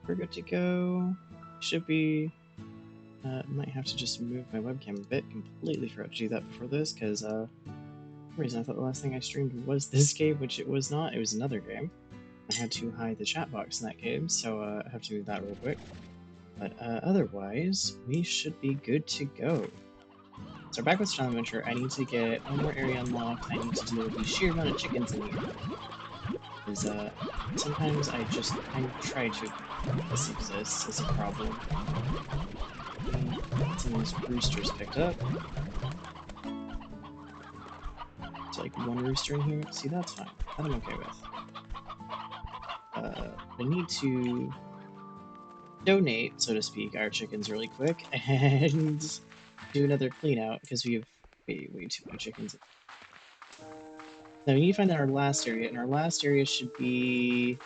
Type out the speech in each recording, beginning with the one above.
we're good to go. Should be. Might have to just move my webcam a bit. Completely forgot to do that before this because for some reason I thought the last thing I streamed was this game, which it was not. It was another game. I had to hide the chat box in that game, so I have to do that real quick. But otherwise, we should be good to go. So back with Stone Adventure, I need to get one more area unlocked. I need to deal with the sheer amount of chickens in here. Because sometimes I just kind of try to ignore this exists as a problem. Get some of these roosters picked up. It's like one rooster in here. See, that's fine. That I'm okay with. I need to donate, so to speak, our chickens really quick and do another clean out because we have way too many chickens. Now we need to find our last area, and our last area should be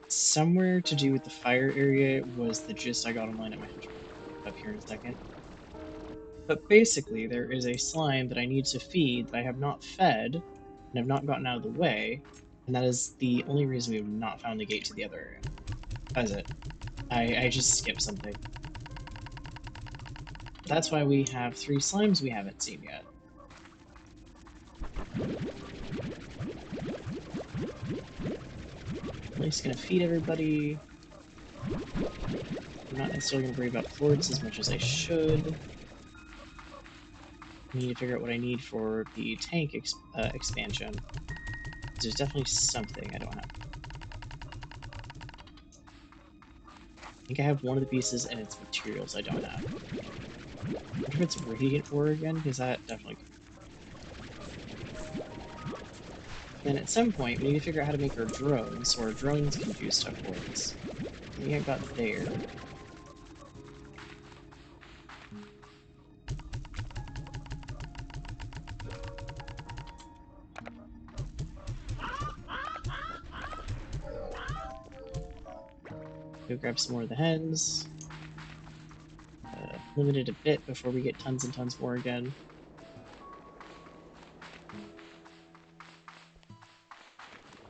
somewhere to do with the fire area. Was the gist I got online at my up here in a second. But basically, there is a slime that I need to feed that I have not fed and have not gotten out of the way, and that is the only reason we have not found the gate to the other area. That's it. I just skipped something. That's why we have 3 slimes we haven't seen yet. At least gonna feed everybody. I'm not necessarily gonna worry about forts as much as I should. I need to figure out what I need for the tank expansion. There's definitely something I don't have. I think I have one of the pieces and it's materials I don't have. I wonder if it's radiant ore again, because that definitely could. Then at some point, we need to figure out how to make our drones, so our drones can do stuff for us. I think I got there. Go grab some more of the hens. Limited a bit before we get tons and tons more again.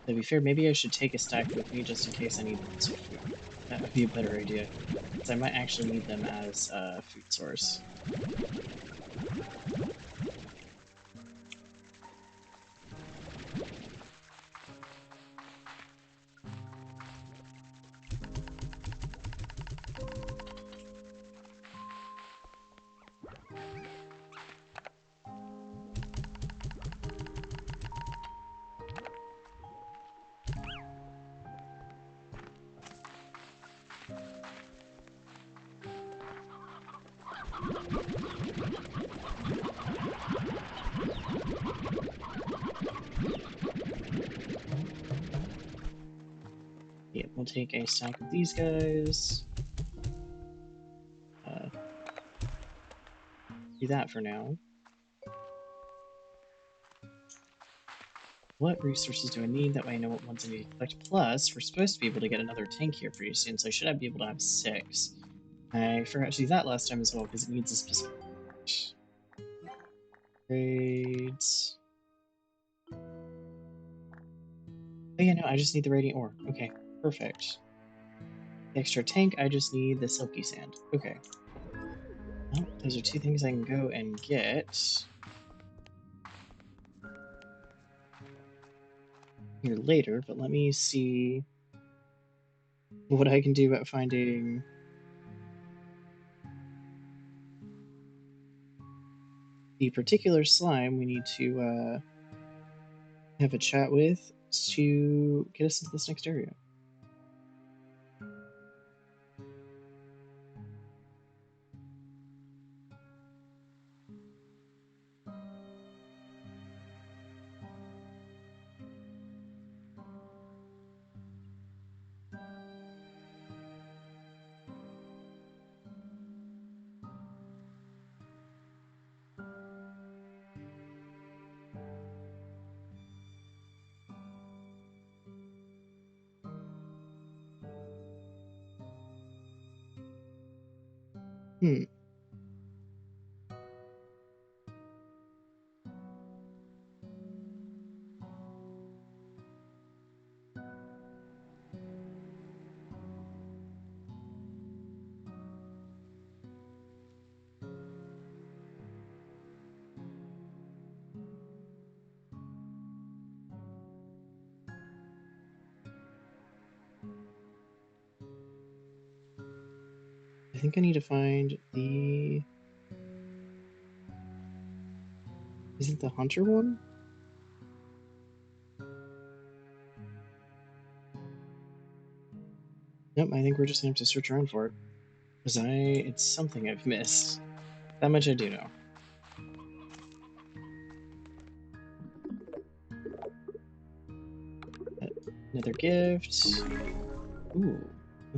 To be fair, maybe I should take a stack with me just in case I need them as food. That would be a better idea, because I might actually need them as a food source. Yep, we'll take a stack of these guys. Do that for now. What resources do I need? That way I know what ones I need to collect. Plus, we're supposed to be able to get another tank here pretty soon, so I should be able to have 6. I forgot to do that last time as well, because it needs a specific... Grades... Oh yeah, no, I just need the radiant ore. Okay, perfect. The extra tank, I just need the silky sand. Okay. Well, those are 2 things I can go and get here later, but let me see what I can do about finding the particular slime we need to have a chat with to get us into this next area. Hmm. I think I need to find the... Is it the hunter one? Nope, I think we're just gonna have to search around for it. Because it's something I've missed. That much I do know. Another gift. Ooh.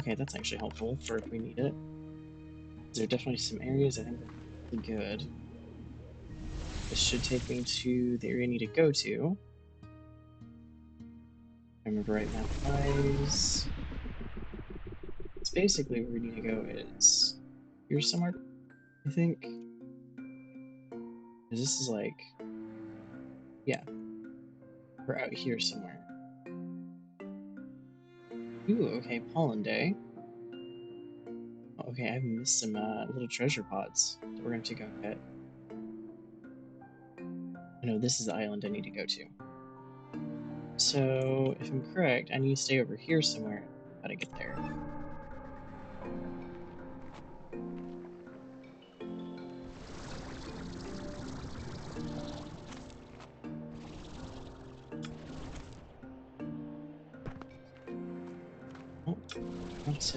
Okay, that's actually helpful for if we need it. There are definitely some areas I think are really good. This should take me to the area I need to go to. If I remember right, map wise. It's basically where we need to go is here somewhere, I think. This is like, yeah, we're out here somewhere. Ooh, okay, Pollen Day. Okay, I've missed some little treasure pods that we're going to go get. I know this is the island I need to go to. So, if I'm correct, I need to stay over here somewhere. How to get there? Oh, let's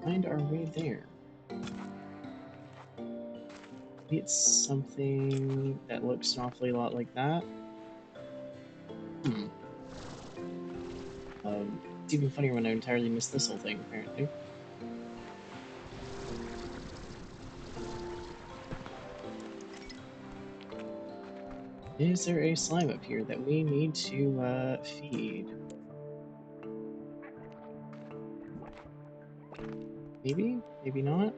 find our way there. Maybe it's something that looks an awfully lot like that. Hmm. It's even funnier when I entirely missed this whole thing, apparently. Is there a slime up here that we need to feed? Maybe? Maybe not?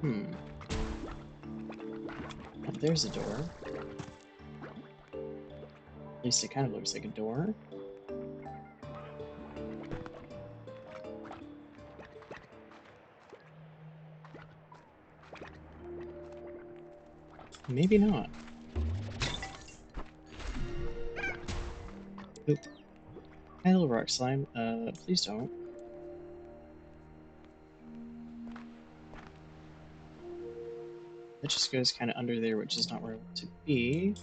Hmm. Oh, there's a door. At least it kind of looks like a door. Maybe not. Oop. Hi, little rock slime. Please don't. That just goes kind of under there, which is not where I want to be.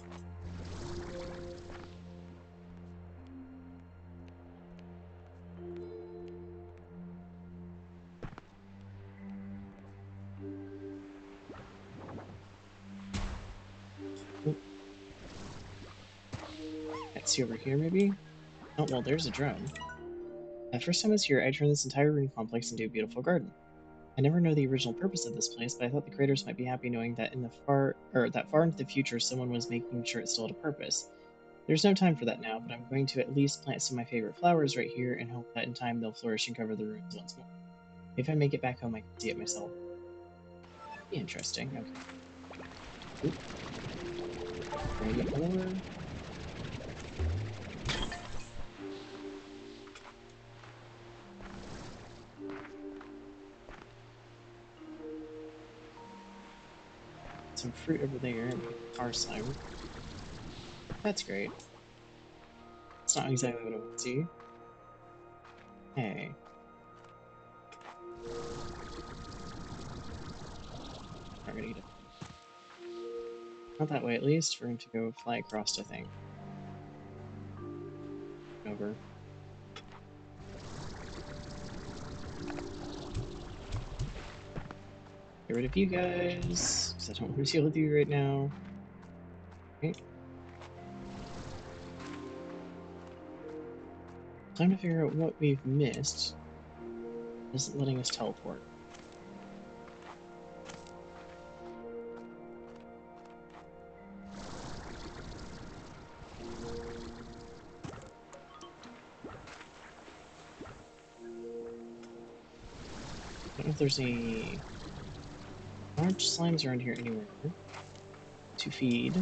Oop. Let's see over here, maybe? Oh, well, there's a drone. The first time I was here, I turned this entire rune complex into a beautiful garden. I never know the original purpose of this place, but I thought the creators might be happy knowing that that far into the future, someone was making sure it still had a purpose. There's no time for that now, but I'm going to at least plant some of my favorite flowers right here and hope that in time they'll flourish and cover the ruins once more. If I make it back home, I can see it myself. Interesting. Okay. Oop. Ready ore. Some fruit over there and our slime. That's great. It's not exactly what I want to see. Hey. We're gonna get it. Not that way, at least. We're going to go fly across, I think. Over. Get rid of you guys, because I don't want to deal with you right now. Okay. Time to figure out what we've missed. Isn't letting us teleport. I don't know if there's any large slimes around here anywhere to feed.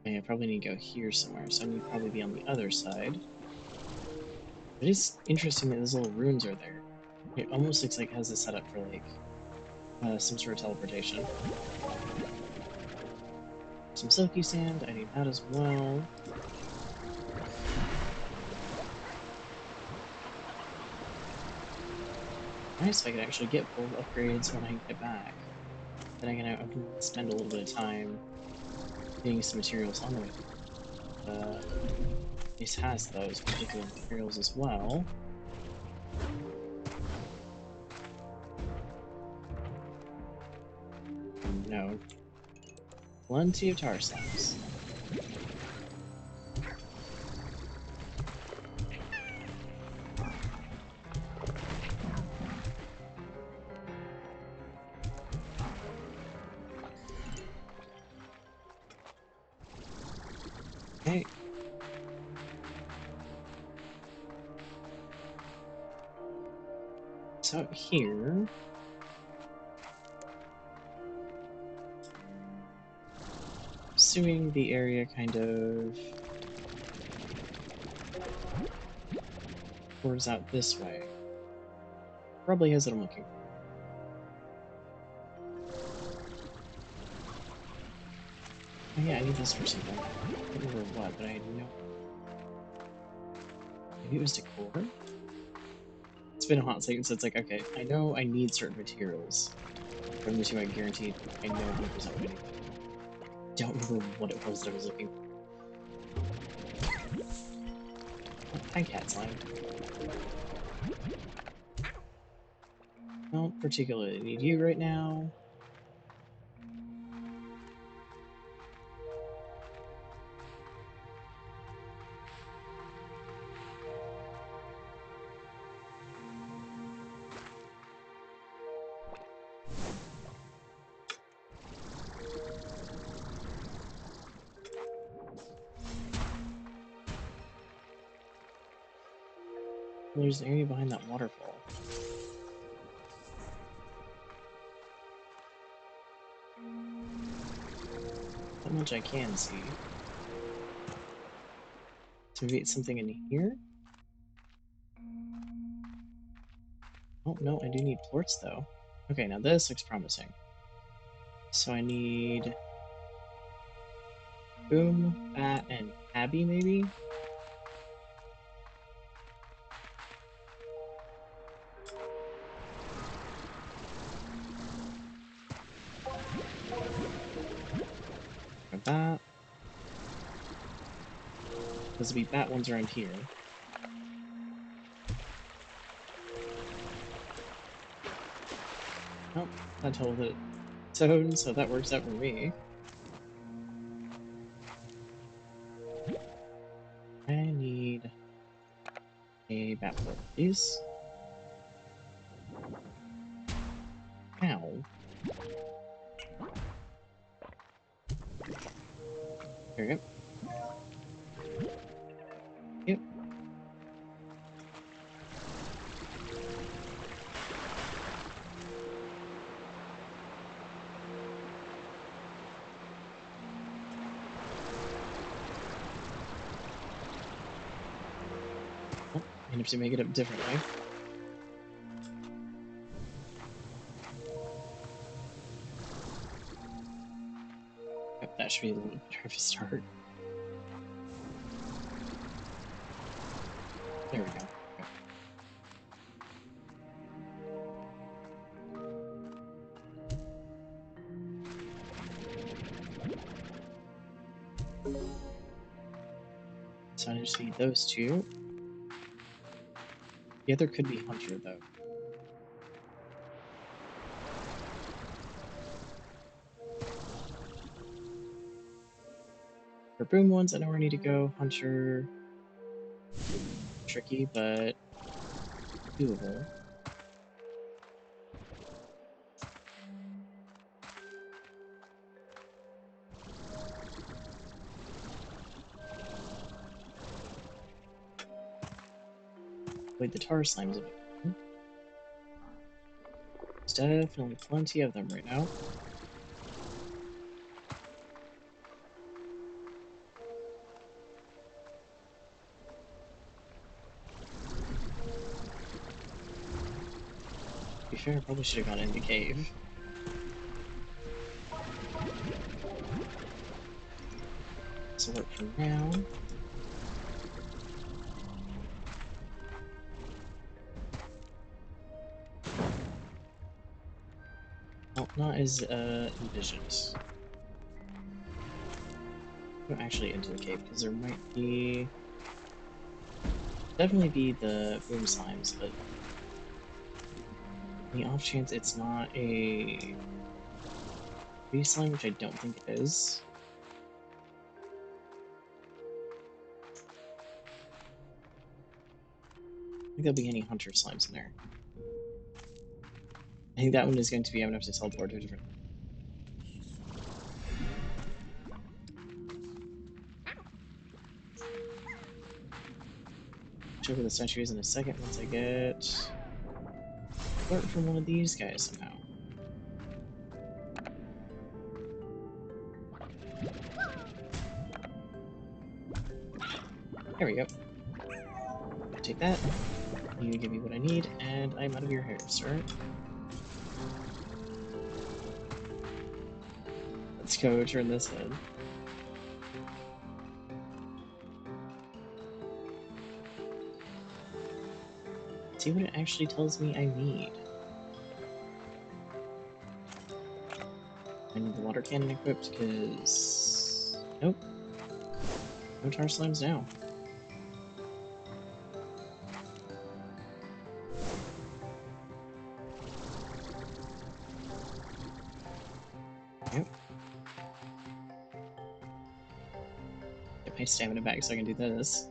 Okay, I probably need to go here somewhere, so I need to probably be on the other side. It is interesting that those little runes are there. It almost looks like it has a setup for like some sort of teleportation. Some silky sand, I need that as well. Nice if I could actually get both upgrades when I get back. Then I can spend a little bit of time getting some materials on the way. This has those particular materials as well. No. Plenty of tar slimes. Okay. So here, assuming the area kind of pours out this way, probably has what I'm looking for. Oh yeah, I need this for something. I don't remember what, but I know. Maybe it was decor? It's been a hot second, so it's like, okay, I know I need certain materials. But I'm just going to guarantee I know 100% what I need. Don't remember what it was that I was looking for. Oh, hi, cat slime. Don't particularly need you right now. There's an area behind that waterfall. That much I can see. So maybe it's something in here? Oh, no, I do need plorts, though. Okay, now this looks promising. So I need Boom, Bat, and Abby, maybe? Grab that. There's be Bat ones around here. Oh, that told it zone, so that works out for me. I need a Bat plort, please. Ow. There we go. Yep. Oh, I have to make it up differently. Yep, that should be a little bit better of a start. There we go. Okay. So I just need those two. The other could be Hunter, though. For Boom ones, I know where I need to go. Hunter, tricky, but doable. Wait, the tar slimes. There's definitely plenty of them right now. fair, I probably should have gone in the cave. This will work for now. Well, not as envisioned. Go actually into the cave because there might be definitely be the boom slimes, but on the off chance it's not a bee slime, which I don't think it is. I think there'll be any hunter slimes in there. I think that one is going to be enough to teleport to a different. Show where the statue is in a second once I get alert from one of these guys somehow. There we go. Take that. You give me what I need, and I'm out of your hair, sir. Let's go turn this head. See what it actually tells me I need. I need the water cannon equipped because... Nope. No tar slimes now. Yep. Get my stamina back so I can do this.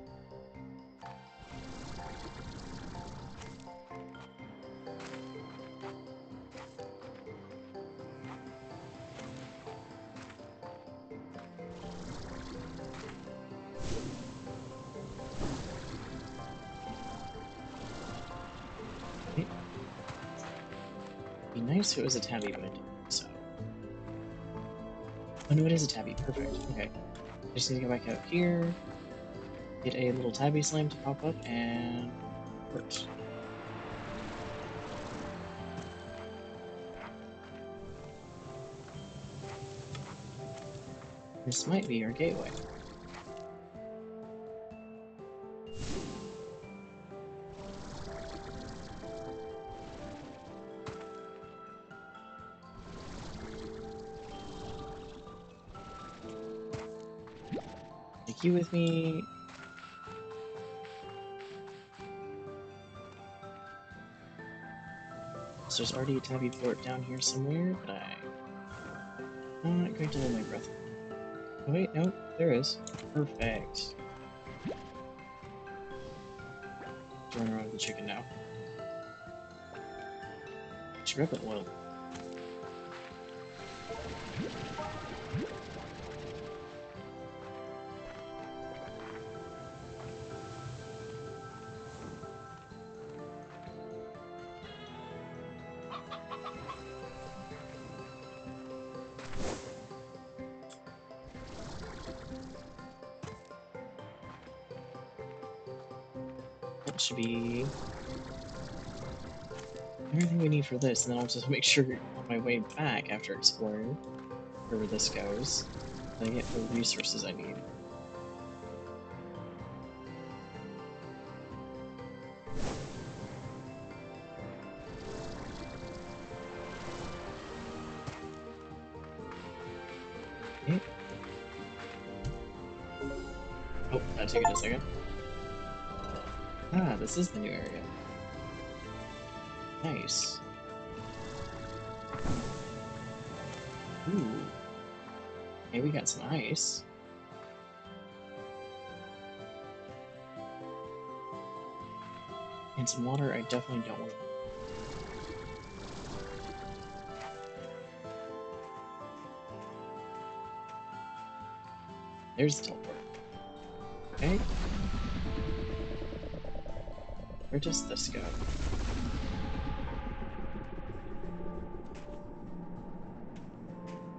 Be nice if it was a tabby, but I don't think so. Oh no, it is a tabby. Perfect. Okay. I just need to go back out here, get a little tabby slime to pop up, and works. This might be our gateway. Take you with me. So there's already a tabby fort down here somewhere, but I'm not going to hold my breath. Oh wait, no, there is. Perfect. Run around with the chicken now. Should grab the oil. That should be everything we need for this, and then I'll just make sure on my way back after exploring wherever this goes, that I get the resources I need. Okay. Oh, that took it a second. Ah, this is the new area. Nice. Ooh. Okay, we got some ice. And some water I definitely don't want. There's the teleport. Okay. Where does this go?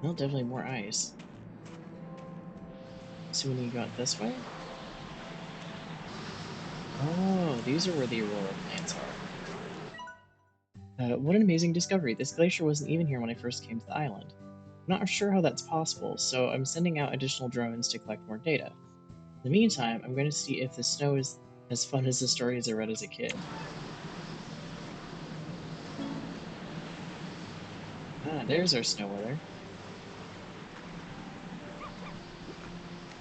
Well, definitely more ice. So when you got this way? Oh, these are where the aurora plants are. What an amazing discovery. This glacier wasn't even here when I first came to the island. I'm not sure how that's possible, so I'm sending out additional drones to collect more data. In the meantime, I'm going to see if the snow is as fun as the stories I read as a kid. Ah, there's our snow weather.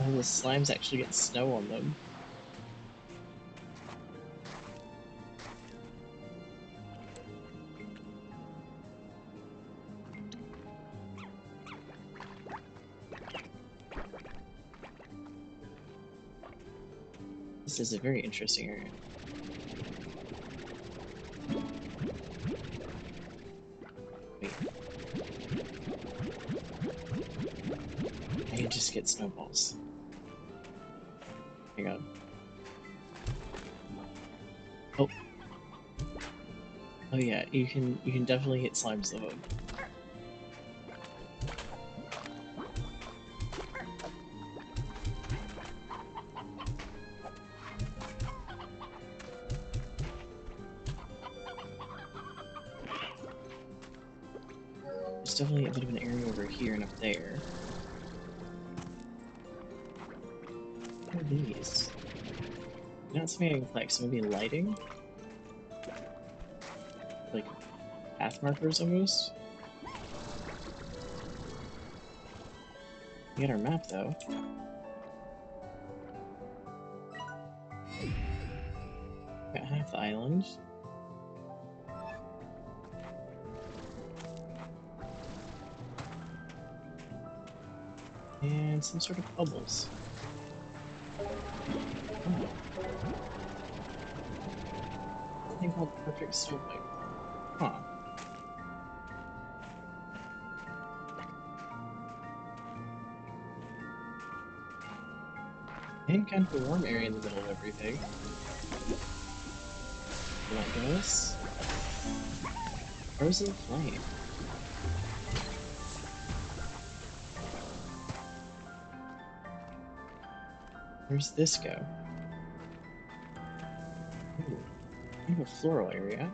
Oh, the slimes actually get snow on them. This is a very interesting area. Wait. I can just get snowballs. Hang on. Oh. Oh yeah, you can definitely hit slimes though. There's definitely a bit of an area over here and up there. What are these? Not something I can collect, so maybe lighting? Like path markers almost? We got our map though. Got half the island. And some sort of bubbles. Oh. Something called Perfect Snowflake. Huh. And kind of a warm area in the middle of everything. Like this. Frozen Flame. Where's this go? Ooh, kind of a floral area.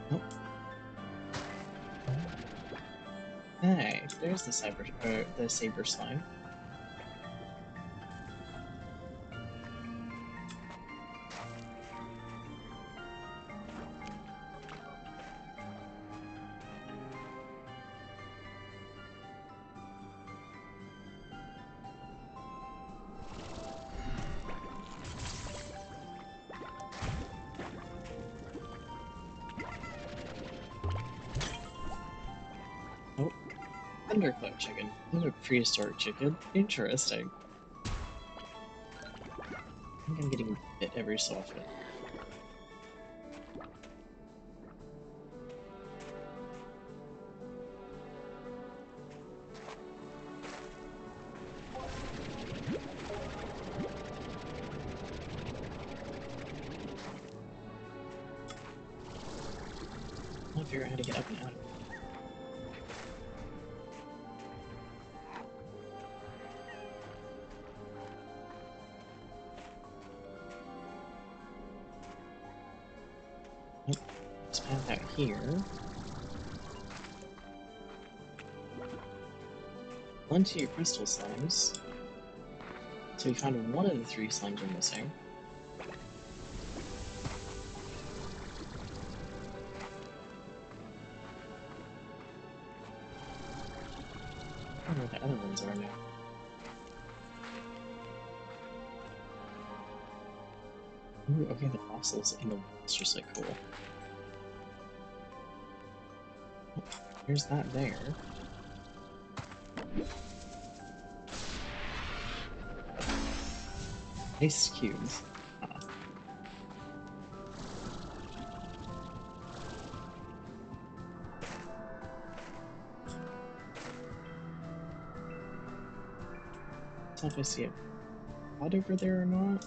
Nope. Hey, there's the saber slime. Oh, Thundercloak chicken. Another prehistoric chicken. Interesting. I think I'm getting bit every so often. I'll figure out how to get up and out of it. Nope. This path out here. Plenty of crystal slimes. So we found one of the 3 slimes we're missing. I don't know what the other ones are now. Ooh, okay, the fossils in the wall's just like cool. Oh, there's that there. Ice cubes. Ah. So if I see a pod over there or not.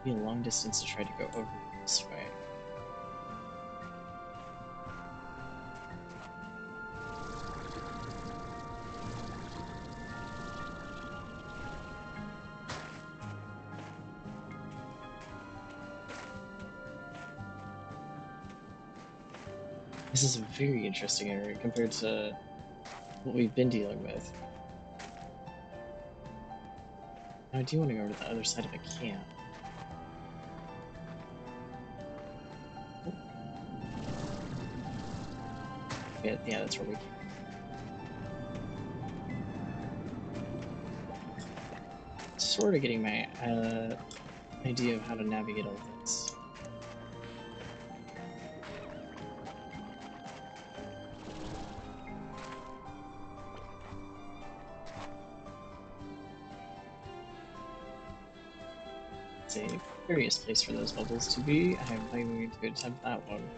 Be a long distance to try to go over this way. This is a very interesting area compared to what we've been dealing with. Now, I do want to go over to the other side of a camp. Yeah, that's where we came. Sort of getting my idea of how to navigate all this. It's a curious place for those bubbles to be. I'm not even going to attempt that one.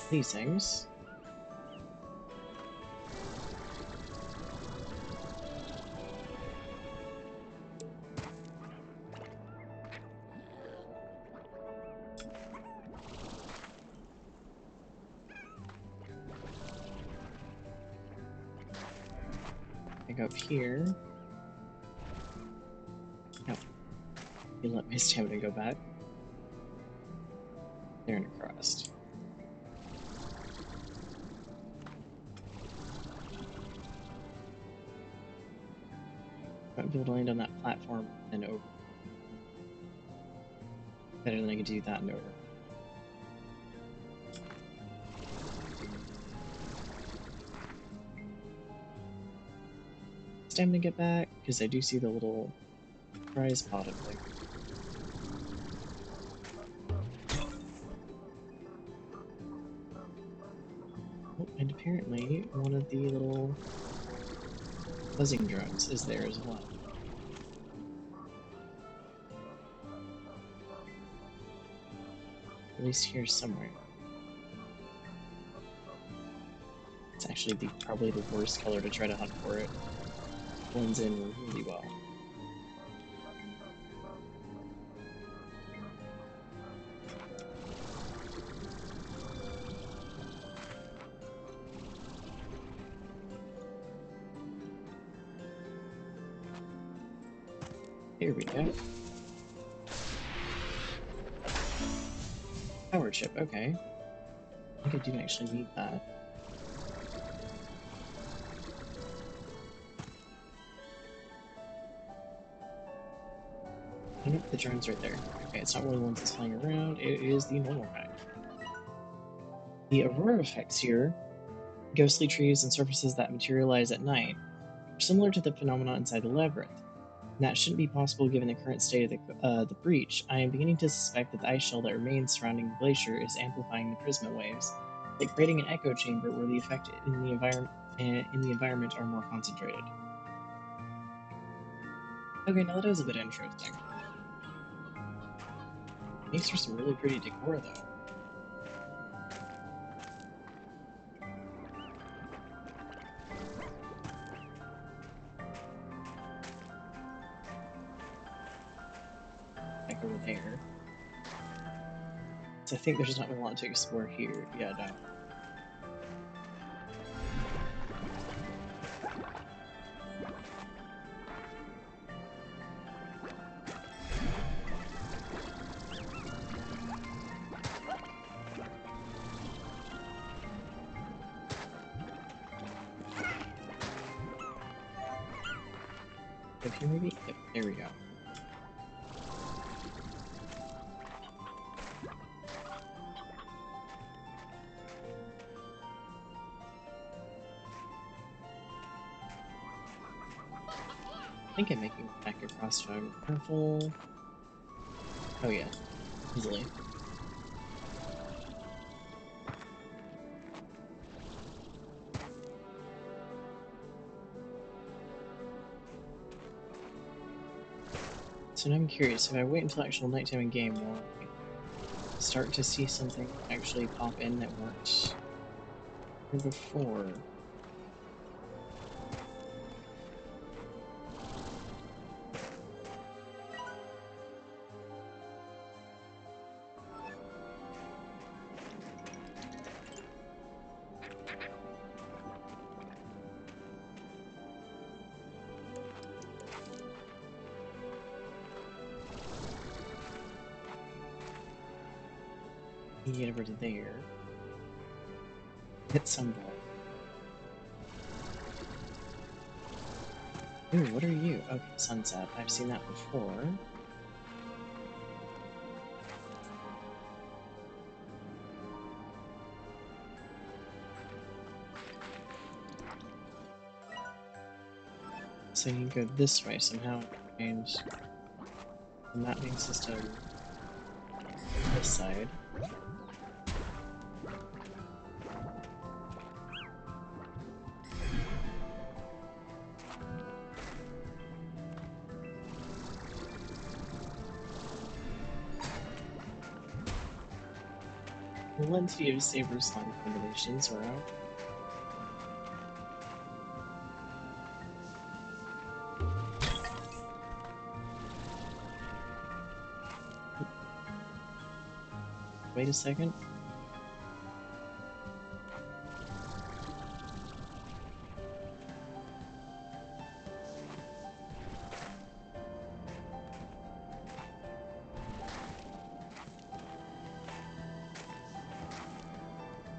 These things. Pick up here. No. You let my stamina go back. There and across. Might be able to land on that platform and over. Better than I could do that and over. Stamina get back, because I do see the little prize pot up there. Oh, and apparently one of the little buzzing drones is there as well. At least here somewhere. It's actually probably the worst color to try to hunt for it. Blends in really well. Here we go. Power chip, okay. I think I do actually need that. Oh, nope, the drone's right there. Okay, it's not one of the ones that's flying around, it is the normal kind. The aurora effects here, ghostly trees and surfaces that materialize at night, are similar to the phenomena inside the labyrinth. And that shouldn't be possible given the current state of the breach. I am beginning to suspect that the ice shell that remains surrounding the glacier is amplifying the prisma waves, like creating an echo chamber where the effect in the environment are more concentrated. Okay, now that is a bit interesting. Makes for some really pretty decor, though. Back over there. So I think there's not a lot to explore here. Yeah, no. Up here, maybe? Yep, there we go. I think I'm making it back across if I'm careful. Oh yeah, easily. So now I'm curious, if I wait until actual nighttime in game, will I start to see something actually pop in that weren't here before? Get over to there. Hit some ball. Ooh, what are you? Okay, sunset. I've seen that before. So you can go this way somehow and change the mapping system this side. Plenty of saber slime combinations are out. Wait a second.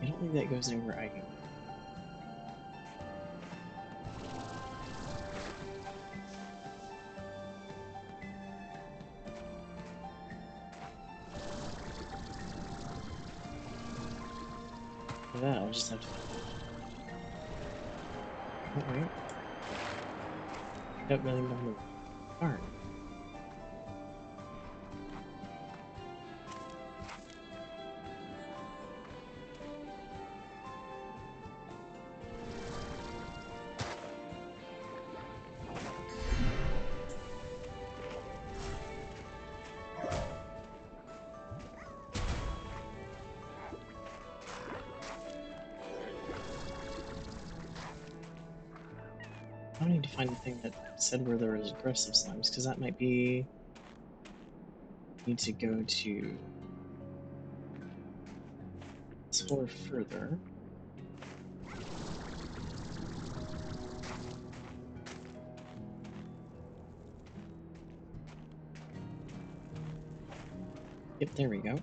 I don't think that goes anywhere I can. For that, I'll just have to. Oh, wait. I don't really know the darn. I need to find the thing that said where there was aggressive slimes, because that might be. Need to go to explore further. Yep, there we go.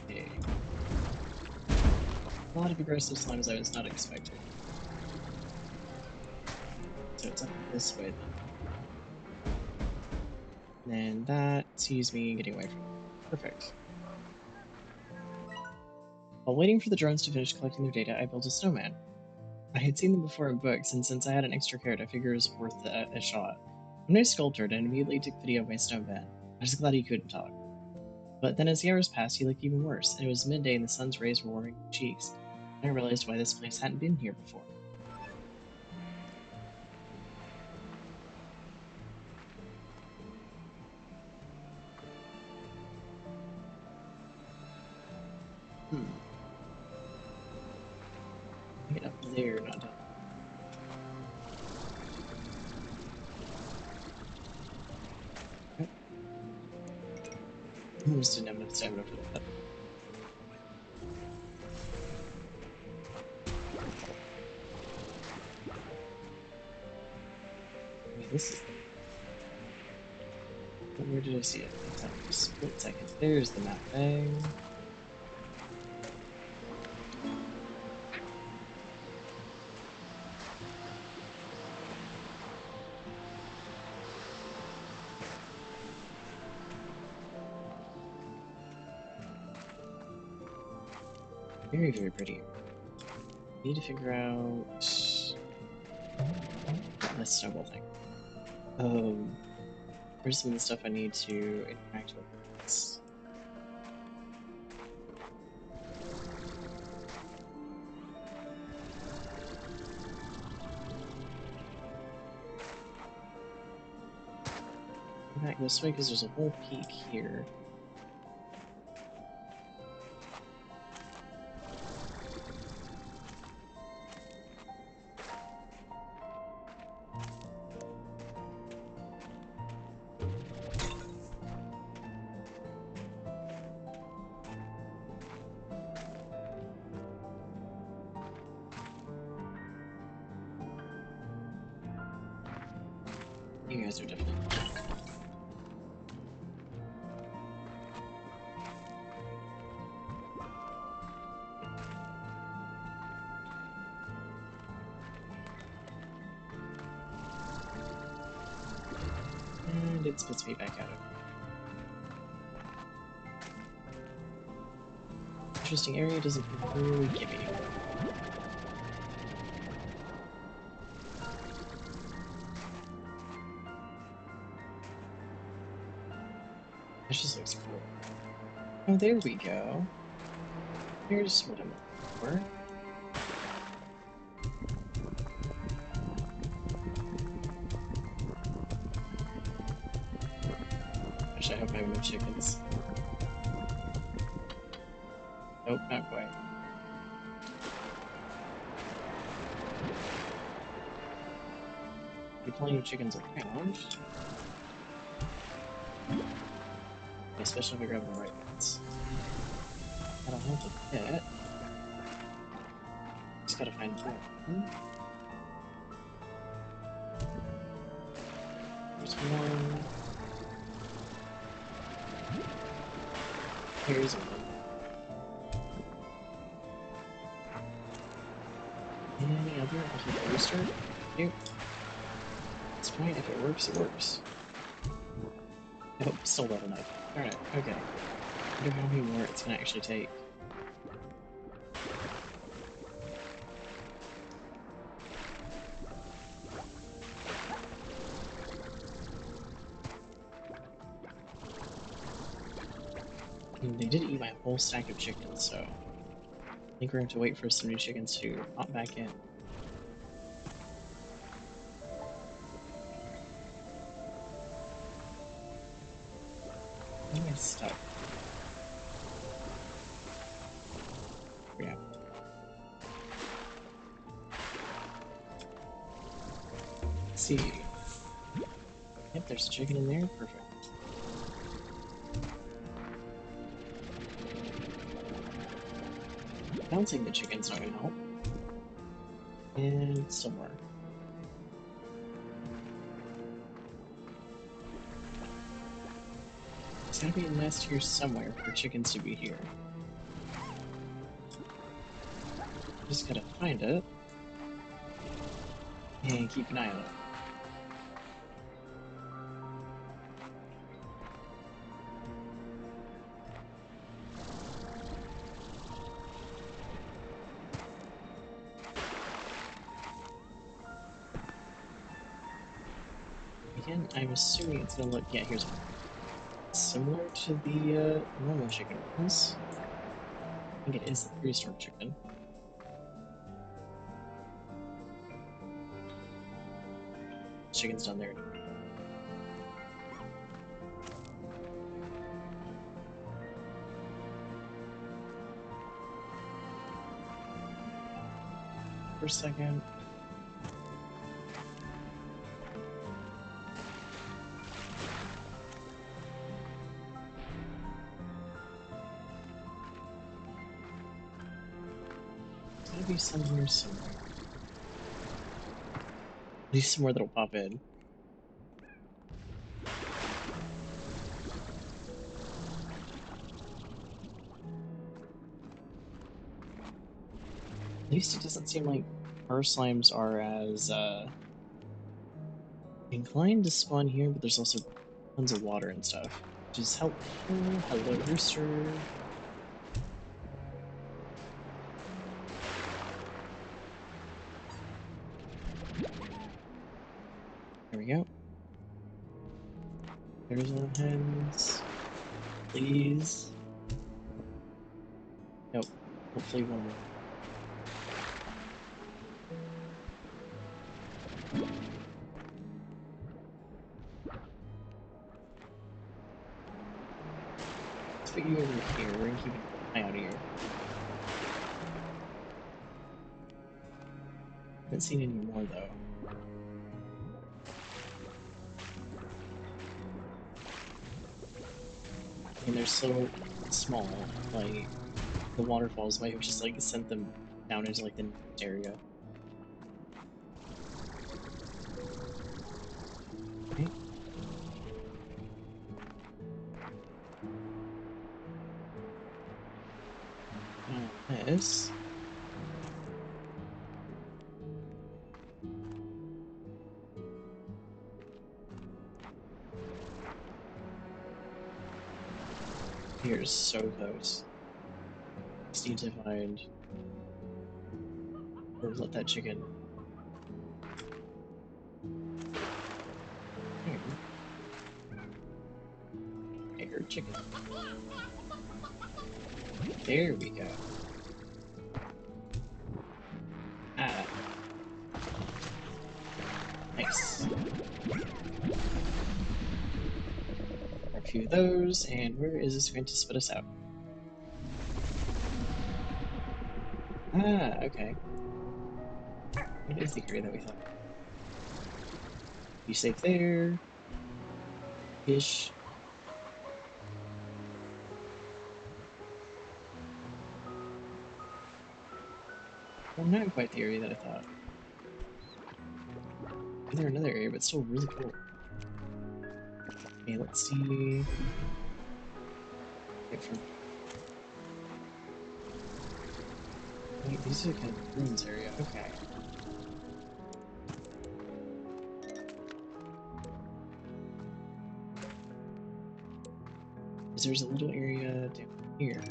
Okay. A lot of aggressive slimes I was not expecting. So it's up this way then. And that sees me getting away from it. Perfect. While waiting for the drones to finish collecting their data, I built a snowman. I had seen them before in books, and since I had an extra carrot, I figured it was worth a shot. When I sculpted and immediately took video of my snowman, I was glad he couldn't talk. But then as the hours passed, he looked even worse, and it was midday and the sun's rays were warming my cheeks. I realized why this place hadn't been here before. Get up there, not down. Okay. I just didn't have enough stamina for that. Maybe this is. Where did I see it? It's like a split second. There's the map thing. Very, very pretty. Need to figure out that snowball thing. Where's some of the stuff I need to interact with? Go back this way because there's a whole peak here. guys are definitely. And it spits me back out of it. Interesting area, doesn't really give me. This just looks cool. Oh, there we go. Here's what I'm looking for. Gosh, I hope I have no chickens. Nope, not quite. Be plenty of chickens around. Especially if I grab the right ones. That'll help a bit. Just gotta find one. There's one. Here's one. Any other? I'll take a rooster. Nope. It's fine. If it works, it works. Nope, still not enough. Alright, okay. I wonder how many more it's gonna actually take. And they did eat my whole stack of chickens, so I think we're going to wait for some new chickens to pop back in. Where am I stuck? Yeah. Let's see. Yep, there's a chicken in there. Perfect. Bouncing the chicken's not gonna help. And still more. There's gotta be a nest here somewhere for chickens to be here. Just gotta find it. And keep an eye on it. Again, I'm assuming it's gonna look. Yeah, here's one. Similar to the normal chicken ones. I think it is the prehistoric chicken. Chicken's down there. For a second. There's gotta be some here somewhere. At least somewhere that'll pop in. At least it doesn't seem like our slimes are as inclined to spawn here, but there's also tons of water and stuff, which is helpful. Hello, rooster. There we go. There's our hens. Please. Nope. Hopefully one more. Let's put you over here. We're gonna keep an eye out here. Haven't seen any more though. And they're so small, like the waterfalls might have just like sent them down into like the next area. Okay. on this. Here's so close. Just need to find or let that chicken. Hey, her chicken. There we go. Ah. Nice. A few of those, and where is this going to spit us out? Ah, okay. What is the area that we thought? Be safe there. Ish. Well, not quite the area that I thought. Another area, but still really cool. Okay, let's see. Wait, these are kind of ruins area. Okay. Because there's a little area down here.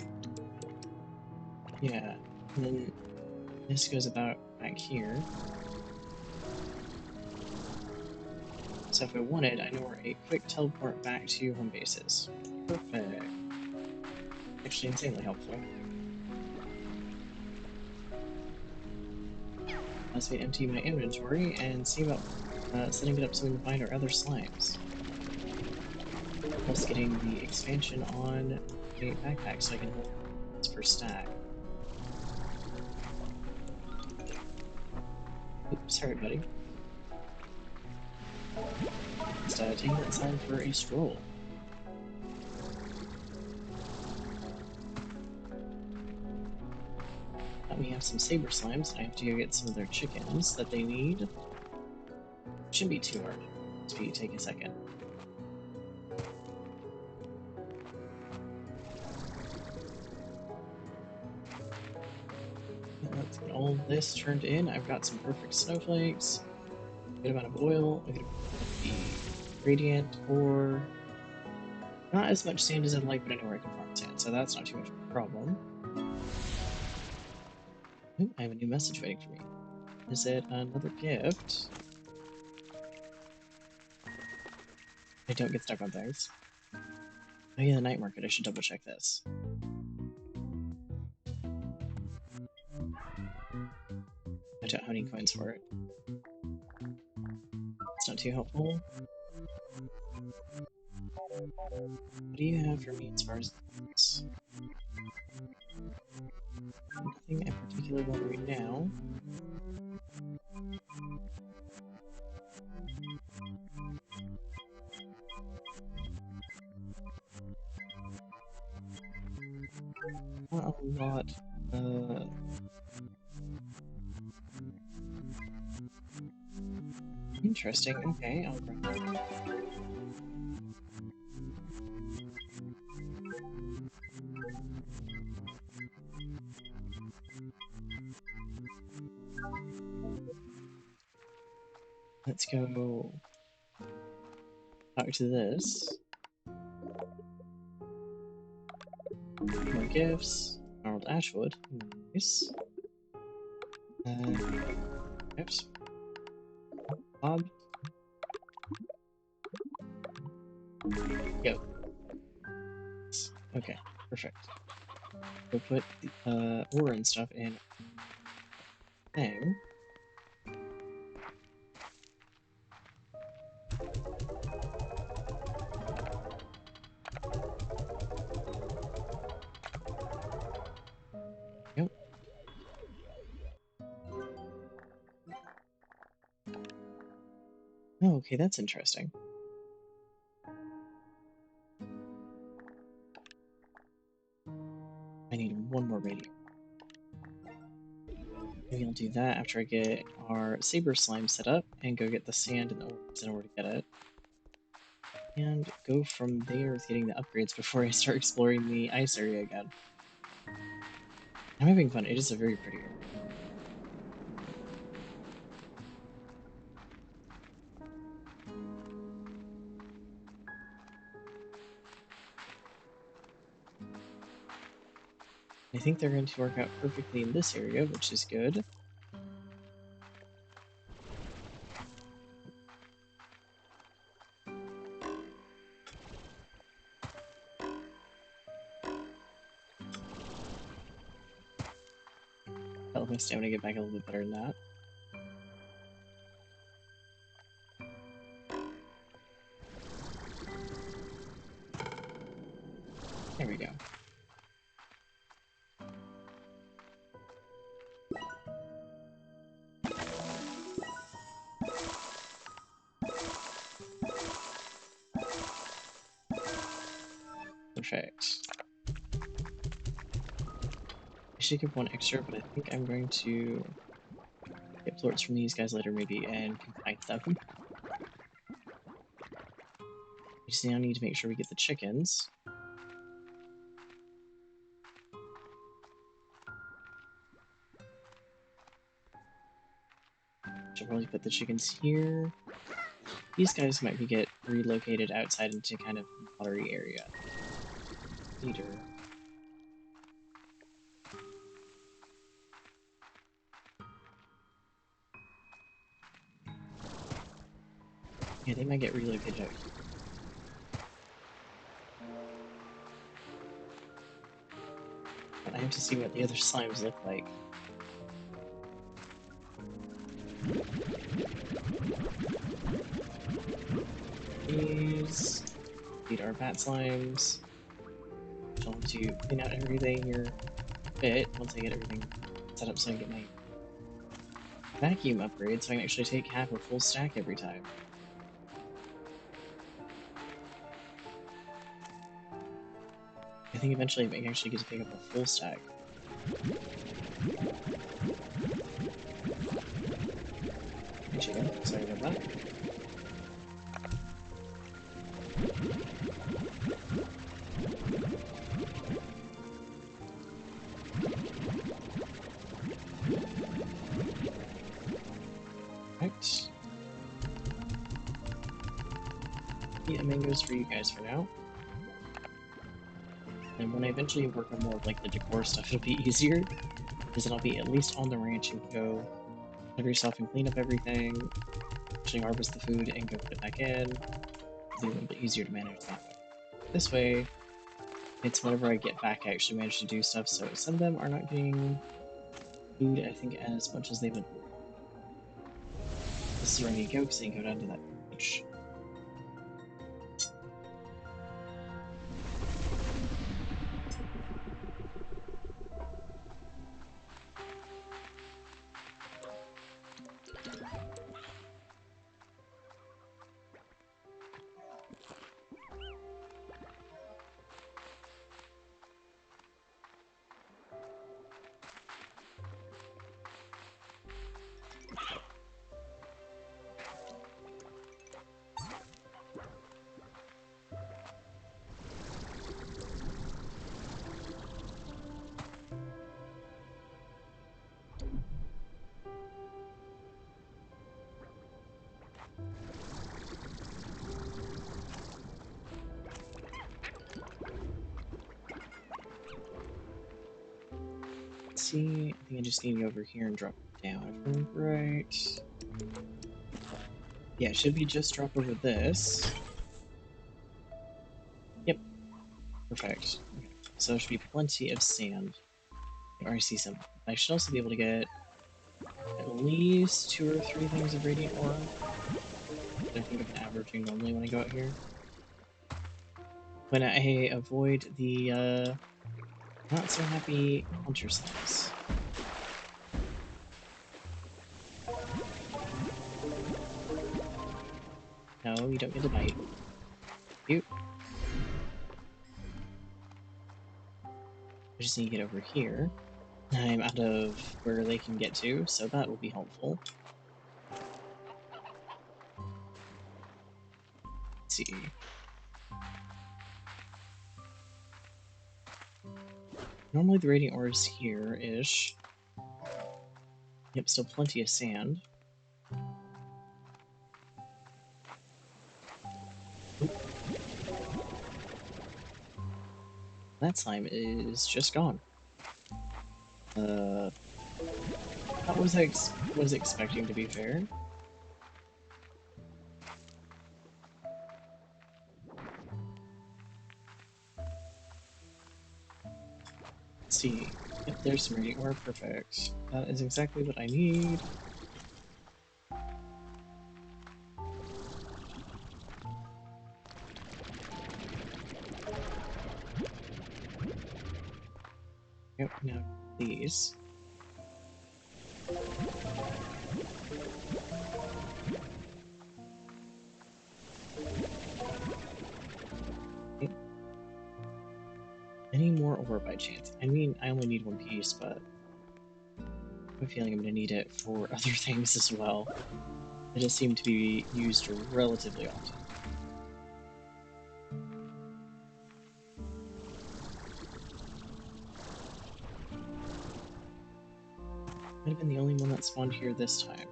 Yeah. And then this goes about back here. So if I wanted, I know where a quick teleport back to home base is. Perfect. Actually, insanely helpful. Lets me empty my inventory and see about setting it up so we can find our other slimes. Plus getting the expansion on a backpack so I can hold this per stack. Oops, sorry, buddy. Just taking that time for a stroll. We have some saber slimes, and I have to go get some of their chickens that they need. Shouldn't be too hard. Just take a second. Let's get all this turned in. I've got some perfect snowflakes, a good amount of oil, a good amount of the gradient ore. Not as much sand as I'd like, but I know where I can farm sand, so that's not too much of a problem. Ooh, I have a new message waiting for me. Is it another gift? I don't get stuck on things. Oh yeah, the night market. I should double check this. I don't have any coins for it. It's not too helpful. What do you have for me as far as this? Nothing I particularly want right now. Not a lot. Interesting. Okay, I'll grab that. Let's go talk to this. More gifts. Gnarled Ashwood. Nice. Oops. Bob. Go. Okay, perfect. Go put the ore and stuff in thing. Yep. Oh, okay, that's interesting. I need one more radio. Maybe I'll do that after I get our saber slime set up and go get the sand and the ores in order to get it. And go from there with getting the upgrades before I start exploring the ice area again. I'm having fun. It is a very pretty area. I think they're going to work out perfectly in this area, which is good. I'll my stamina get back a little bit better than that. There we go. Perfect. I should give one extra, but I think I'm going to get plorts from these guys later maybe and combine them. We just now need to make sure we get the chickens. Should probably put the chickens here. These guys might be get relocated outside into kind of watery area. Feeder. Yeah, they might get relocated out here. But I have to see what the other slimes look like. These feed our bat slimes. I'll have to clean out everything here a bit once I get everything set up so I can get my vacuum upgrade so I can actually take half a full stack every time. I think eventually I may actually get to pick up a full stack. Hey, chicken. Sorry about that. Right. Yeah, mangoes for you guys for now. And when I eventually work on more of like the decor stuff, it'll be easier. Because then I'll be at least on the ranch and go have yourself and clean up everything, actually harvest the food and go put it back in. It'll be a little bit easier to manage that way. This way, it's whenever I get back I actually manage to do stuff, so some of them are not getting food, I think, as much as they would. This is where I need to go, because I can go down to that beach. See, I think I just need to go over here and drop it down, if I remember right. Yeah, it should be just drop over this. Yep, perfect. Okay. So there should be plenty of sand. I already see some. I should also be able to get at least 2 or 3 things of radiant aura. I think I'm averaging normally when I go out here. When I avoid the not so happy hunter slimes. No, you don't get to bite. You. I just need to get over here. I'm out of where they can get to, so that will be helpful. Let's see. Normally the radiant ore is here-ish. Yep, still plenty of sand. That slime is just gone. What was I was expecting, to be fair? Let's see. Yep, there's some radiant ore. Perfect. That is exactly what I need. Yep, now these. Yep. Any more ore by chance? I mean, I only need one piece, but I have a feeling I'm going to need it for other things as well. They just seem to be used relatively often. Might have been the only one that spawned here this time.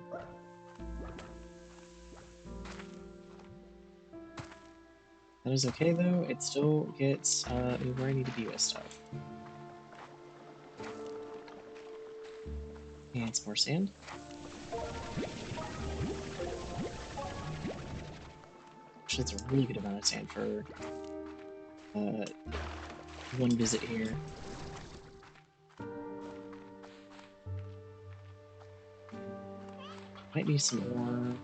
That is okay though, it still gets me where I need to be with stuff. And some more sand. Actually, it's a really good amount of sand for one visit here. Might need some more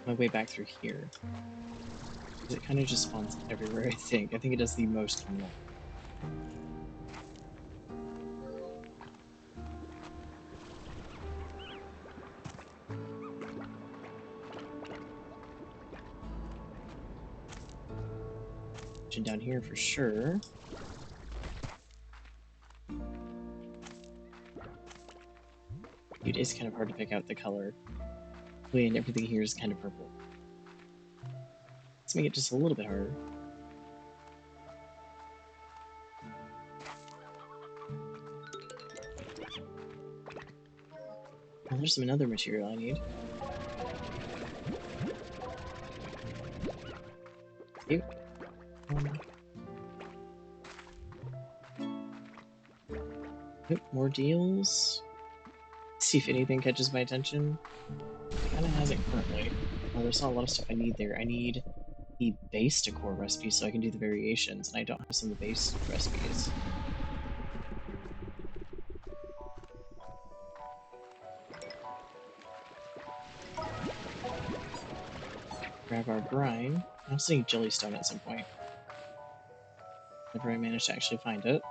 my way back through here. Because it kind of just spawns everywhere, I think. I think it does the most on one. Down here for sure. It is kind of hard to pick out the color. And everything here is kind of purple. Let's make it just a little bit harder. Oh, there's some another material I need. Cute. Yep, more deals. See if anything catches my attention. Kinda hasn't currently. There's not a lot of stuff I need there. I need the base decor recipe so I can do the variations, and I don't have some of the base recipes. Grab our brine. I was thinking jellystone at some point. Never I managed to actually find it.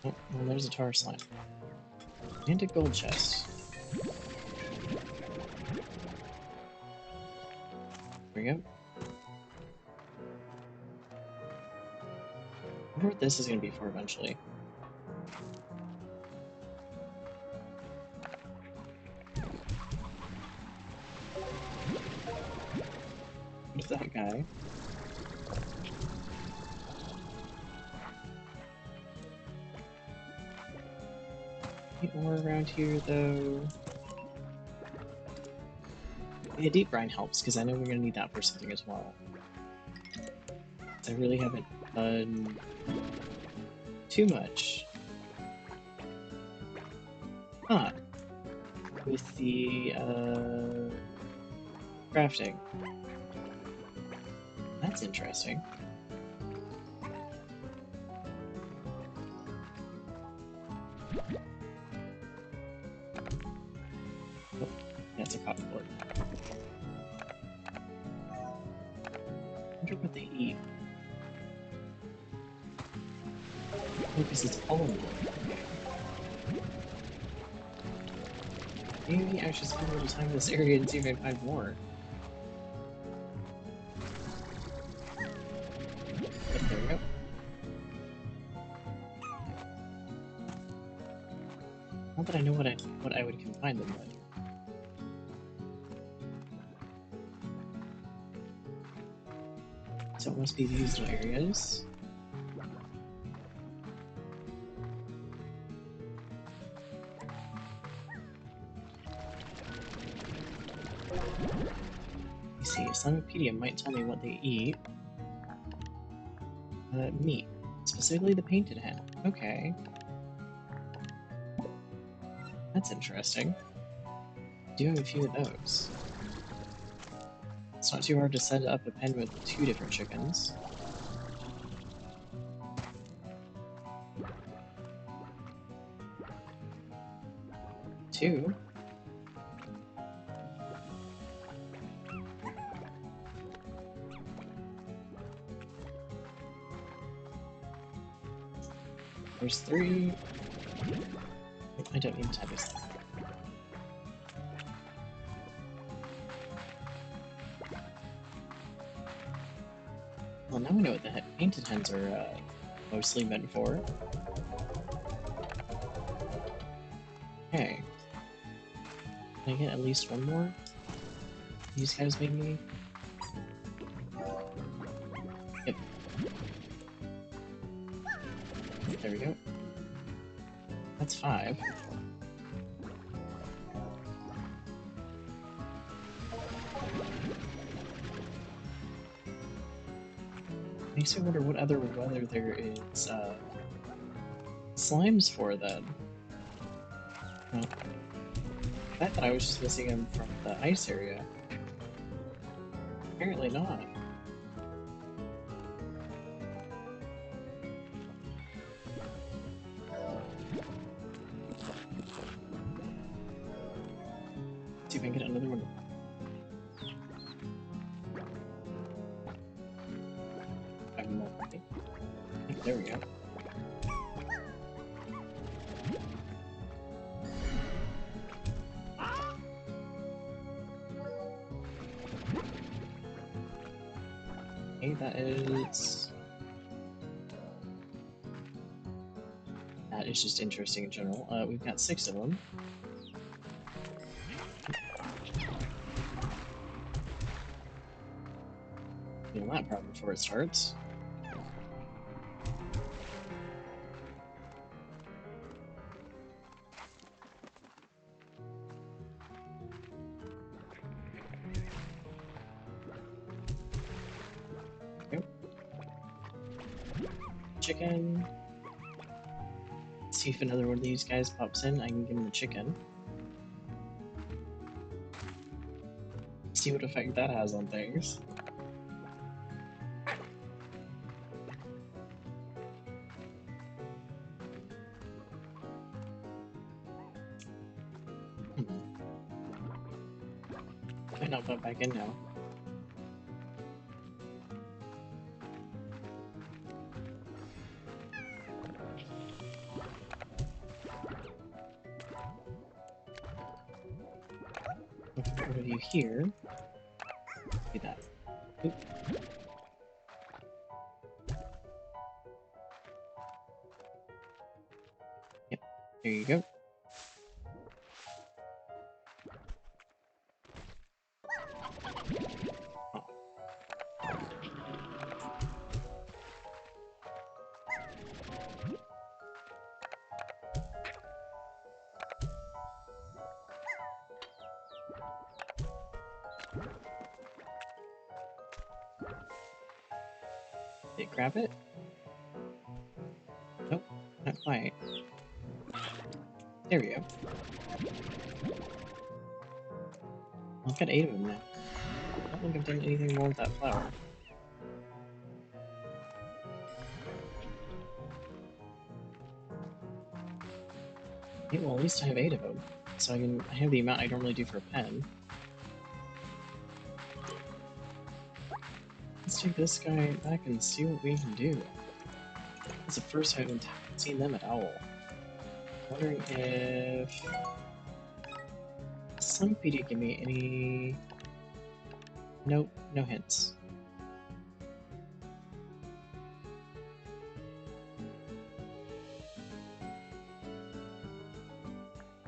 Oh, well, there's a tar slime. And a gold chest. There we go. I wonder what this is going to be for eventually. What if that guy? Any ore around here, though? Yeah, deep brine helps, because I know we're going to need that for something as well. I really haven't done too much. Huh. With the, crafting. That's interesting. Oh, that's a cotton board. I wonder what they eat. Oh, because it's pollen. Maybe I should spend a little time in this area and see if I can find more. Yep, there we go. Not that I know what I would combine them with. So it must be these little areas. Let's see, Slimepedia might tell me what they eat. Meat. Specifically the painted hen. Okay. That's interesting. I do have a few of those. It's not too hard to set up a pen with 2 different chickens. Two? There's 3. I don't need to type this. Well, now we know what the painted hens are mostly meant for. Okay. Can I get at least one more? These guys maybe? Yep. There we go. That's 5. Makes me wonder what other weather there is slimes for then. Oh. I thought I was just missing them from the ice area. Apparently not. Let's see if I can get another one. There we go. Okay, that is just interesting in general. We've got 6 of them. Feel that problem before it starts. Chicken. Let's see if another one of these guys pops in. I can give him the chicken. See what effect that has on things. Might not pop back in now. What do you hear? Do that. Oop. Yep, there you go. Oh. Did it grab it? Nope, not quite. There we go. I've got 8 of them now. I don't think I've done anything more with that flower. Yeah, well, at least I have 8 of them. So I have the amount I normally do for a pen. Let's take this guy back and see what we can do. It's the first time I've seen them at Owl. Wondering if Slimepedia give me any. Nope, no hints.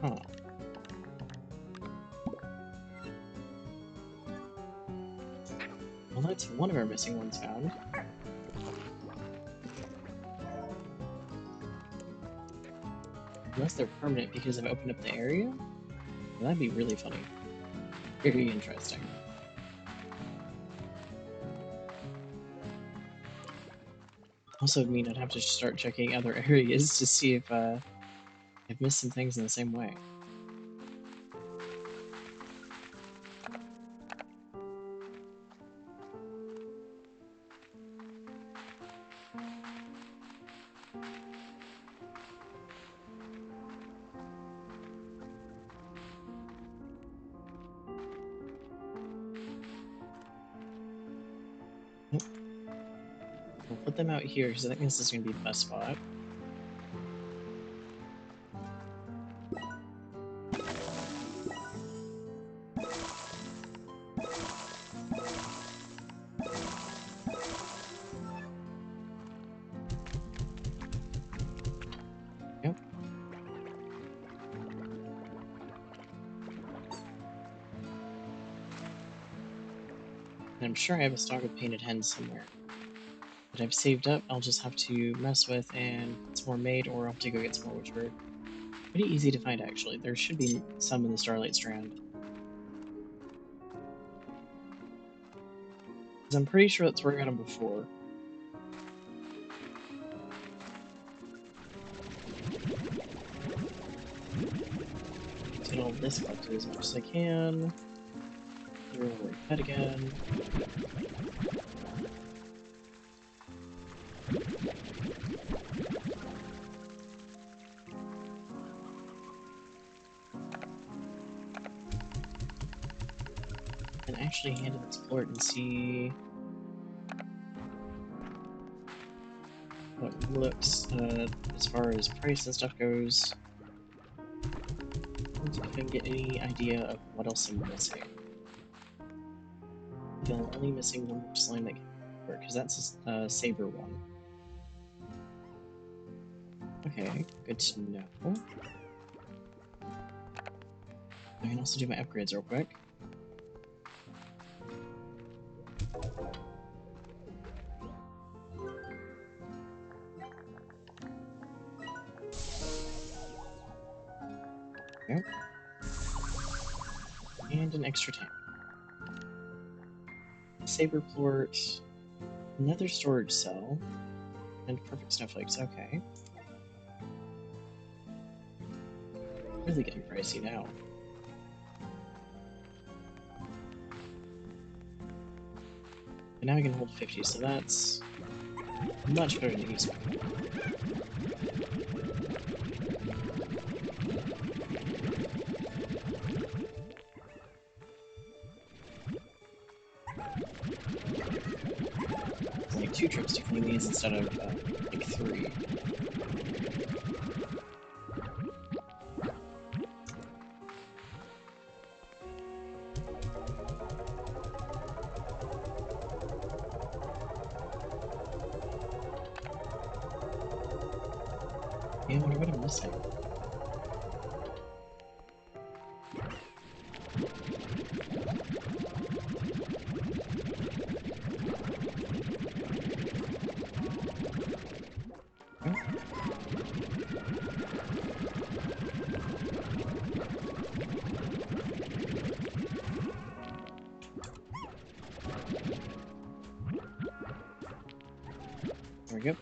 Huh. Well, that's one of our missing ones found. Unless they're permanent because I've opened up the area? Well, that'd be really funny. Very interesting. Also would mean I'd have to start checking other areas to see if I've missed some things in the same way. We'll put them out here because I think this is going to be the best spot. Yep. And I'm sure I have a stock of painted hens somewhere that I've saved up. I'll just have to mess with and get some more made, or I'll have to go get some more, which are pretty easy to find actually. There should be some in the Starlight Strand. Because I'm pretty sure that's where I got them before. Let's get all this collected as much as I can. Throw over head again. And actually hand it explore it and see what looks as far as price and stuff goes. Let's see if I can get any idea of what else I'm missing. I feel I'm only missing one more slime that can work, because that's a saber one. Okay, good to know. I can also do my upgrades real quick. Yep. And an extra tank. Saber plort, another storage cell, and perfect snowflakes. Okay. Really getting pricey now. And now I can hold 50, so that's much better than it used to be. It's like 2 trips to clean these instead of like 3. Yeah, I wonder what I'm missing. There we go.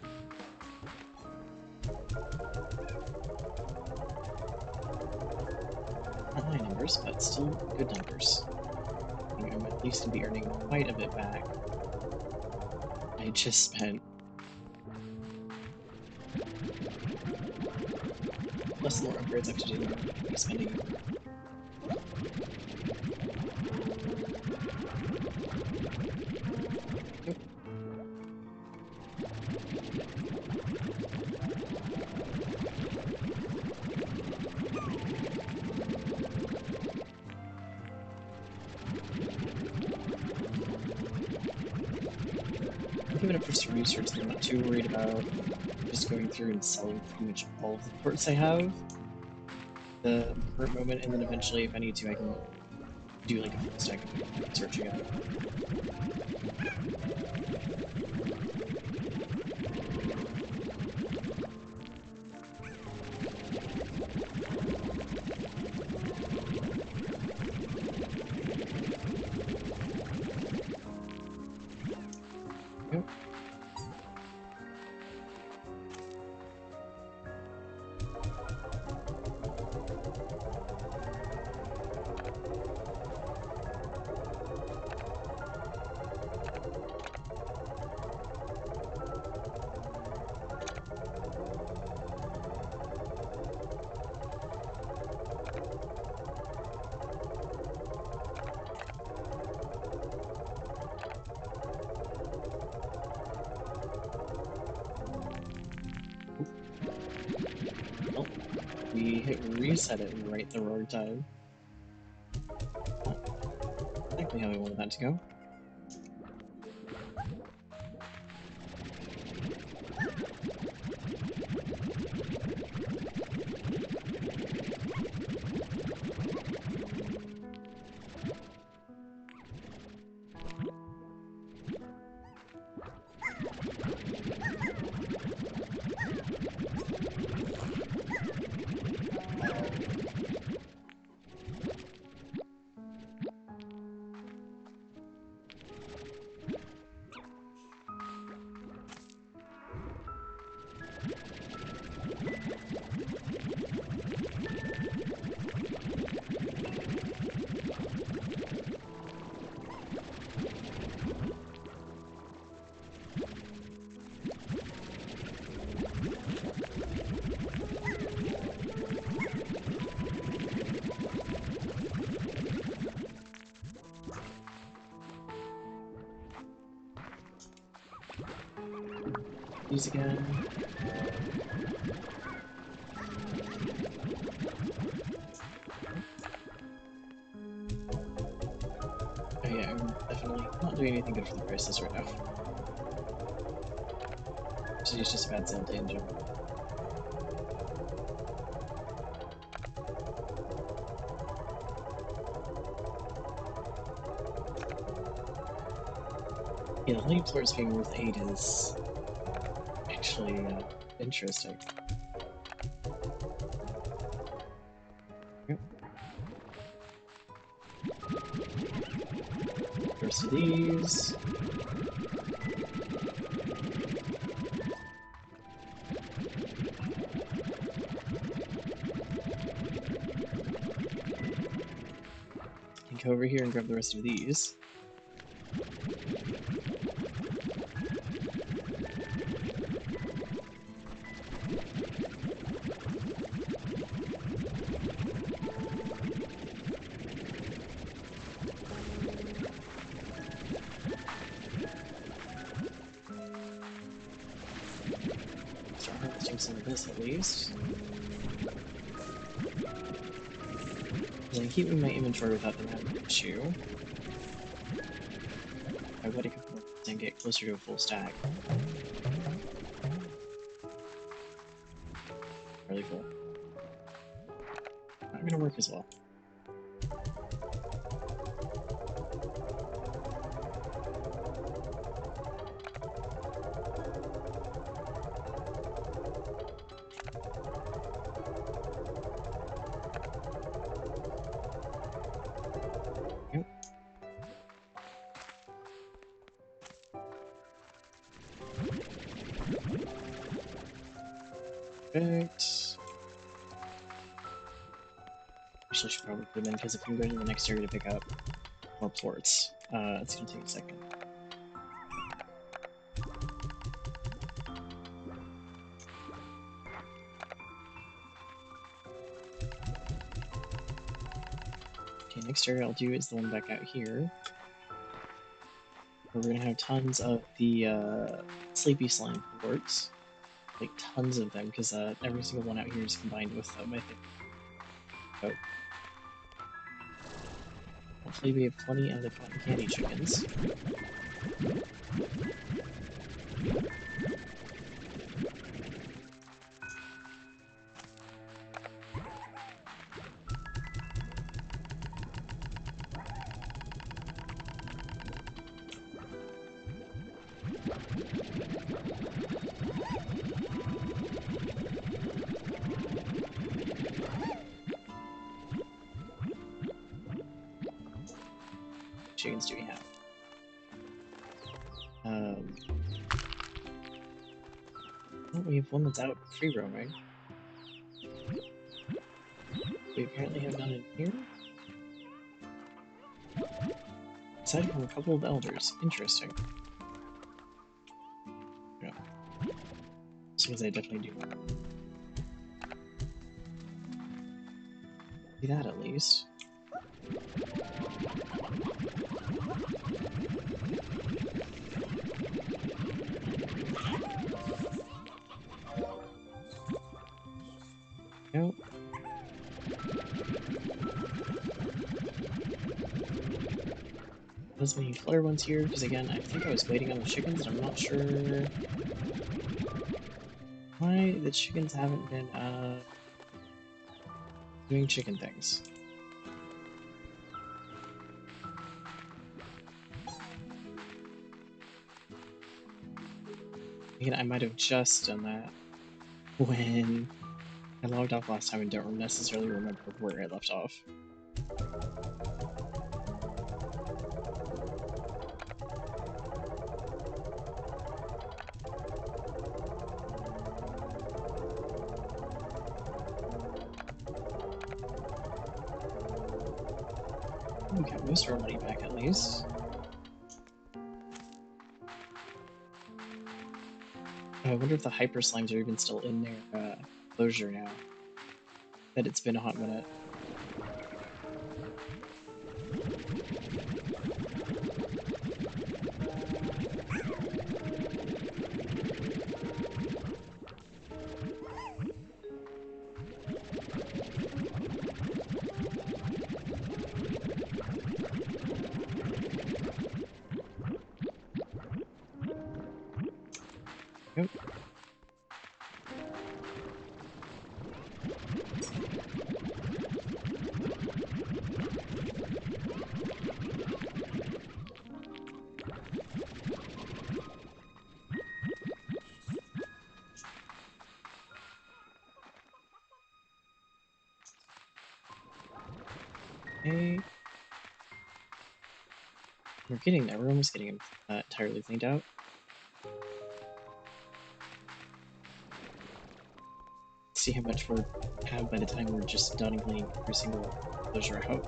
Not high numbers, but still good numbers. I think I'm at least going to be earning quite a bit back. I just spent. Plus more upgrades I have to do, I'll be spending. Yep. I'm giving it up for some research, and I'm not too worried about just going through and selling pretty much all of the ports I have. The current moment, and then eventually, if I need to, I can do like a full stack of search again. Yep. Well, we hit reset it right the wrong time. Not exactly how we wanted that to go. These again. Oh yeah, I'm definitely not doing anything good for the prices right now. Actually, it's just a bad sale day in general. Yeah, the Lane Floors being worth 8 is actually interesting. Yep. The rest of these. And go over here and grab the rest of these. Start harvesting some of this at least. And keeping my inventory without them having an issue. I wait a couple more and get closer to a full stack. Really full. Not gonna work as well. Yep. Perfect. Actually, I should probably put them in because if I'm going to the next area to pick up more ports, it's gonna take a second. Okay, next area I'll do is the one back out here. Where we're gonna have tons of the Sleepy Slime ports. Like tons of them, because every single one out here is combined with them, I think. So hopefully we have plenty of the cotton candy chickens. Chickens do we have? Oh, we have one that's out free roaming. We apparently have none in here. Aside from a couple of elders. Interesting. Yeah. Because I definitely do. See that at least. Nope. As many flare ones here, because again, I think I was waiting on the chickens, and I'm not sure why the chickens haven't been doing chicken things. Again, I might have just done that when I logged off last time and don't necessarily remember where I left off. We got most of our money back at least. I wonder if the hyper slimes are even still in their closure now. That it's been a hot minute. Yep. Okay. We're getting there. We're almost getting them entirely cleaned out. See how much we have by the time we're just done cleaning every single closure out.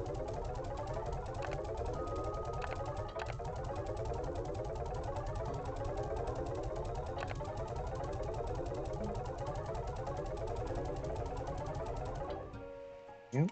Yep.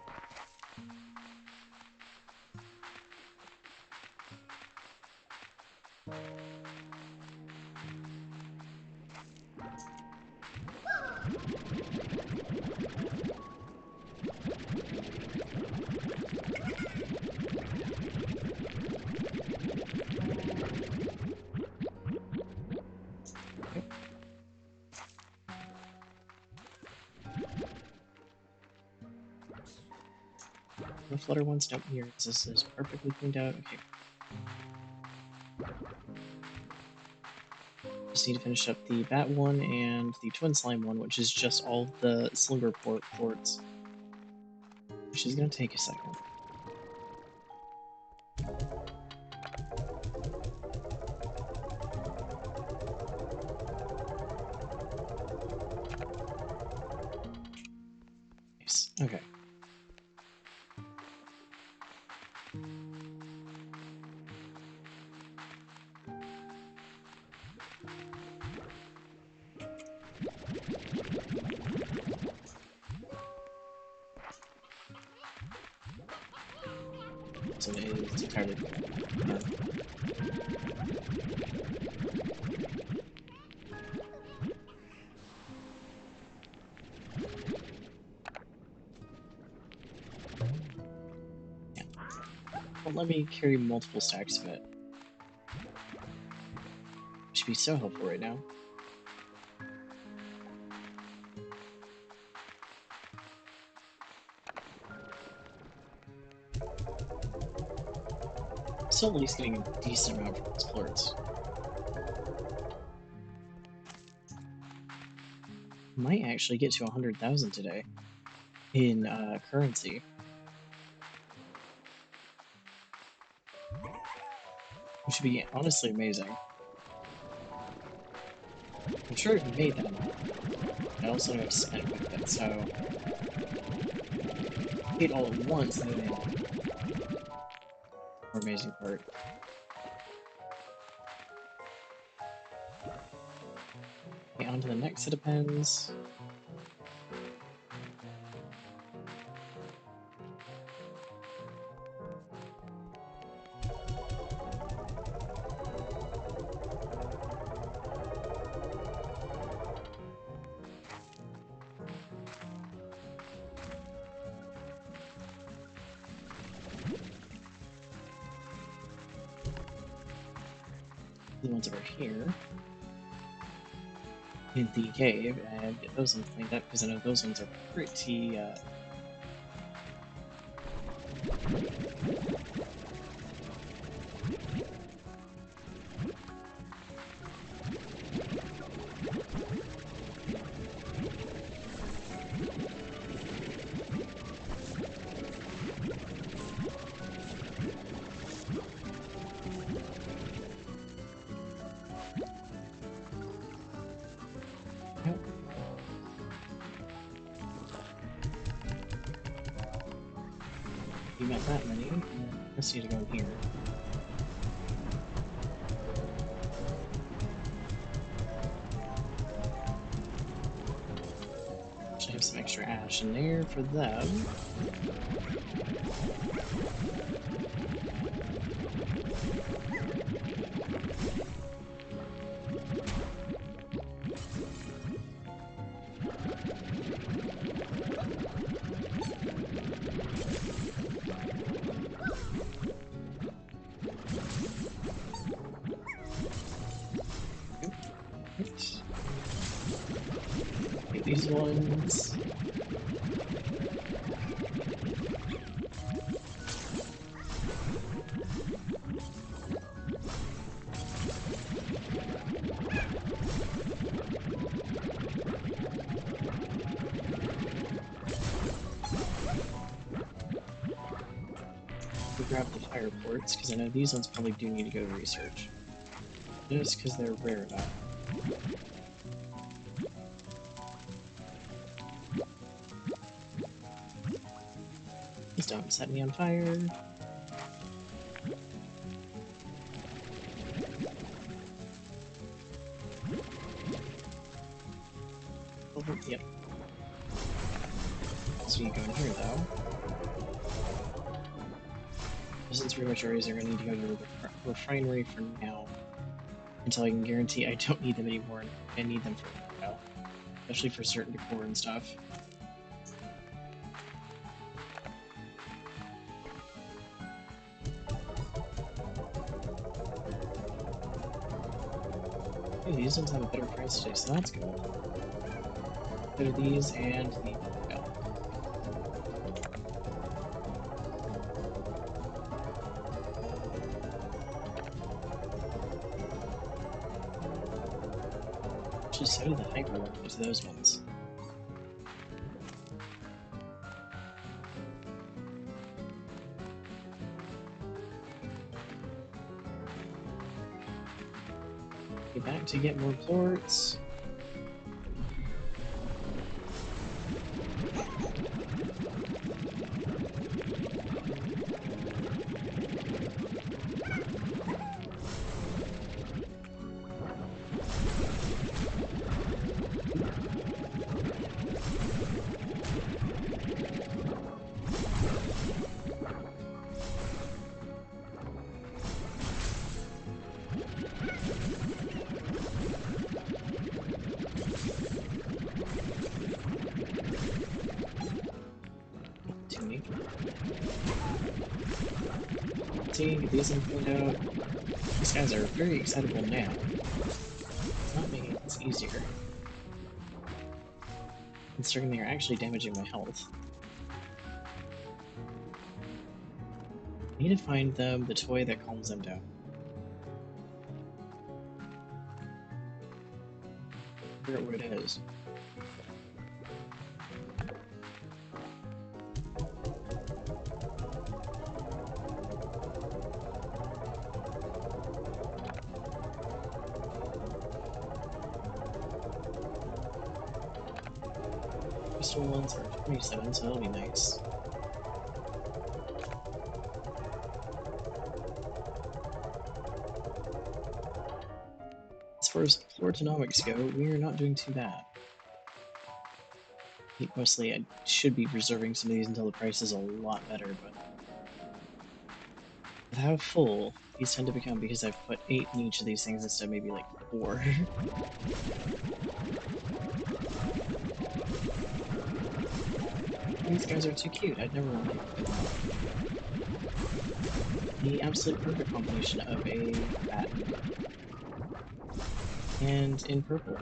The flutter ones don't here. This is perfectly cleaned out. Okay. Just need to finish up the bat one and the twin slime one, which is just all the silver ports. Which is gonna take a second. Nice. Okay. So it's entirely yeah. Well, let me carry multiple stacks of it. Should be so helpful right now. Still at least getting a decent amount from those plorts. might actually get to 100,000 today in currency, which would be honestly amazing. I'm sure it made that amount. I also know I've spent with it, so paid all at once and then more amazing part. Okay, on to the next set of pens. The ones over here in the cave and get those ones cleaned up because I know those ones are pretty Nope. You met that many. Let's need to go in here. Should have some extra ash in there for them. Right. Get these ones. We grab the fire ports because I know these ones probably do need to go to research. Just because they're rare enough. Please don't set me on fire. Oh, yep. So you go in here though. Since pretty much areas are going to need to go to the refinery for now. Until I can guarantee I don't need them anymore and I need them for a while. Especially for certain decor and stuff. Hey, these ones have a better price today, so that's good. They're these and the bell. Actually, so do the hyper when we get to those ones. Get back to get more plorts. See, get these cleaned out. These guys are very excitable now. It's not making it easier. Considering they are actually damaging my health. I need to find them the toy that calms them down. I forget what it is. crystal ones are 27, so that'll be nice. As far as Flortonomics go, we're not doing too bad. I think mostly I should be reserving some of these until the price is a lot better, but with how full these tend to become because I've put 8 in each of these things instead of maybe like 4. These guys are too cute, I'd never want to pick them up. The absolute perfect combination of a batten and in purple.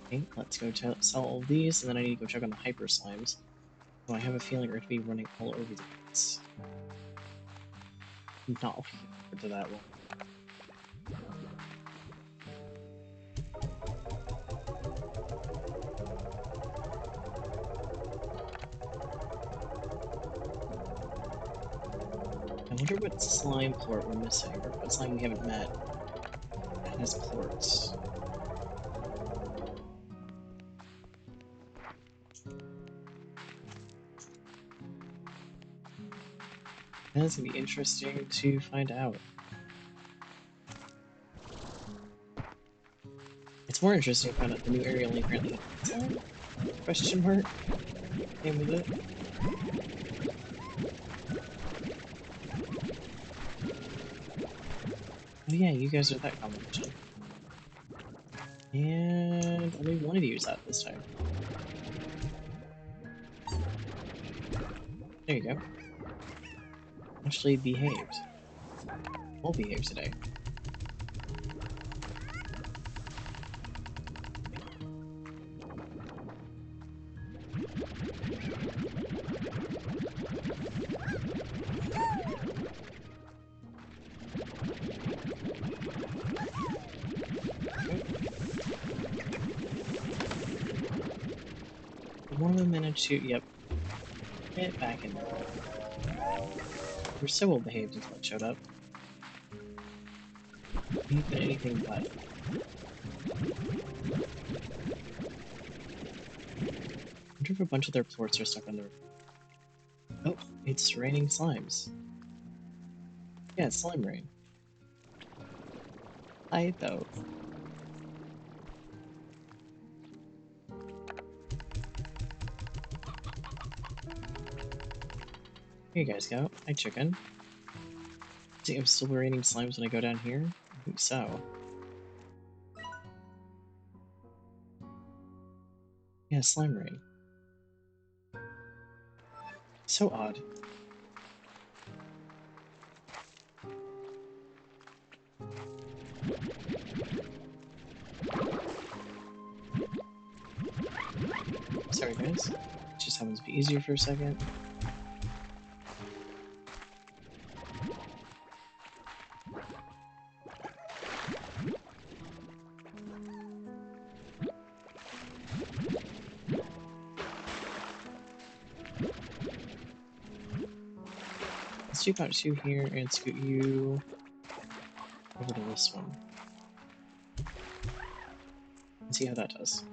Okay, let's go sell all these, and then I need to go check on the hyper slimes. So I have a feeling we're going to be running all over the place. Not looking forward to that one. I wonder what slime plort we're missing, or what slime we haven't met that has plorts. That's gonna be interesting to find out. It's more interesting to find out the new area only apparently question mark came with it. Oh yeah, you guys are that combination. And only one of you is out this time. There you go. Actually behaved. All behaved today. One of them managed to, yep, get back in there. We're so well behaved until it showed up. You've been anything but. I wonder if a bunch of their plorts are stuck on the. Oh, it's raining slimes. Yeah, it's slime rain. Hi, though. Here you guys go. Hi, chicken. See, I'm still raining slimes when I go down here? I think so. Yeah, slime rain. So odd. Sorry, guys. It just happens to be easier for a second. Let's scoop out 2 here and scoot you over to this one. And see how that does.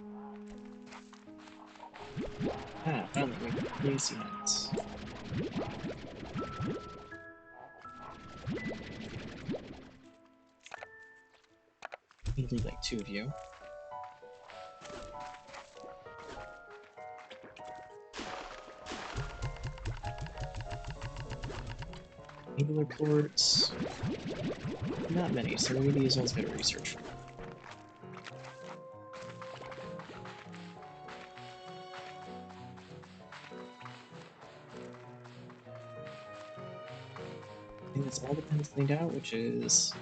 Ah, finally, we have lazy hens. We need like 2 of you. Angular plorts. Not many, so maybe these ones gotta research. I think that's all the pens cleaned out, which is...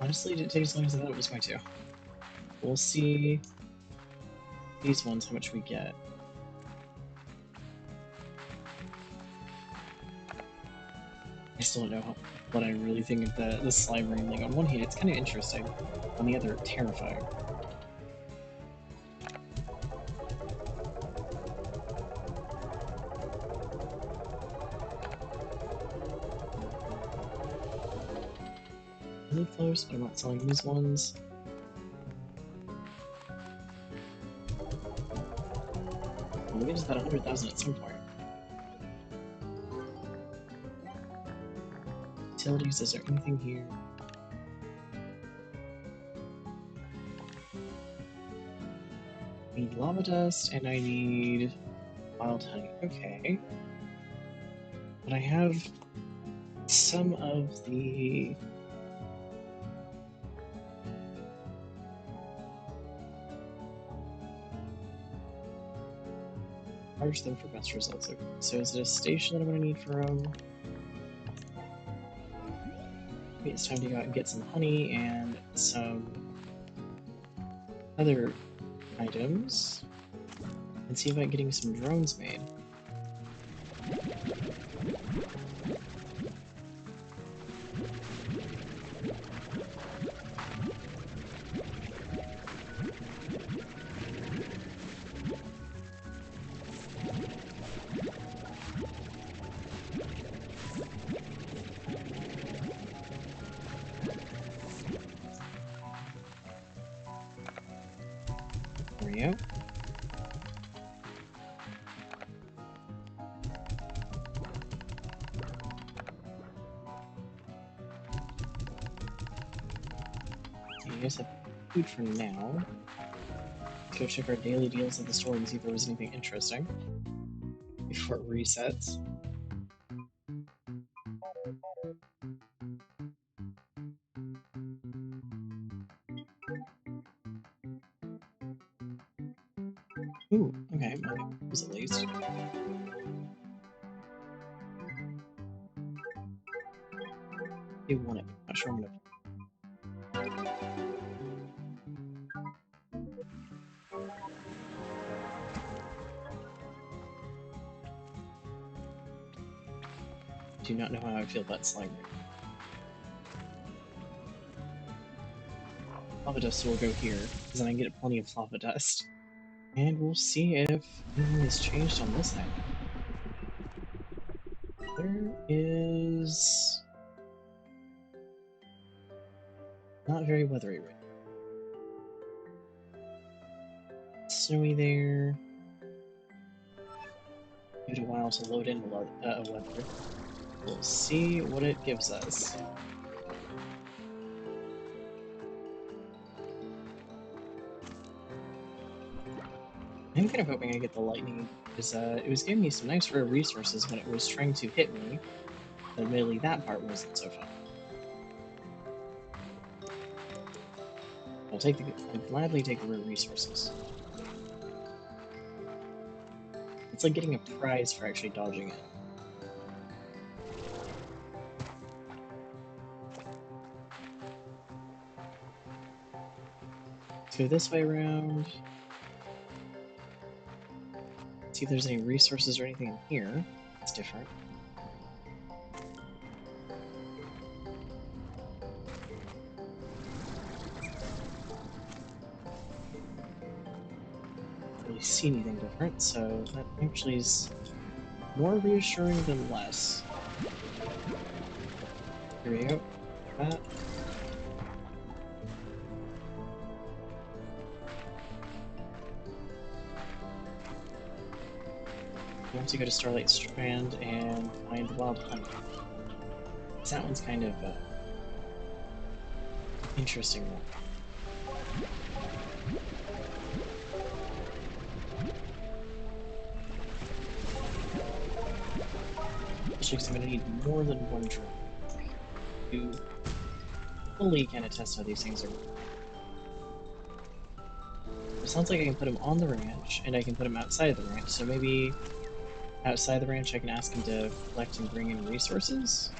honestly, didn't take as long as I thought it was going to. We'll see these ones, how much we get. I still don't know what I really think of the slime rain. Like, on one hand, it's kind of interesting. On the other, terrifying. really close, but I'm not selling these ones. We'll get to about 100,000 at some point. Utilities, is there anything here? I need lava dust and I need wild honey. Okay. But I have some of the charge them for best results. Okay. So is it a station that I'm gonna need from? Maybe it's time to go out and get some honey and some other items and see about getting some drones made. There we go. I guess I have food for now. Let's go check our daily deals at the store and see if there was anything interesting before it resets. Ooh, okay, well, those at least. You want it. Not sure I'm gonna. Do not know how I feel about slime. Lava dust will go here, because then I can get plenty of lava dust. And we'll see if anything has changed on this island. There is not very weathery right now. Snowy there. Give it a while to load in weather. We'll see what it gives us. I'm kind of hoping I get the lightning, because it was giving me some nice rare resources when it was trying to hit me. But admittedly, that part wasn't so fun. I'll gladly take the rare resources. It's like getting a prize for actually dodging it. Let's go this way around. See if there's any resources or anything in here that's different. Don't really see anything different, so that actually is more reassuring than less. Here we go. That. You want to go to Starlight Strand and find wild honey. That one's kind of interesting one. Especially because I'm going to need more than one drone to fully kind of test how these things are. It sounds like I can put him on the ranch, and I can put him outside of the ranch, so maybe outside the ranch I can ask him to collect and bring in resources?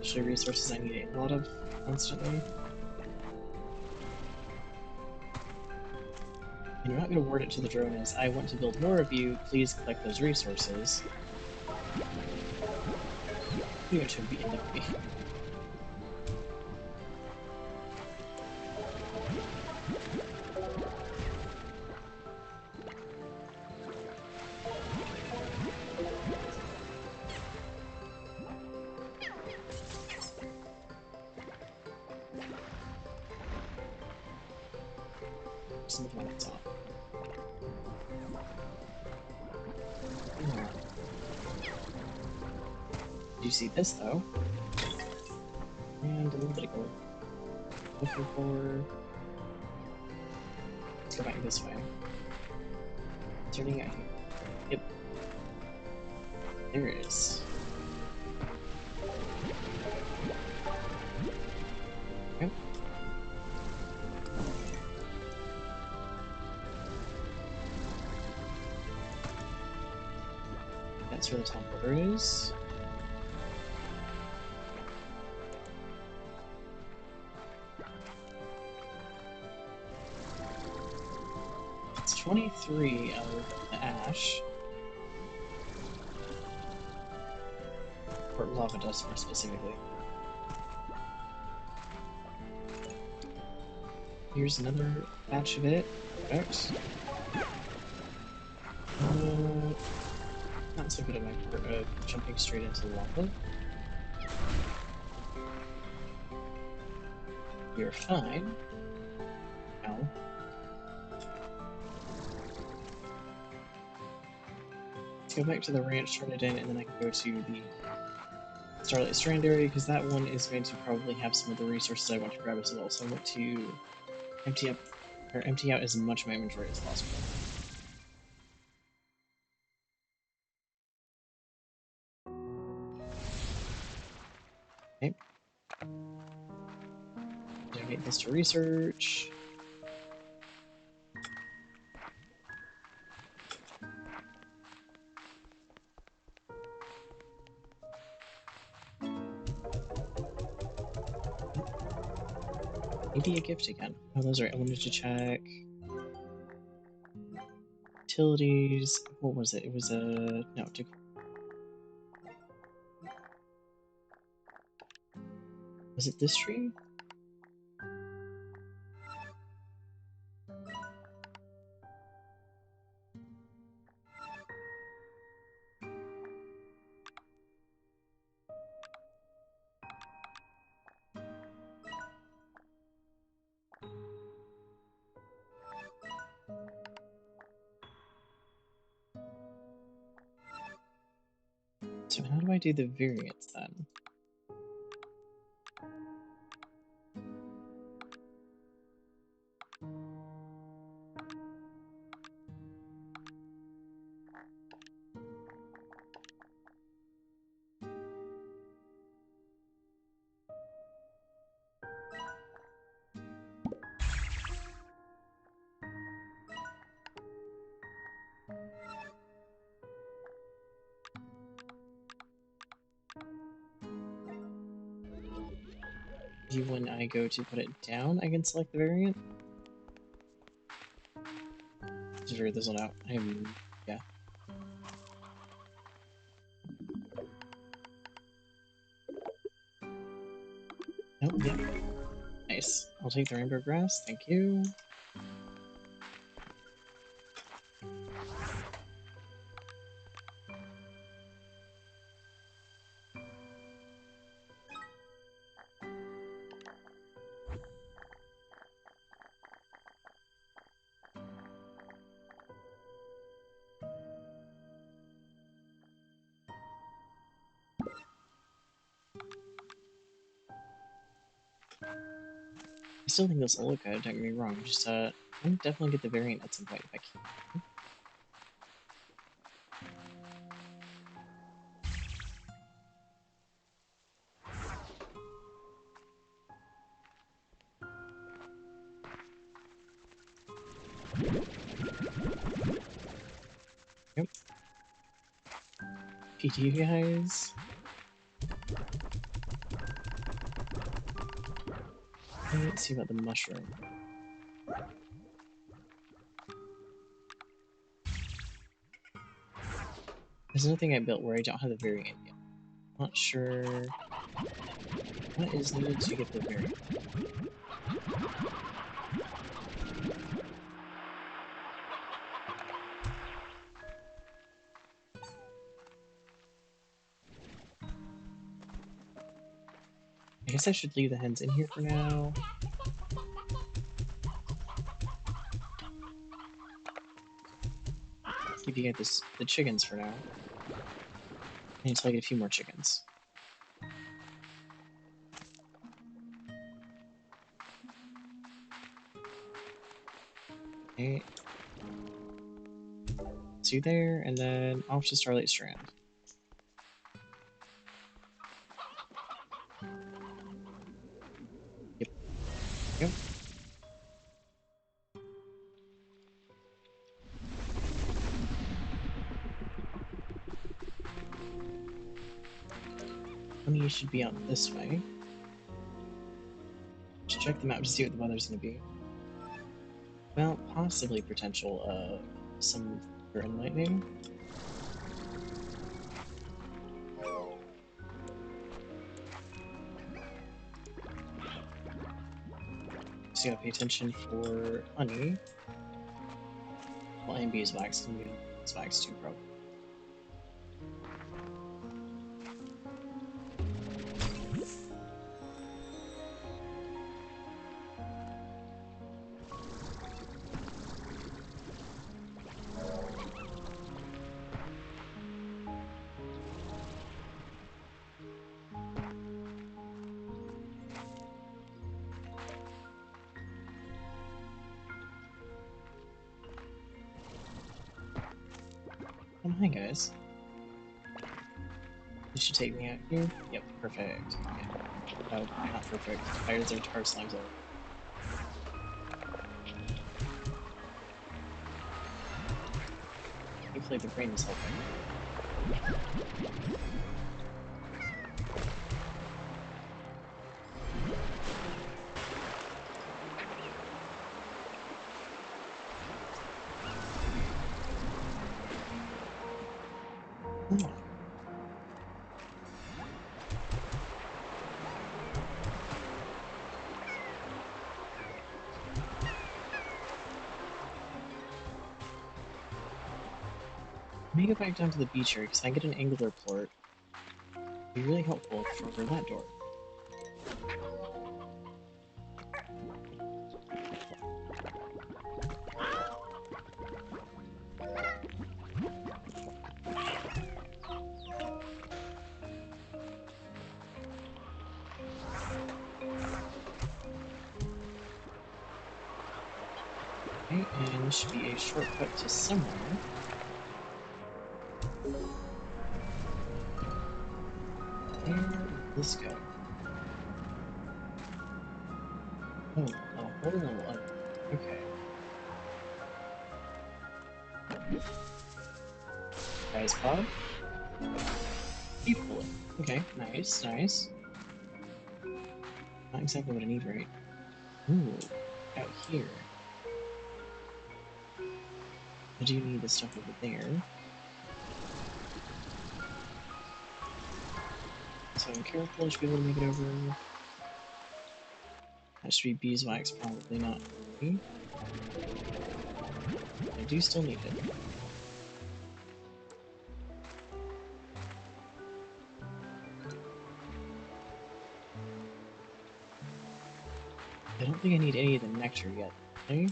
Especially resources I need a lot of constantly. And you're not going to word it to the drone as, I want to build more of you, please collect those resources. You should be into me. some of the lights off. Yeah. You see this though? And a little bit of gold. Looking for. Let's go back this way. Turning out here. Yep. There it is. Yep. That's where the teleporter is. It's 23 of the ash. Or lava dust more specifically. Here's another batch of it. Perfect. Not so good at my part of jumping straight into lava. You're fine. Now. Let's go back to the ranch, turn it in, and then I can go to the Starlight Strand area, because that one is going to probably have some of the resources I want to grab as well. So I want to empty out as much of my inventory as possible. Okay. Dedicate this to research. Maybe a gift again. Oh, that's right. I wanted to check utilities. What was it? It was a no. Was it this tree? So how do I do the variants then? When I go to put it down, I can select the variant. Just figure this one out. Yeah. Nope, yeah. Nice. I'll take the rainbow grass, thank you. I still think this will look good, don't get me wrong. Just, I'm definitely get the variant at some point if I can. Yep. PT, you guys. Let's see about the mushroom. There's another thing I built where I don't have the variant yet. Not sure what is needed to get the variant. I guess I should leave the hens in here for now. if you get the chickens for now. Until I get a few more chickens. Okay. So there, and then off to Starlight Strand. Yep. Yep. You should be out this way. Just check the map to see what the weather's going to be. Well, possibly potential some thunder and lightning. So you gotta pay attention for honey. Well, and beeswax, and beeswax too, probably. Oh, hi guys. You should take me out here. Yep, perfect. Okay. No, not perfect. Fires are tar slimes out. Hopefully the brain is helping. Oh. Let me go back down to the beach here, because I get an angler plort. It'd be really helpful for that door. Okay, and this should be a shortcut to somewhere. Where did this go? Oh, a whole other. Okay. Guys, Bob? Keep pulling. Okay, nice, nice. Not exactly what I need, right? Ooh, out here. I do need the stuff over there. So I'm careful, I should be able to make it over. That should be beeswax, probably not me. I do still need it. I don't think I need any of the nectar yet, okay?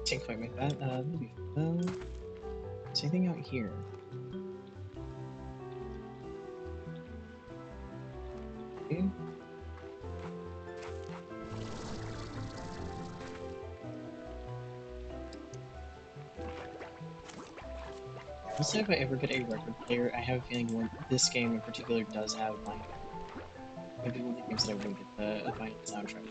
Can't quite make that. Maybe. Is anything out here? Okay. Also, if I ever get a record player, I have a feeling this game in particular does have vinyl. Maybe one of the games that I would get the vinyl soundtrack.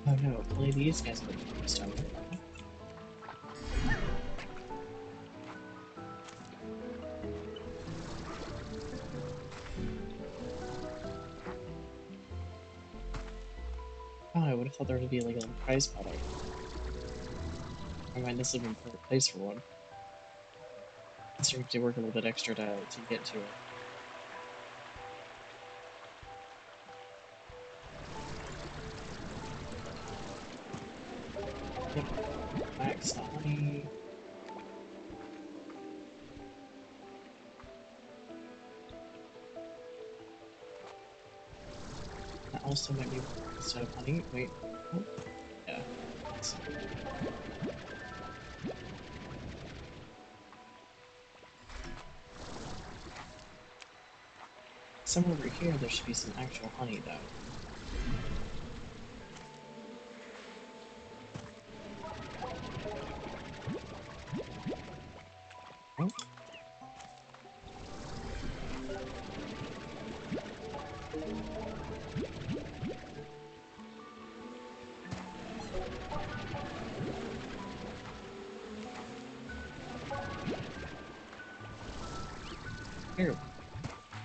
Oh no, play these guys are the stuff. Oh, I would have thought there would be like a little prize pot out here. I might this have been perfect place for one. So you have to work a little bit extra to get to it. Yep. Wax the honey. That also might be instead of honey. Wait. Oh, yeah. Somewhere over here, there should be some actual honey, though. Oh. Here,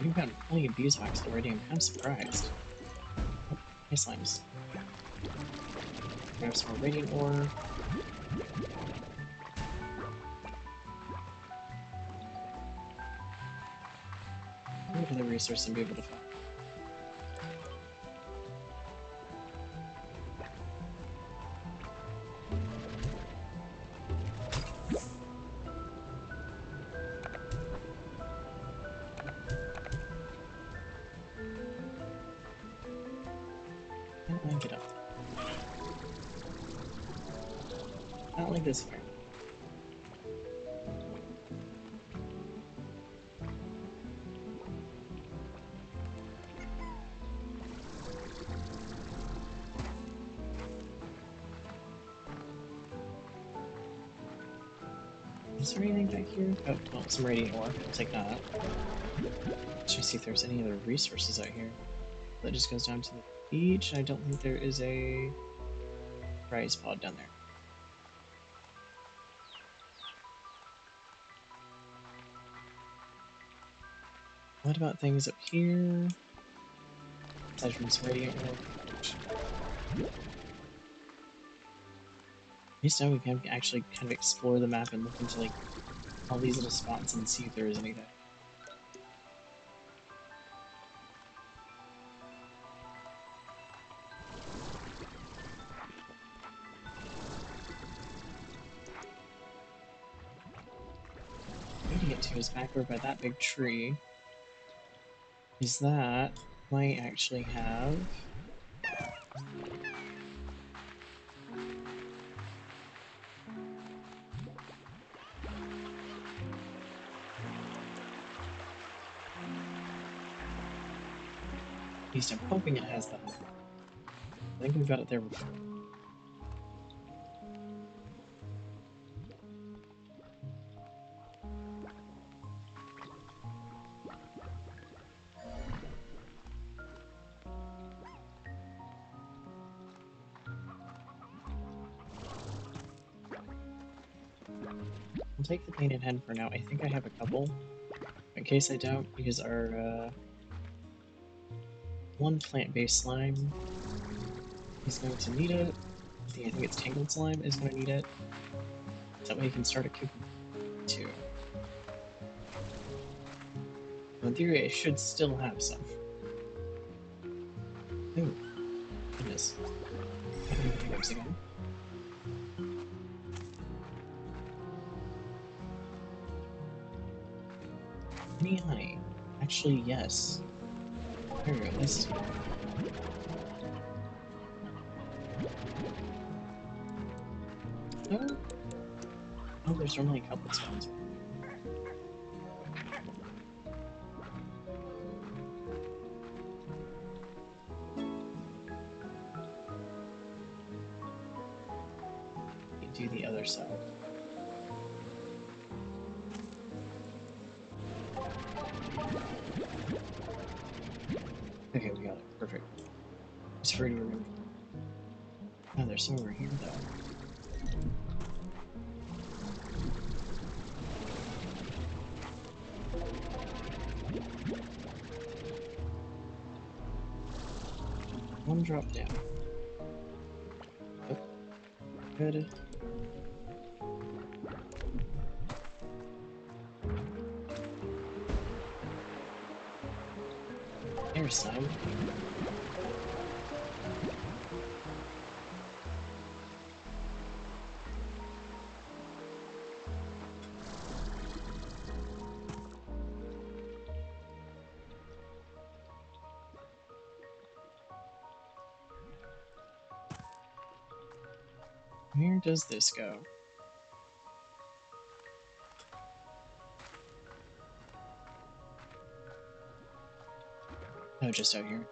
we've got plenty of beeswax already. I'm kind of surprised. Oh, hey, slimes. Grab some more radiant ore. What other resource I'm able to find? Can I get up? Not like this far. Is there anything back here? Oh, well, some radiant ore. I'll take that. Let's just see if there's any other resources out here. That just goes down to the beach. I don't think there is a rice pod down there. What about things up here? Aside from some radiant ore. At least now we can actually kind of explore the map and look into like all these little spots and see if there is anything. What I need to get to is back over by that big tree. Is that might actually have at least I'm hoping it has that. I think we've got it there before. I'll take the painted hen for now. I think I have a couple. In case I don't, because our one plant-based slime is going to need it. I think it's tangled slime is going to need it. So that way you can start a cooking too. So in theory, I should still have some. Oh, goodness. I don't think I'm again. Any honey? Actually, yes. There we go, let's see. Oh, oh, there's normally a couple spawns. Do the other side. Okay, we got it. Perfect. It's free to remove. Oh, there's some over here, though. One drop down. Oh, good. There's some. Where does this go? Oh, just out here.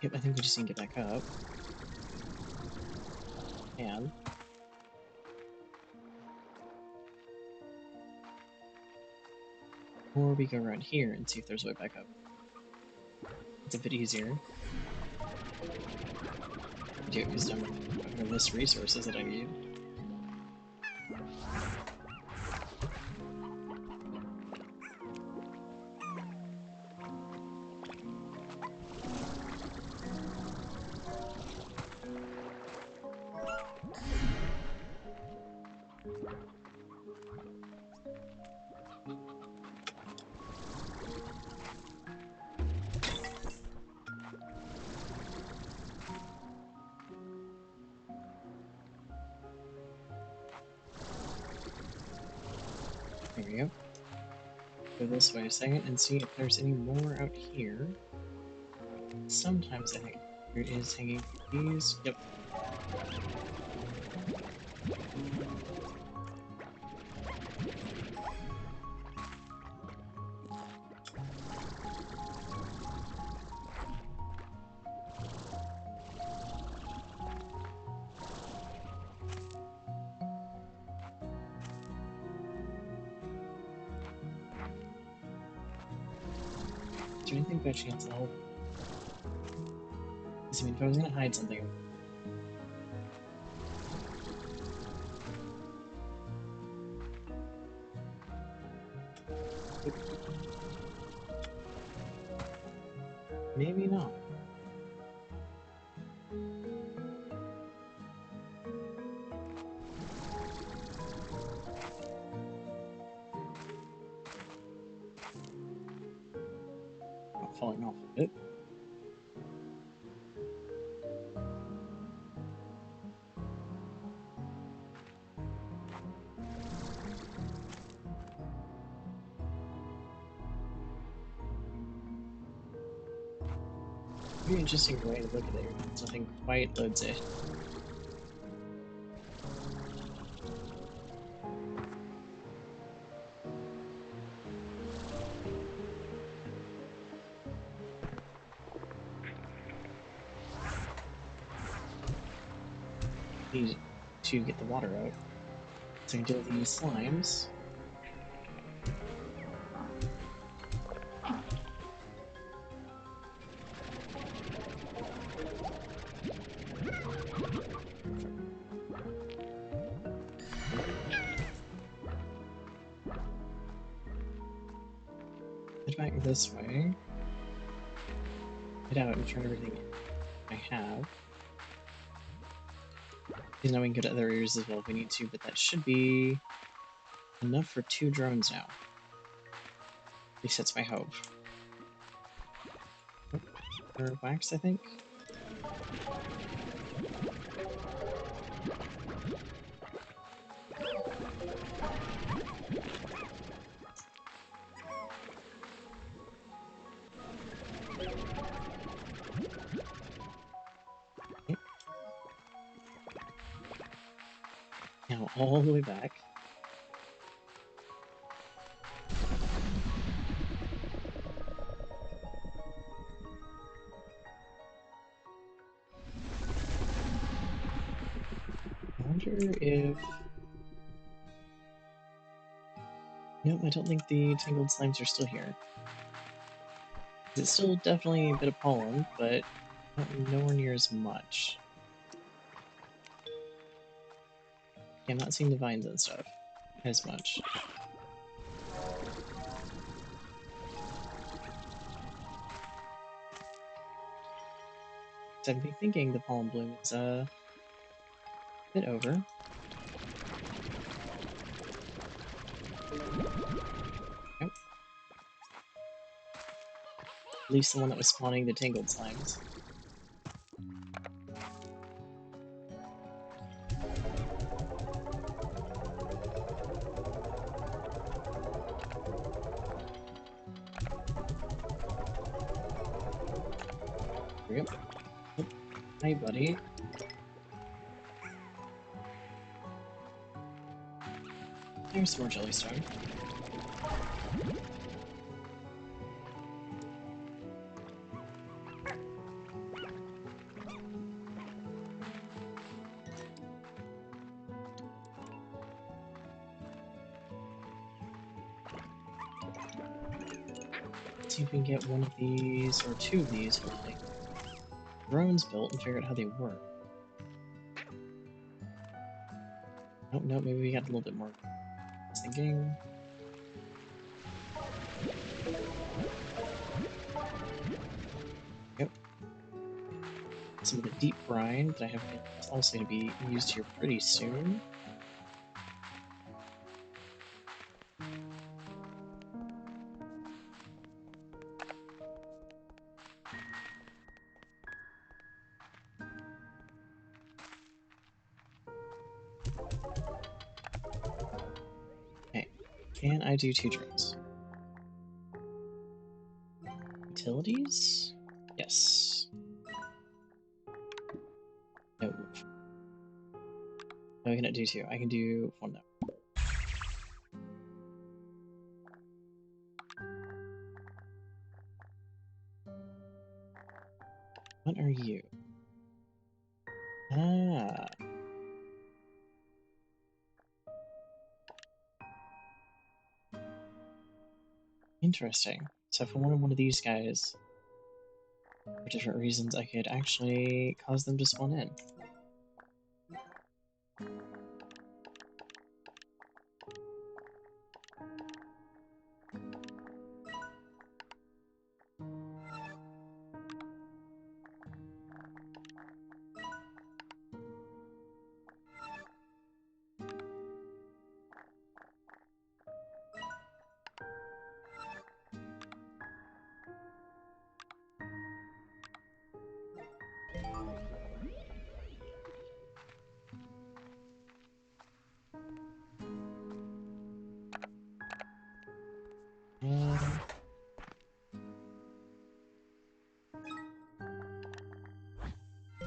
Yep, I think we just need to get back up. And or we go around here and see if there's a way back up. It's a bit easier. I do it because I'm gonna miss resources that I need. There we go. Go this way a second and see if there's any more out here. Sometimes I think there is hanging these. Yep. Is there anything by chance to help? I mean, if I was gonna hide something. Maybe not. Not falling off of it. Pretty interesting way to look at it. Nothing quite loads it. Need to get the water out. So I can deal with these slimes. Head back this way. Head out and turn everything I have. Because now we can go to other areas as well if we need to, but that should be enough for 2 drones now. At least that's my hope. Or wax, I think? Now all the way back. I wonder if... Nope, I don't think the tangled slimes are still here. It's still definitely a bit of pollen, but nowhere near as much. Yeah, I'm not seeing the vines and stuff as much. So I'd be thinking the pollen bloom is a bit over. Yep. At least the one that was spawning the tangled slimes. Yep. Oh, hi, buddy. There's some more jellystone. Let's see if we can get one of these, or two of these, hopefully. Drones built and figure out how they work. Oh, no, maybe we got a little bit more thinking. Yep. Some of the deep brine that I have is also going to be used here pretty soon. Okay, can I do 2 drones? Utilities? Yes. No. No, I cannot do 2. I can do 1 now. What are you? Ah. Interesting. So if I wanted one of these guys, for different reasons, I could actually cause them to spawn in.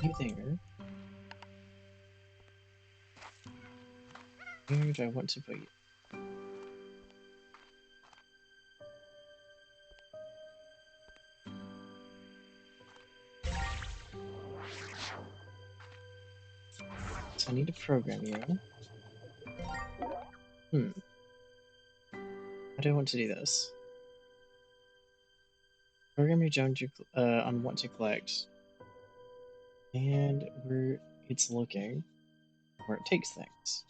You there? Where do I want to put you? So I need to program you. How do I want to do this? Program your drone to, on what to collect. And where it's looking, where it takes things.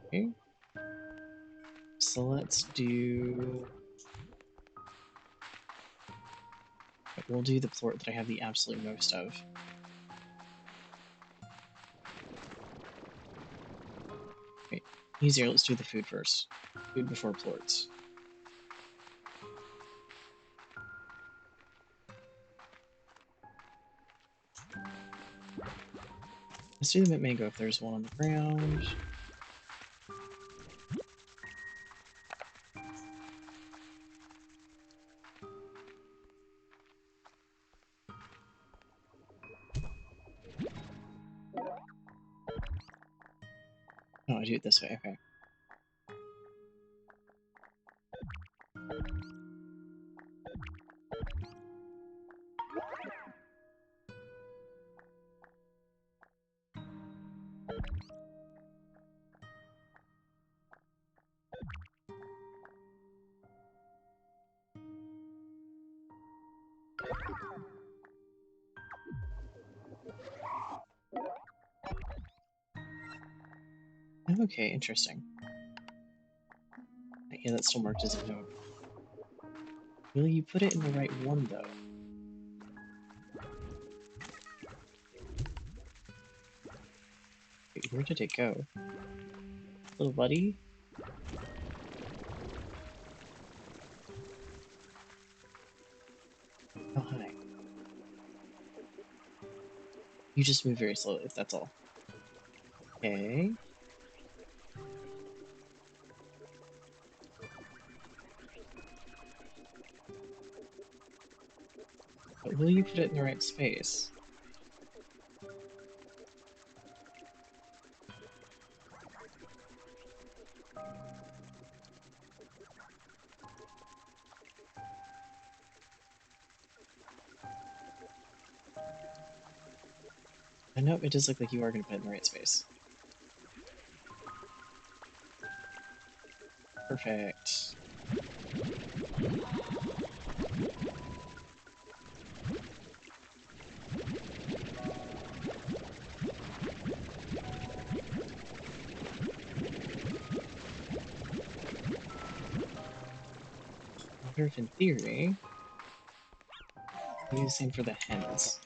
Okay. So let's do... We'll do the plort that I have the absolute most of. Wait, easier, let's do the food first. Food before plorts. Let's do the mint mango if there's one on the ground. Oh, I do it this way, okay. Okay, interesting. Yeah, that's still marked as a no. Will you put it in the right one, though? Wait, where did it go? Little buddy? Oh, hi. You just move very slowly, that's all. Okay. But will you put it in the right space? I know it does look like you are going to put it in the right space. Perfect. I wonder if in theory, you do the same for the hens.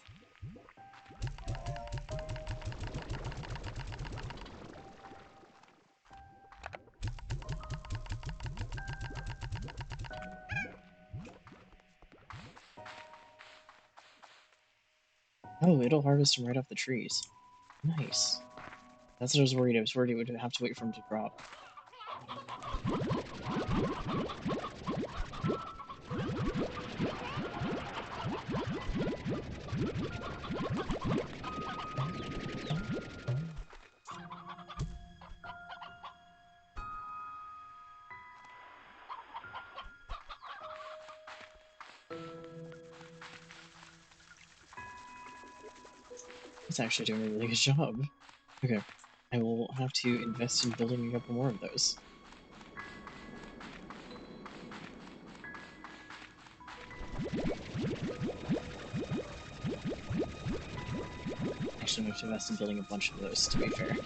Oh, it'll harvest them right off the trees. Nice. That's what I was worried. I was worried it would have to wait for them to drop. It's actually doing a really good job. Okay. I will have to invest in building a couple more of those. Actually, I'm going to have to invest in building a bunch of those, to be fair.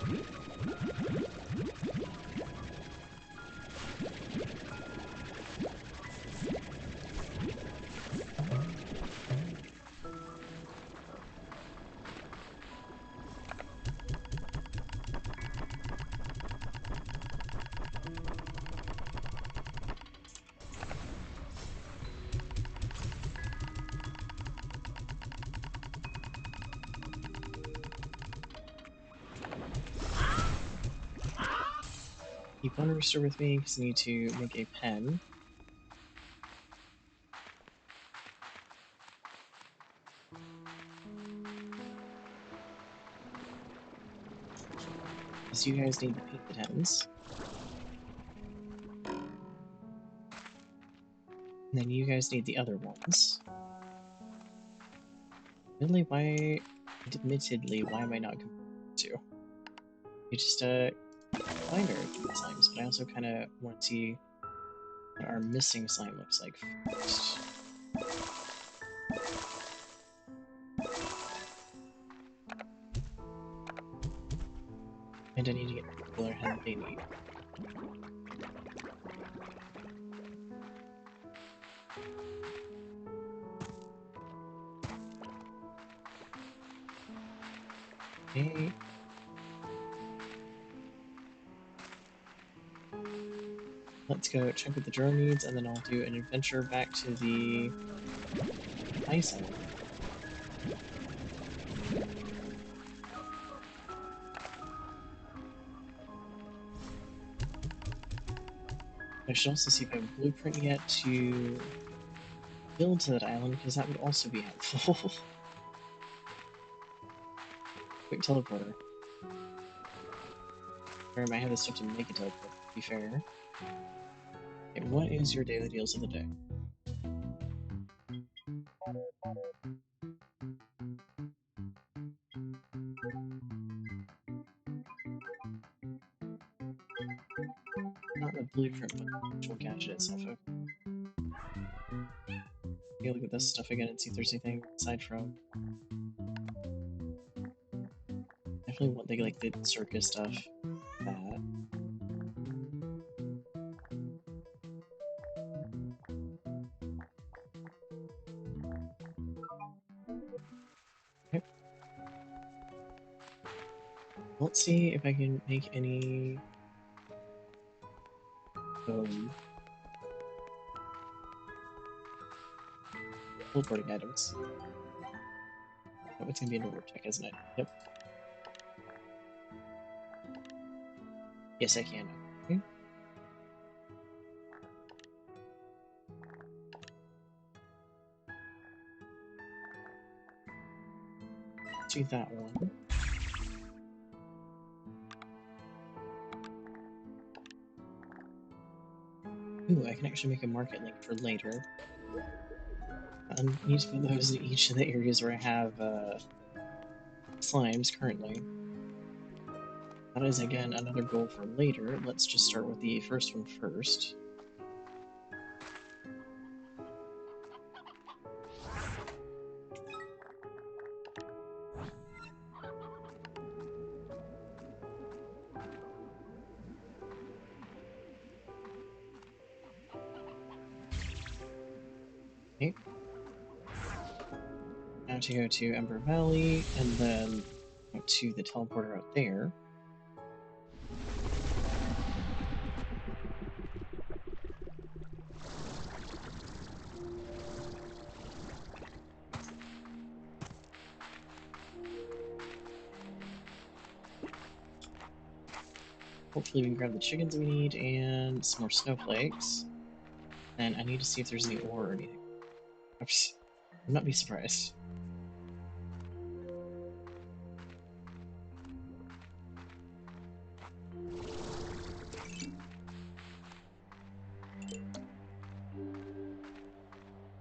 Keep one rooster with me because I need to make a pen. Because you guys need the painted hens. And then you guys need the other ones. Admittedly, why am I not comparing the two? You just, find our slimes, but I also kind of want to see what our missing slime looks like first. And I need to get the color hen they need. Okay. Let's go check what the drone needs, and then I'll do an adventure back to the ice island. I should also see if I have a blueprint yet to build to that island, because that would also be helpful. Quick teleporter. Or I might have the stuff to make a teleport, to be fair. Okay, what is your daily deals of the day? Not the blueprint, but the actual gadget itself. Okay. Take a look at this stuff again and see if there's anything aside from. Definitely want the circus stuff. That. Okay. Let's see if I can make any teleporting items. Oh, it's gonna be a warp check, isn't it? Yep. Yes, I can. Okay. Do that one. Ooh, I can actually make a market link for later. I need to put those in each of the areas where I have slimes currently. That is, again, another goal for later. Let's just start with the first one first. Okay. Now to go to Ember Valley, and then to the teleporter out there. Hopefully we can grab the chickens we need and some more snowflakes. And I need to see if there's any ore or anything. Oops. I'll not be surprised.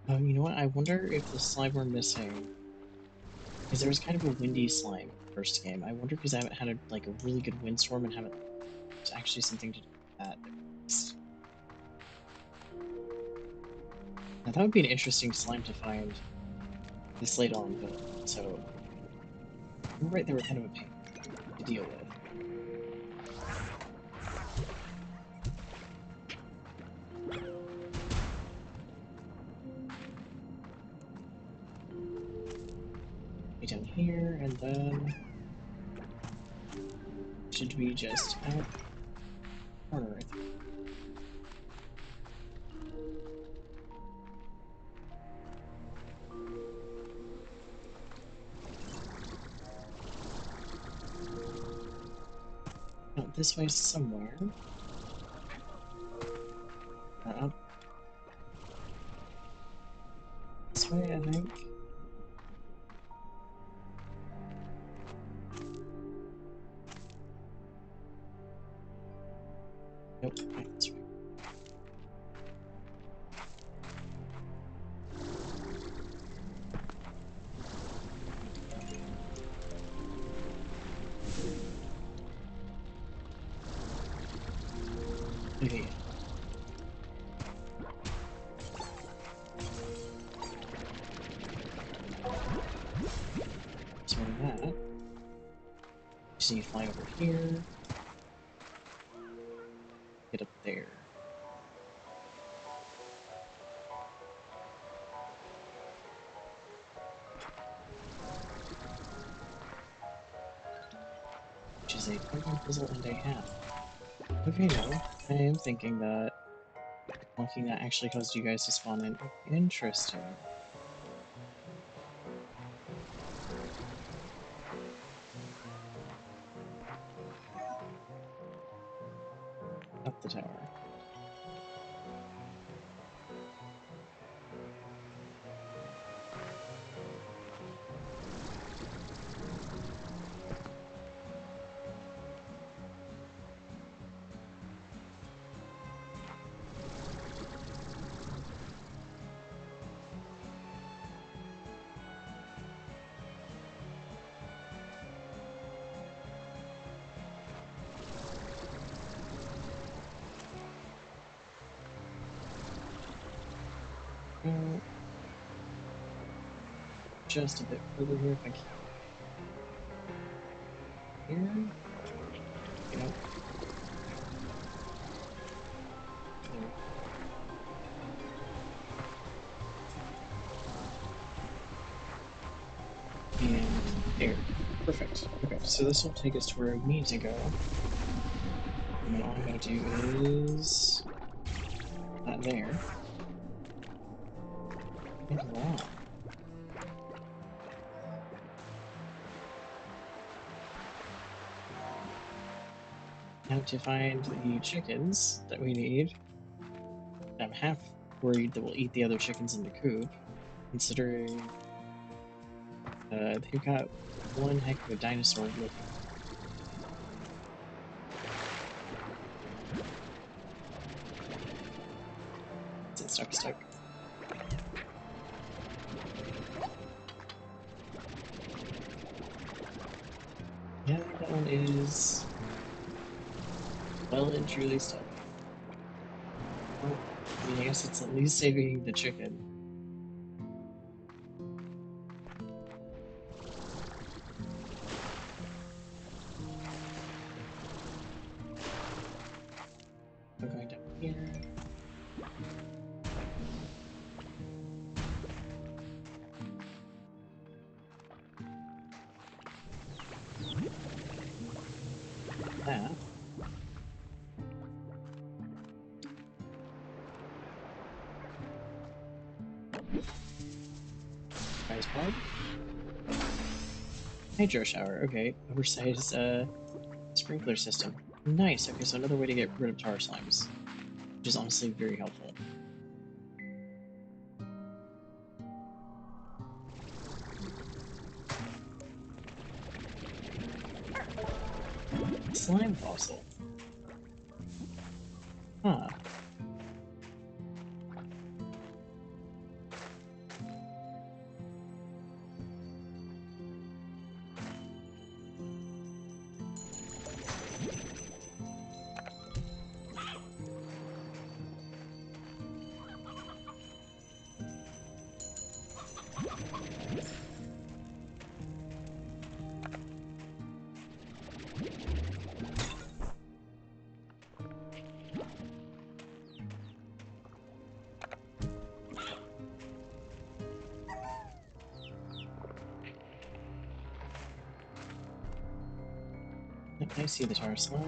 You know what? I wonder if the slime we're missing, because there was kind of a windy slime first game. I wonder because I haven't had a really good windstorm and haven't. There's actually something to do with that. Now that would be an interesting slime to find this late on, but so you're right. They were kind of a pain to deal with. Down here, and then should we just out corner? I think. Out this way somewhere. Up this way, I think. Nope, not this way. Okay. So that. Just need to fly over here. Get up there. Which is a pumpkin puzzle and a half. Okay, now I am thinking that walking that actually caused you guys to spawn in. Interesting. Up the tower. just a bit further here if I can. Here? You know. And there. Perfect. Okay, so this will take us to where we need to go. And then all I gotta do is that there. And voila. Now to find the chickens that we need. I'm half worried that we'll eat the other chickens in the coop, considering they've got one heck of a dinosaur looking. Is it stuck? Yeah, that one is well and truly stuck. Well, I mean, I guess it's at least saving the chicken. I'm going down here. That. Prize pod. Hydro shower. Okay, oversized sprinkler system. Nice. Okay, so another way to get rid of tar slimes, which is honestly very helpful. Slime fossil. Huh. I see the tar slime.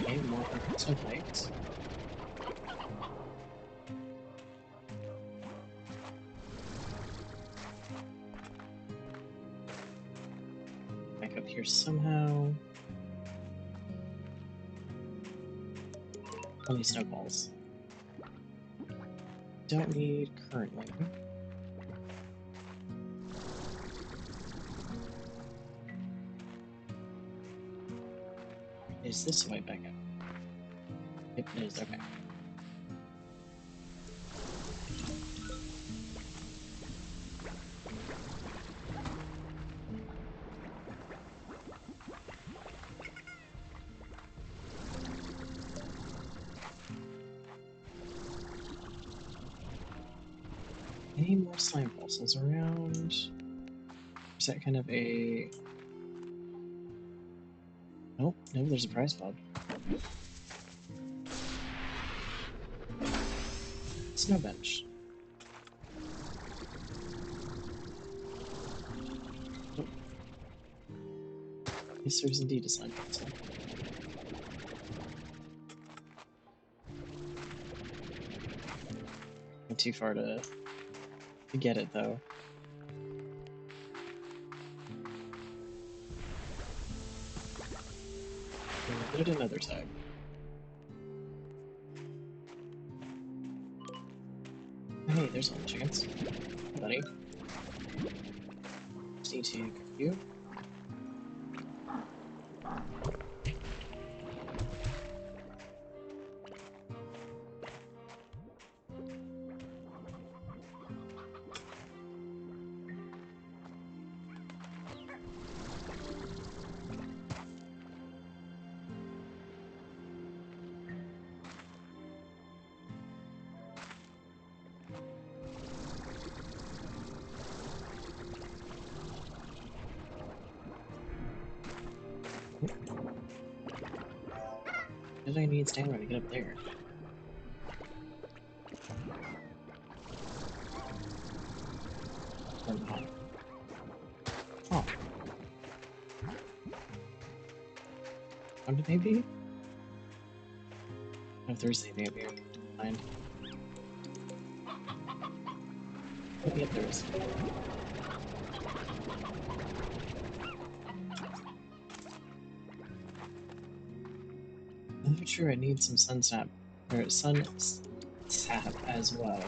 Okay, more snowflakes. Back up here somehow. Only snowballs. Don't need currently. Is this the way back up? It is, okay. Any more slime fossils around? Is that kind of a... Nope, no, there's a prize pod. Snow bench. Nope. Yes, there's indeed a slime fossil. Not too far to get it, though. Go to another side. Hey, there's all the chickens. Hey, buddy. Just need to cook you. Did I need stamina to get up there? Or not? Oh. How did they be? Oh, if there's anything up here. Fine. Oh, yep, there is. I'm sure I need some sun sap as well.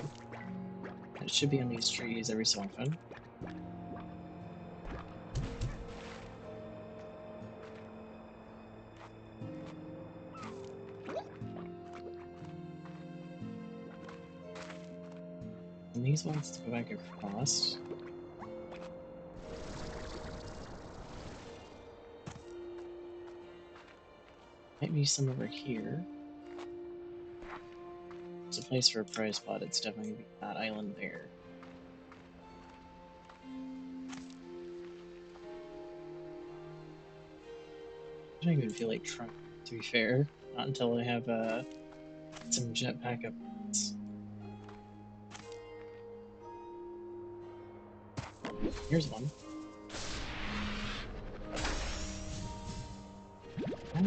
It should be on these trees every so often. And these ones to go back across. Might be some over here. There's a place for a prize spot. It's definitely gonna be that island there. I don't even feel like trying, to be fair. Not until I have some jetpack upgrades. Here's one.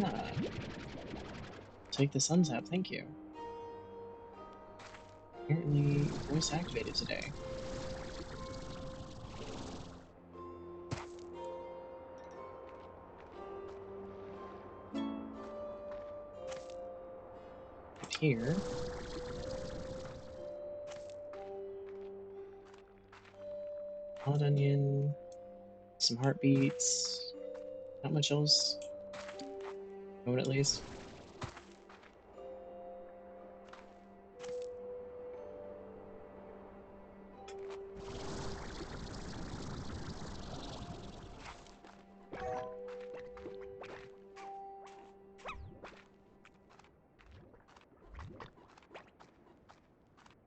Ah. Take the sun sap, thank you. Apparently voice activated today. Up here. Hot onion. Some heartbeats. Not much else. One at least.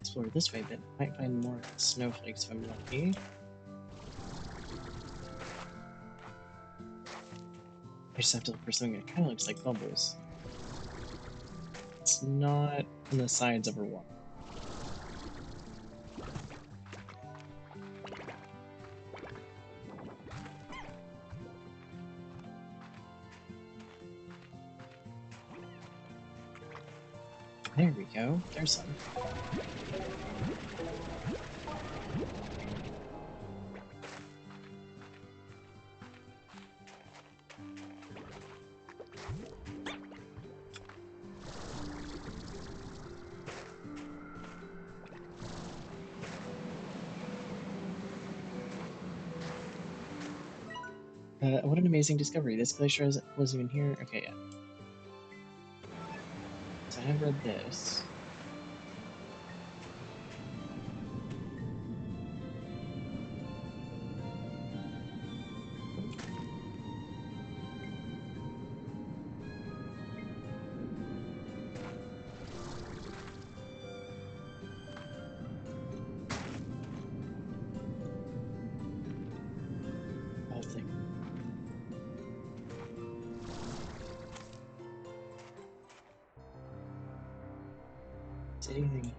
Explore this way a bit. Might find more snowflakes if I'm lucky. I just have to look for something that kind of looks like bubbles. It's not on the sides of her wall. There we go. There's some. What an amazing discovery. This glacier wasn't even here. Okay, yeah. So I have read this. Whole thing. Is anything?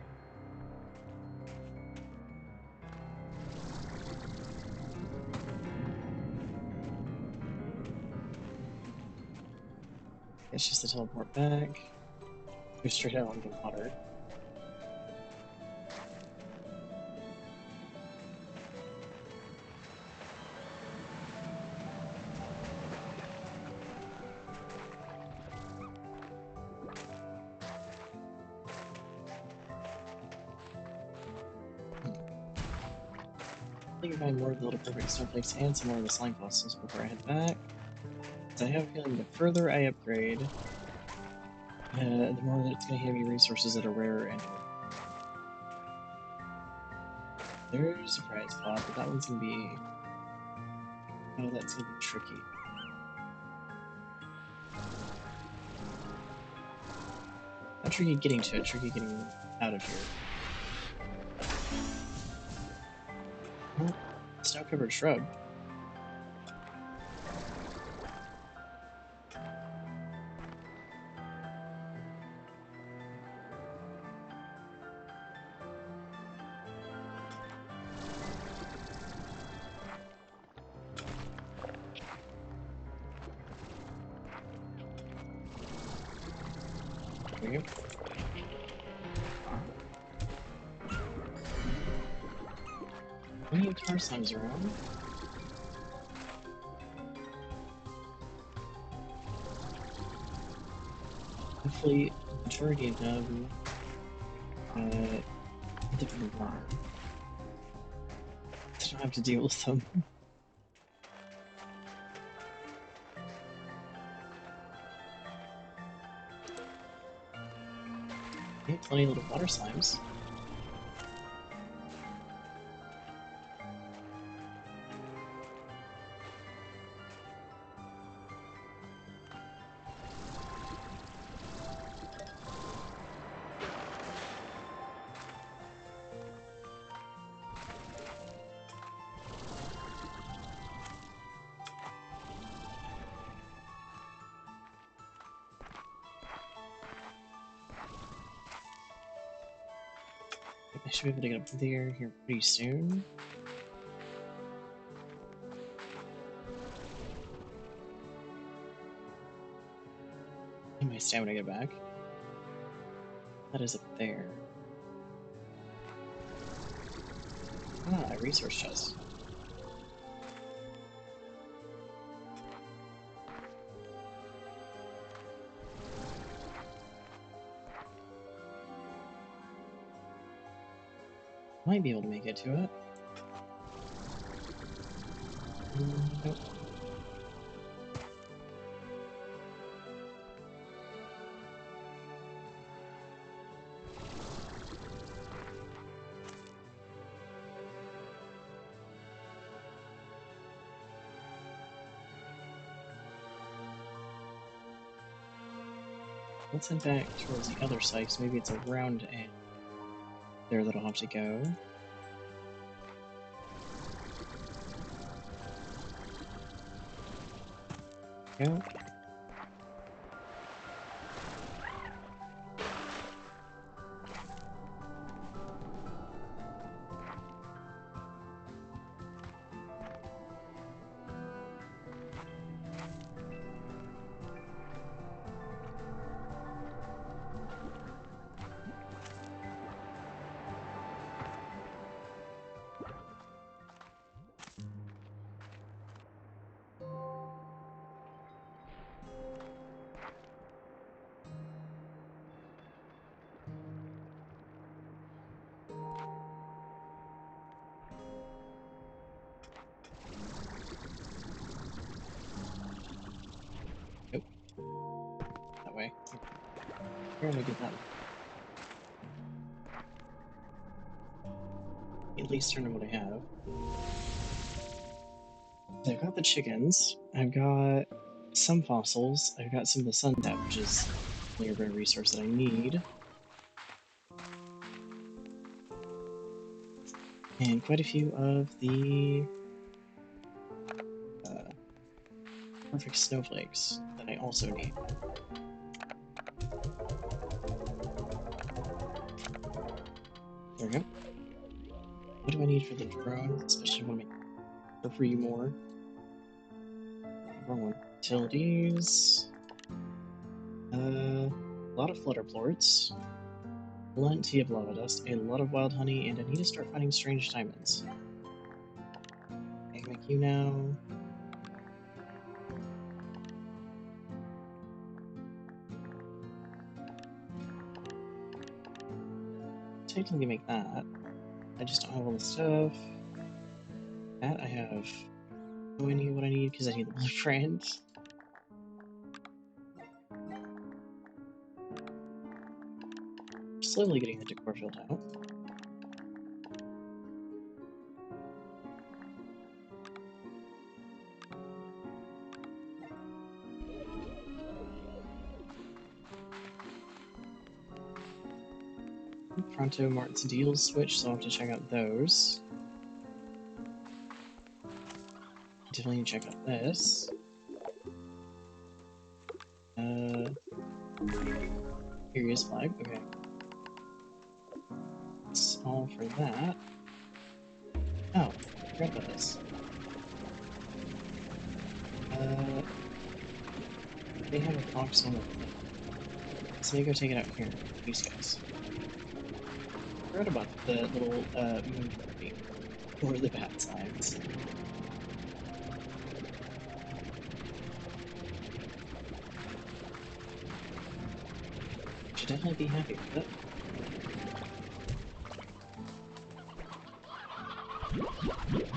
It's just to teleport back. Go straight out into the water. I think I find more of the little perfect snowflakes and some more of the slime fossils before I head back. So I have a feeling the further I upgrade, the more that it's going to give me resources that are rarer anyway. There's a prize spot, but that one's going to be... Oh, that's going to be tricky. Not tricky getting to it, tricky getting out of here. Oh, snow-covered shrub. There we go. Plenty of tar slimes around. Hopefully, the majority of them different water. I don't have to deal with them. Okay, plenty of little water slimes. I should be able to get up there here pretty soon. And my stamina get back. That is up there. Ah, a resource chest. Might be able to make it to it. Nope. Let's head back towards the other side, so maybe it's around and there that I'll have to go. Go. Nope. That way. Where did I get that? At least learn what I have. So I've got the chickens, I've got some fossils, I've got some of the sun tap, which is a rare resource that I need. And quite a few of the perfect snowflakes that I also need. There we go. What do I need for the drone? Especially when I for free more. Wrong one. Utilities. A lot of flutter plorts. Plenty of lava dust, a lot of wild honey, and I need to start finding strange diamonds. I can make you now. Technically make that. I just don't have all the stuff. That I have no idea what I need because I need the blueprint. Slowly getting the decor filled out. Pronto Mart's deals switch, so I'll have to check out those. Definitely need to check out this. Curious flag, okay. That's all for that. Oh, I forgot about this. They have a box on the So maybe go take it out here. These guys. I forgot about the little moon beam or the bat signs. Should definitely be happy with it.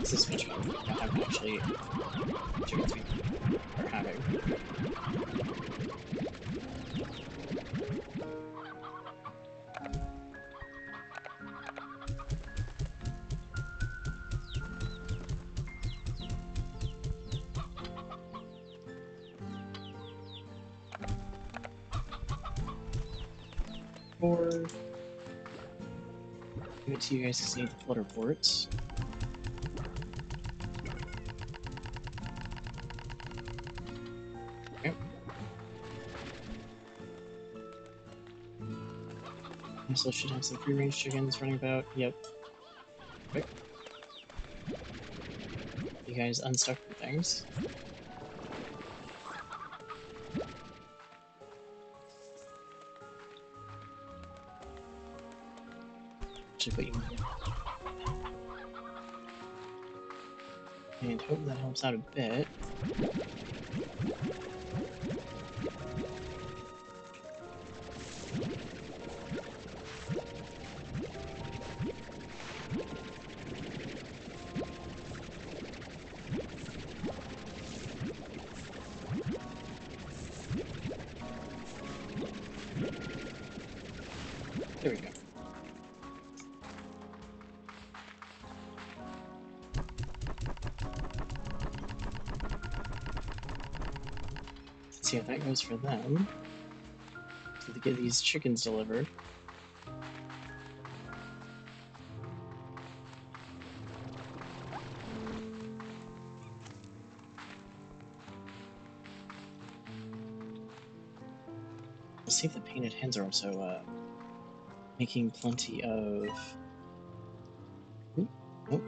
This is much fun. I haven't actually chickens we are having. Or give it to you guys because you need the flutter ports. Okay. Also should have some free range chickens running about. Yep. Quick. You guys unstuck the things. Should put you in here. And hope that helps out a bit. There we go. Let's see how that goes for them. So to get these chickens delivered. We'll see if the painted hens are also making plenty of. Ooh, oh,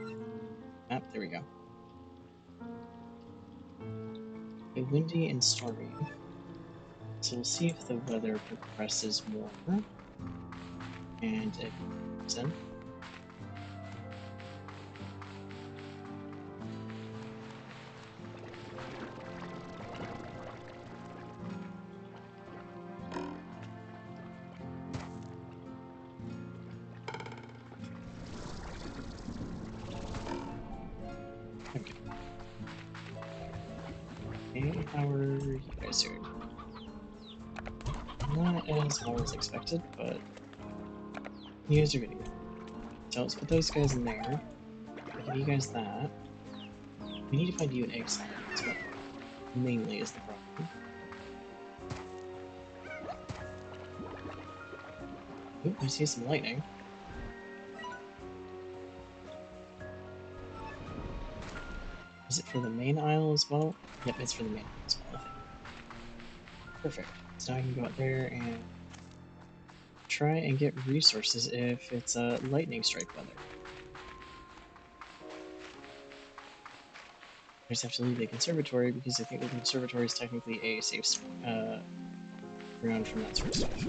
ah, there we go. Okay, windy and stormy. So we'll see if the weather progresses more. And it comes in. Okay. Okay, how are you guys doing? Not as well as expected, but you guys are getting it. So let's put those guys in there. Give you guys that. We need to find you an egg salad. That's what mainly is the problem. Oop, I see some lightning. Is it for the main aisle as well? Yep, it's for the main aisle as well, I think. Perfect. So now I can go out there and try and get resources if it's lightning strike weather. I just have to leave the conservatory because I think the conservatory is technically a safe ground from that sort of stuff.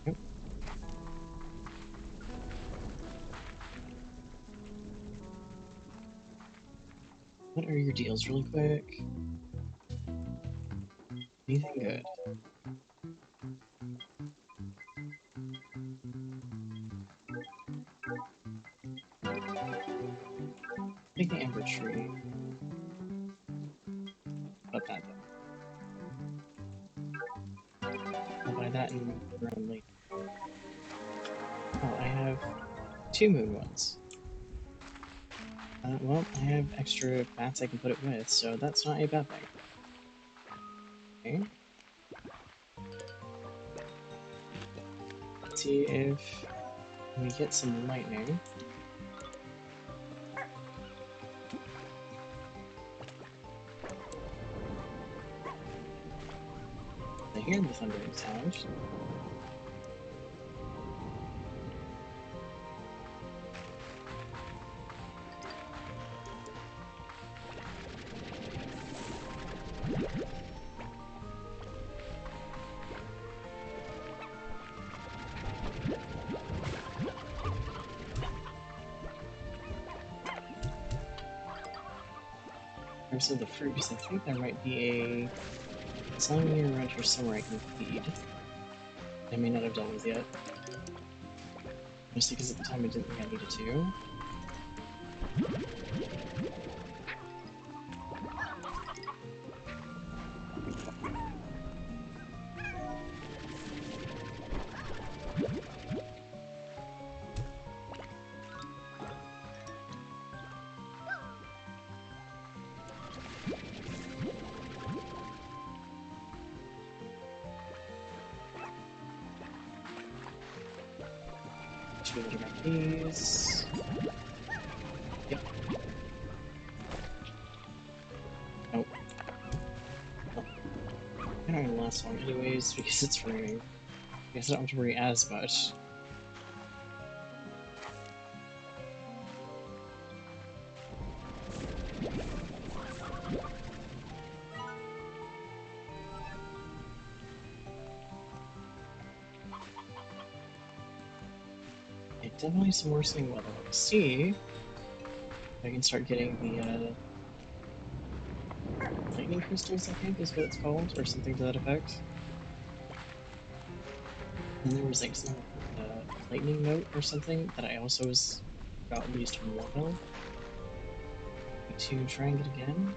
Yep. What are your deals really quick? Anything good? Take the Ember Tree. About that though. I'll buy that and run late. Oh, I have 2 moon ones. Well, I have extra bats I can put it with, so that's not a bad thing. Okay. Let's see if we get some lightning. hear the thundering sound. There's the fruit, because I think there might be a slime here around here somewhere I can feed. I may not have dealt with yet. Mostly because at the time I didn't think I needed to. Should be able to grab these. Yep. Nope. Well, I'm not gonna last long anyways because it's raining. I guess I don't have to worry as much. Definitely some worsening weather. Let's see if I can start getting the lightning crystals, I think is what it's called, or something to that effect. And there was like some lightning note or something that I also got at least one of. To try and get again.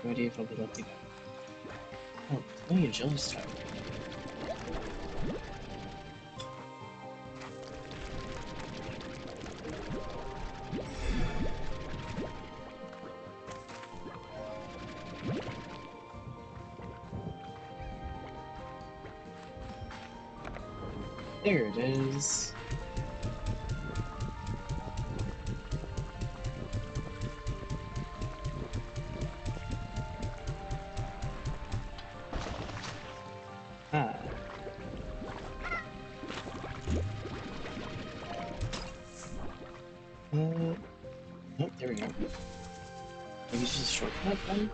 No idea if I'll be lucky though. Oh, plenty of jelly stuff. There it is. Ah. Nope, there we go. Maybe it's just a shortcut then?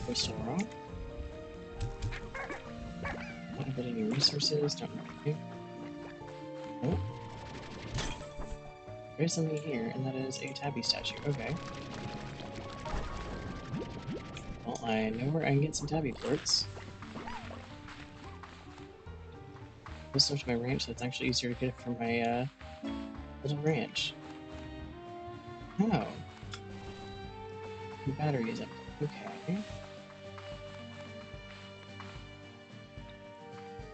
We're still wrong. Not got any resources, don't know. Okay. Nope. There's something here, and that is a tabby statue. Okay. Well, I know where I can get some tabby quartz. Close enough to my ranch, so it's actually easier to get it from my little ranch. Oh. The battery is up. Okay.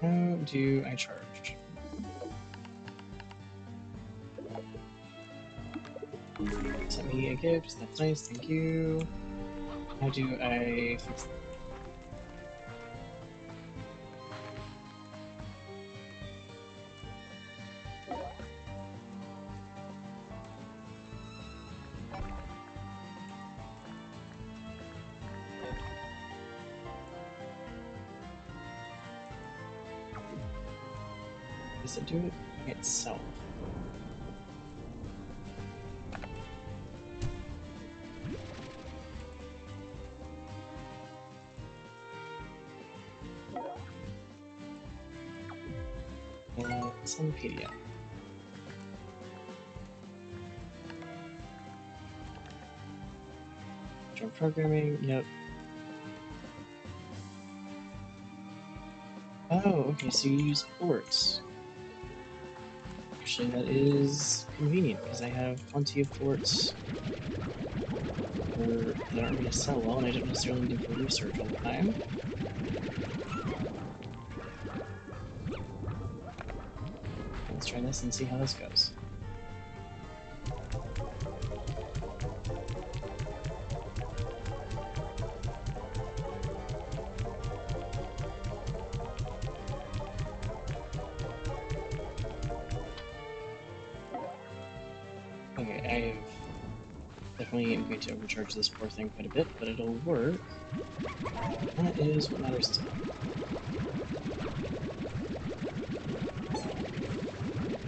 How do I charge? Sent me a gift, that's nice, thank you. How do I fix it? Does it do it by itself? Sunpedia. Join programming, yep. Oh, okay, so you use ports. Actually, that is convenient, because I have plenty of ports that aren't going to sell well, and I don't necessarily need them for research all the time. Let's try this and see how this goes. Okay, I have Definitely am going to overcharge this poor thing quite a bit, but it'll work. That is what matters to me.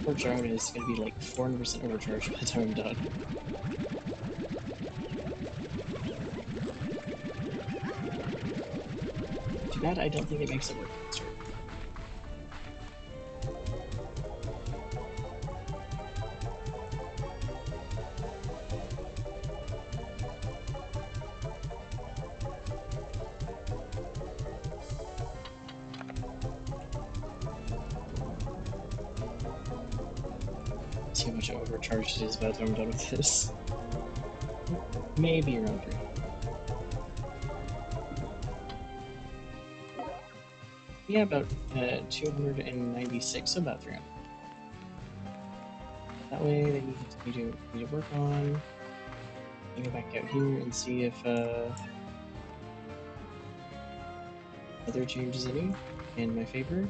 Poor drone is going to be like 400% overcharged by the time I'm done. Too bad I don't think it makes it work faster. See how much overcharged it is by the time I'm done with this. Maybe around 3. Yeah, about 296, so about 300. That way, then you need to work on. I'll go back out here and see if other changes any in my favor.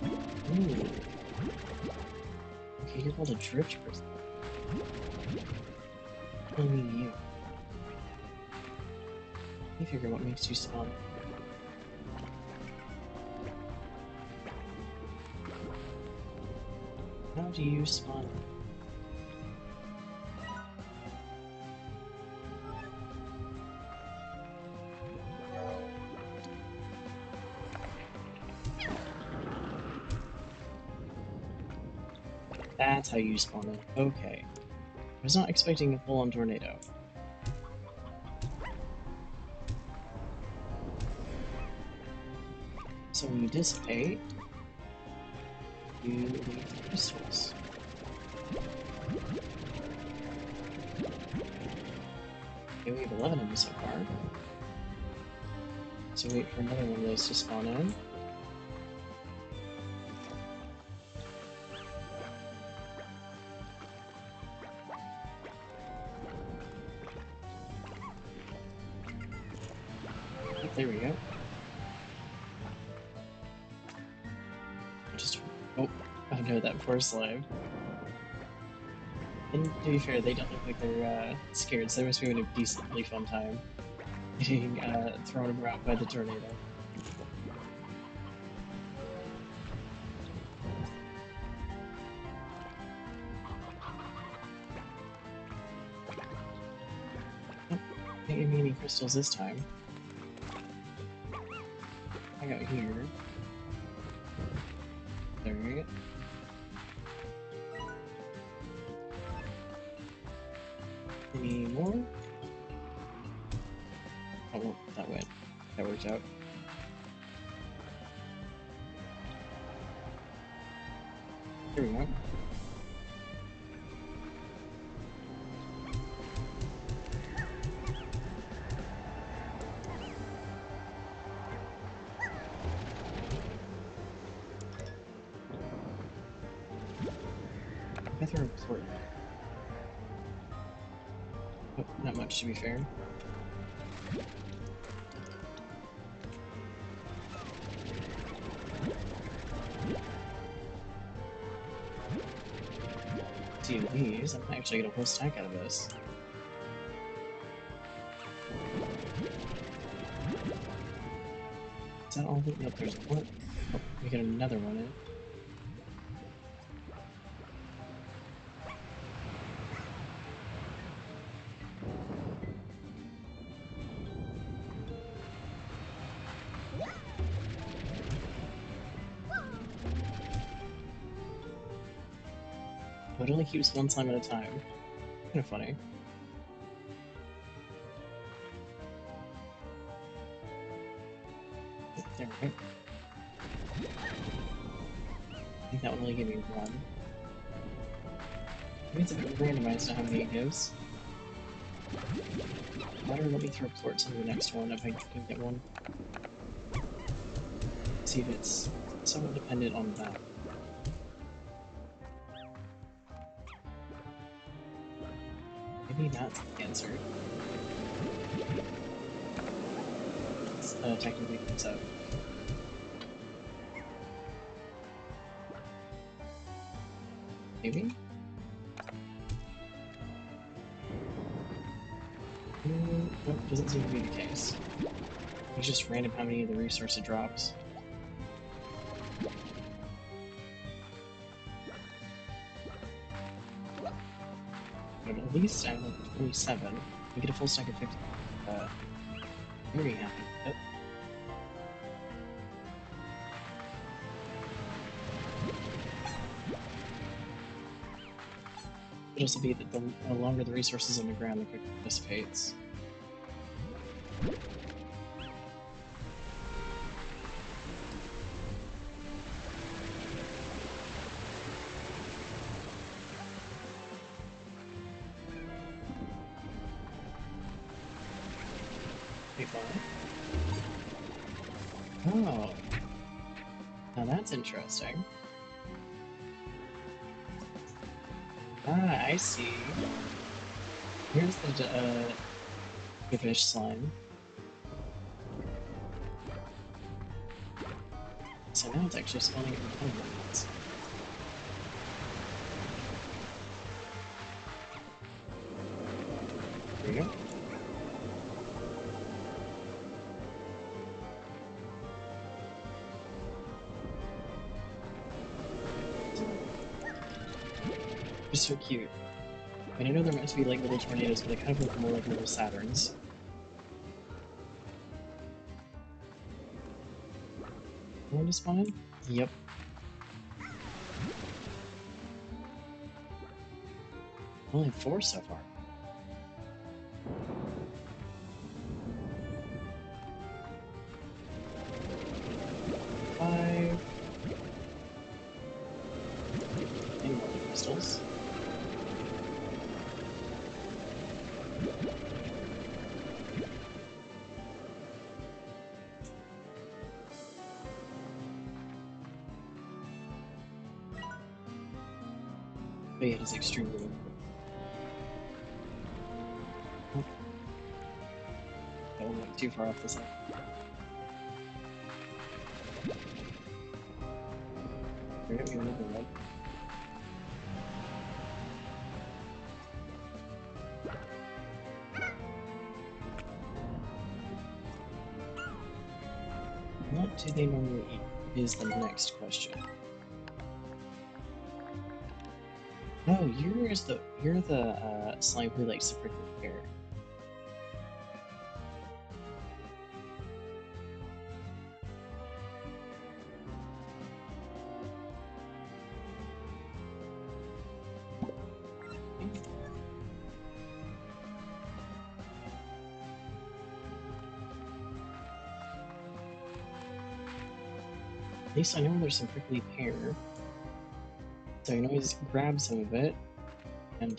Ooh. Okay, you're called a drift person. Only you. Let me figure what makes you spawn. How do you spawn? That's how you spawn it. Okay. I was not expecting a full-on tornado. So when you dissipate, you leave the crystals. Okay, we have 11 of them so far. So wait for another one of those to spawn in. Oh, there we go. Oh no, that poor slime. And to be fair, they don't look like they're scared, so they must be having a decently fun time getting thrown around by the tornado. Oh, can't give me any crystals this time. I got here. There we go. Any more? Oh, well, that went. That worked out. Here we go. I throw a plort. Oh, not much to be fair. See these, I might actually get a whole stack out of this. Is that all? Nope, there's one. Oh, we got another one in. But it only keeps one slime at a time. Kind of funny. There we go. I think that one only gave me one. Maybe it's a bit randomized to how many it gives. Let me throw plorts into the next one if I can get one. See if it's somewhat dependent on that. Maybe that's the answer. It's technically comes out. Maybe? Nope, doesn't seem to be the case. It's just random how many of the resource it drops. But at least I'm like 27. You get a full stack of 50. Very happy with it. It'll also be that the longer the resources on the ground, the quicker it dissipates. Pretty fun. Oh, now that's interesting. Ah, I see. Here's the fish slime. So now it's actually spawning in the ones. There you go. They're so cute. And I know they're meant to be like little tornadoes, but they kind of look more like little Saturns. One to spawn in? Yep. Only 4 so far. Five. And more crystals. But yeah, it is extremely good. Oh. That one went too far off the side. We're gonna be moving right. What do they normally eat is the next question. Oh, you're the slime who likes to prickly pear. At least I know there's some prickly pear. So I can always grab some of it and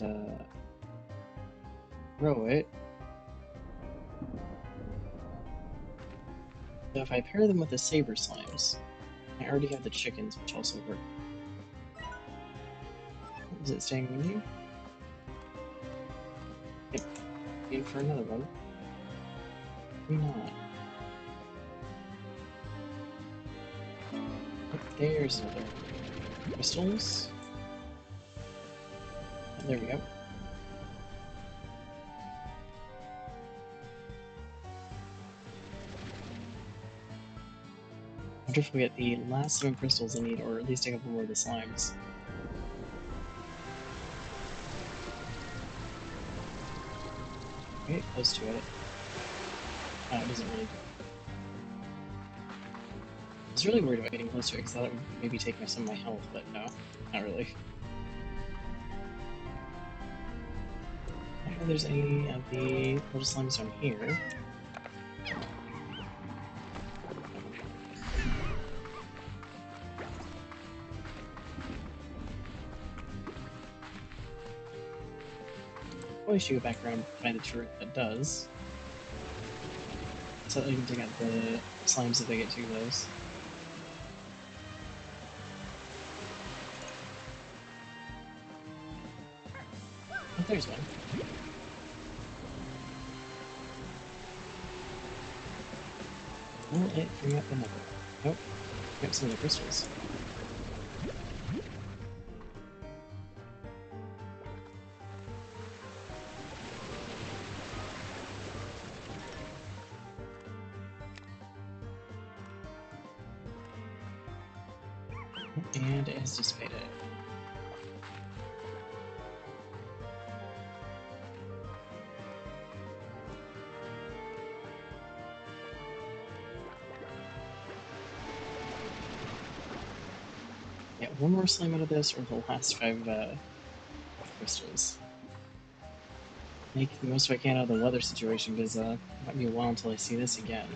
grow it. So if I pair them with the saber slimes, I already have the chickens, which also work. Is it staying windy? Yep. In for another one. Maybe not. Oh, there's another. Crystals. And there we go. I wonder if we get the last 7 crystals I need, or at least a couple more of the slimes. Okay, close to it. Oh, it doesn't really. I was really worried about getting close to it because I thought it would maybe take some of my health, but no, not really. I don't know if there's any of the little slimes down here. Probably should go back around and find the turret that does. So that you can take out the slimes if they get too close. Oh, there's one. Will it bring up another? Nope. Bring up some of the crystals. And it has dissipated. Yeah, one more slime out of this, or the last 5 crystals. Make the most I can out of the weather situation, because it might be a while until I see this again.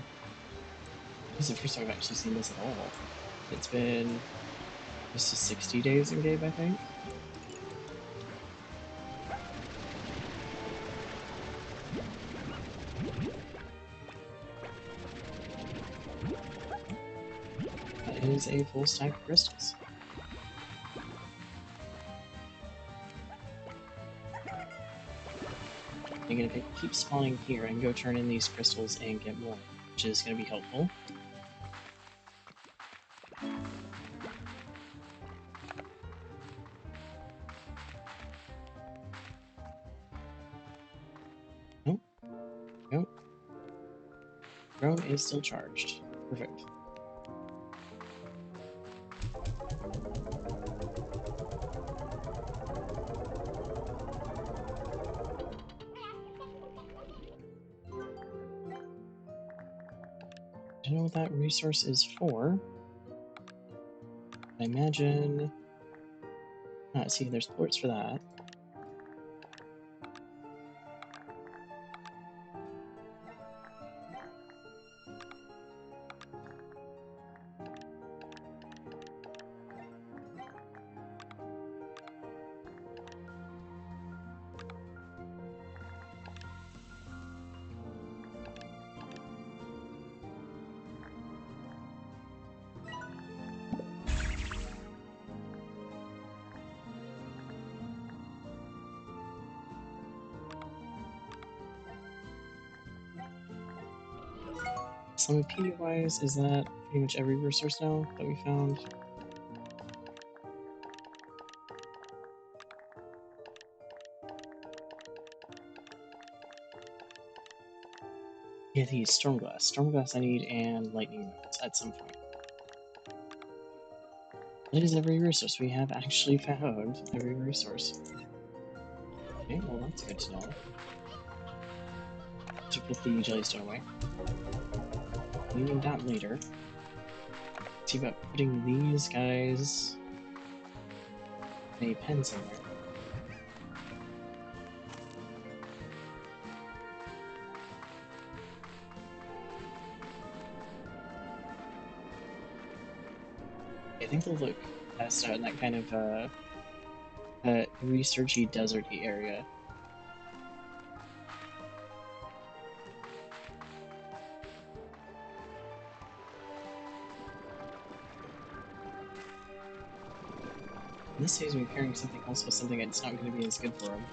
This is the first time I've actually seen this at all. It's been close to 60 days in game, I think. That is a full stack of crystals. I'm gonna keep spawning here and go turn in these crystals and get more, which is gonna be helpful. Nope. Nope. Drone is still charged. Perfect. I don't know what that resource is for. I imagine... see, there's ports for that. Slimopedia-wise, is that pretty much every resource now that we found? Yeah, these Stormglass. Stormglass I need, and Lightning Rods at some point. That is every resource. We have actually found every resource. Okay, well that's good to know. To put the Jellystone away. Needing that later. See about putting these guys in a pen somewhere. I think they'll look best out in that kind of researchy, deserty area. And this saves me pairing something else with something that's not going to be as good for him.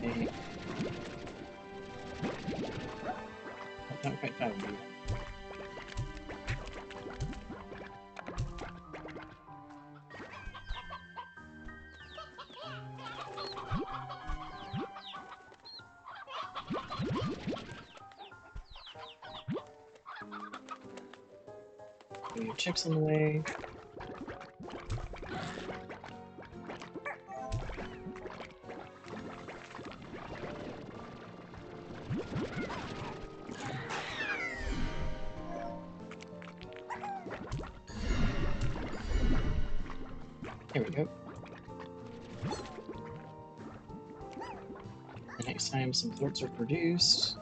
Okay. Not quite found you. We have chicks on the way. There we go. The next time some thwarts are produced,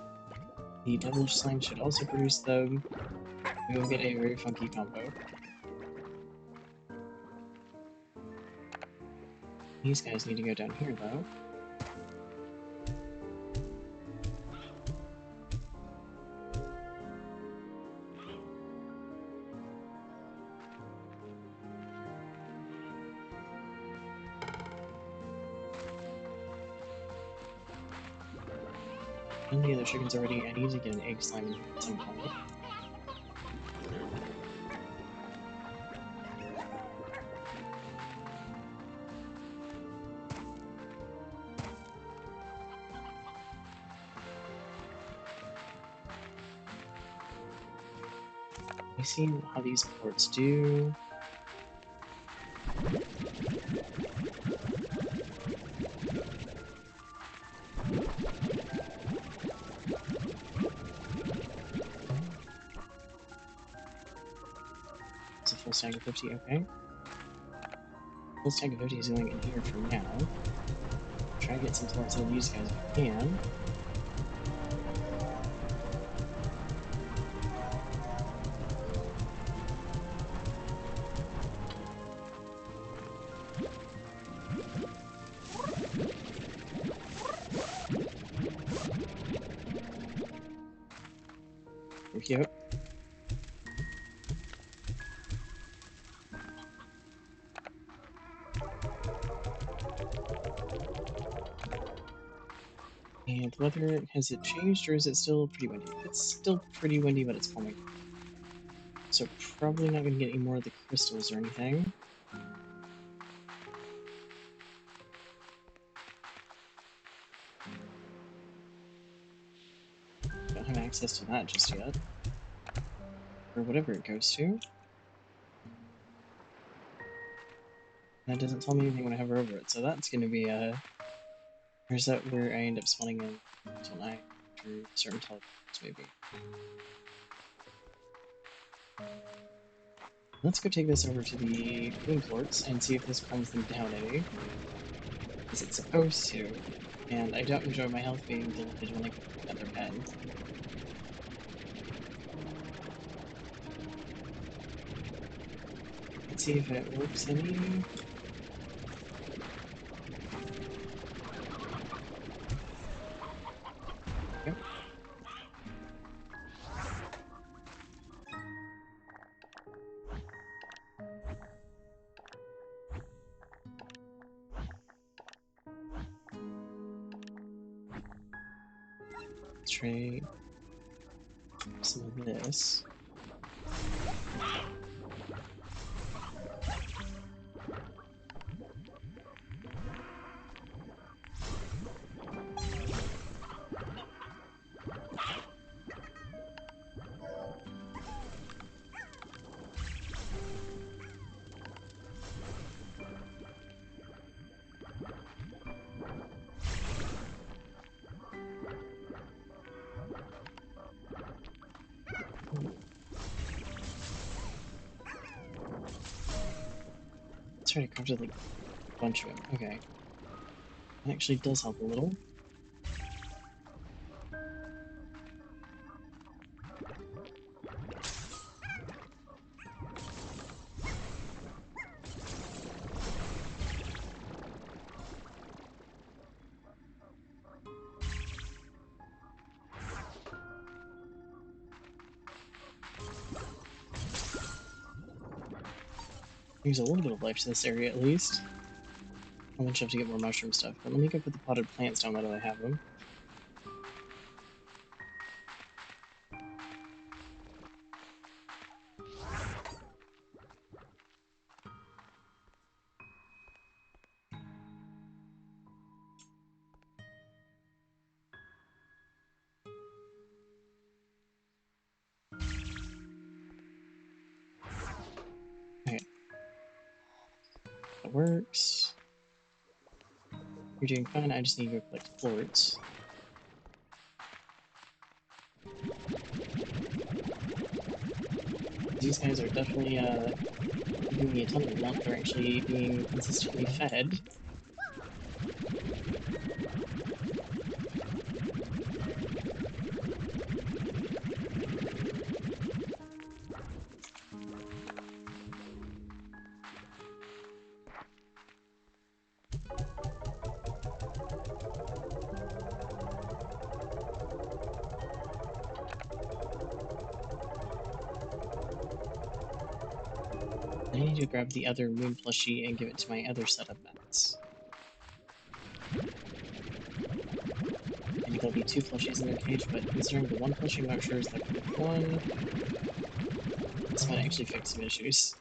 the devilish slime should also produce them. We will get a very funky combo. These guys need to go down here, though. And the other chickens already. I need to get an egg slime in here at some point. me see how these ports do. It's a full stack of 50, okay. Full stack of 50 is going in here for now. Try to get some ports out of these guys if I can. Thank you. And the weather, has it changed or is it still pretty windy? It's still pretty windy, but it's calming. So probably not going to get any more of the crystals or anything. Don't have access to that just yet. Or whatever it goes to. That doesn't tell me anything when I hover over it, so that's going to be or is that where I end up spawning in until night through certain teleports, maybe? Let's go take this over to the moon ports and see if this calms them down any. Is it supposed to? And I don't enjoy my health being deleted when I get their bed. Let's see if it works any. Yep. Let's try some of this. Let's try to crafted like a bunch of them. Okay. That actually does help a little. Use a little bit of life to this area at least. I'll eventually have to get more mushroom stuff, but let me go put the potted plants down now that I have them. Okay. That works. You're doing fine, I just need to go collect quartz. These guys are definitely giving me a ton of lump. They're actually being consistently fed. I need to grab the other moon plushie and give it to my other set of bats. I think there'll be 2 plushies in their cage, but considering the 1 plushie, I'm not sure is the correct one. This might actually fix some issues.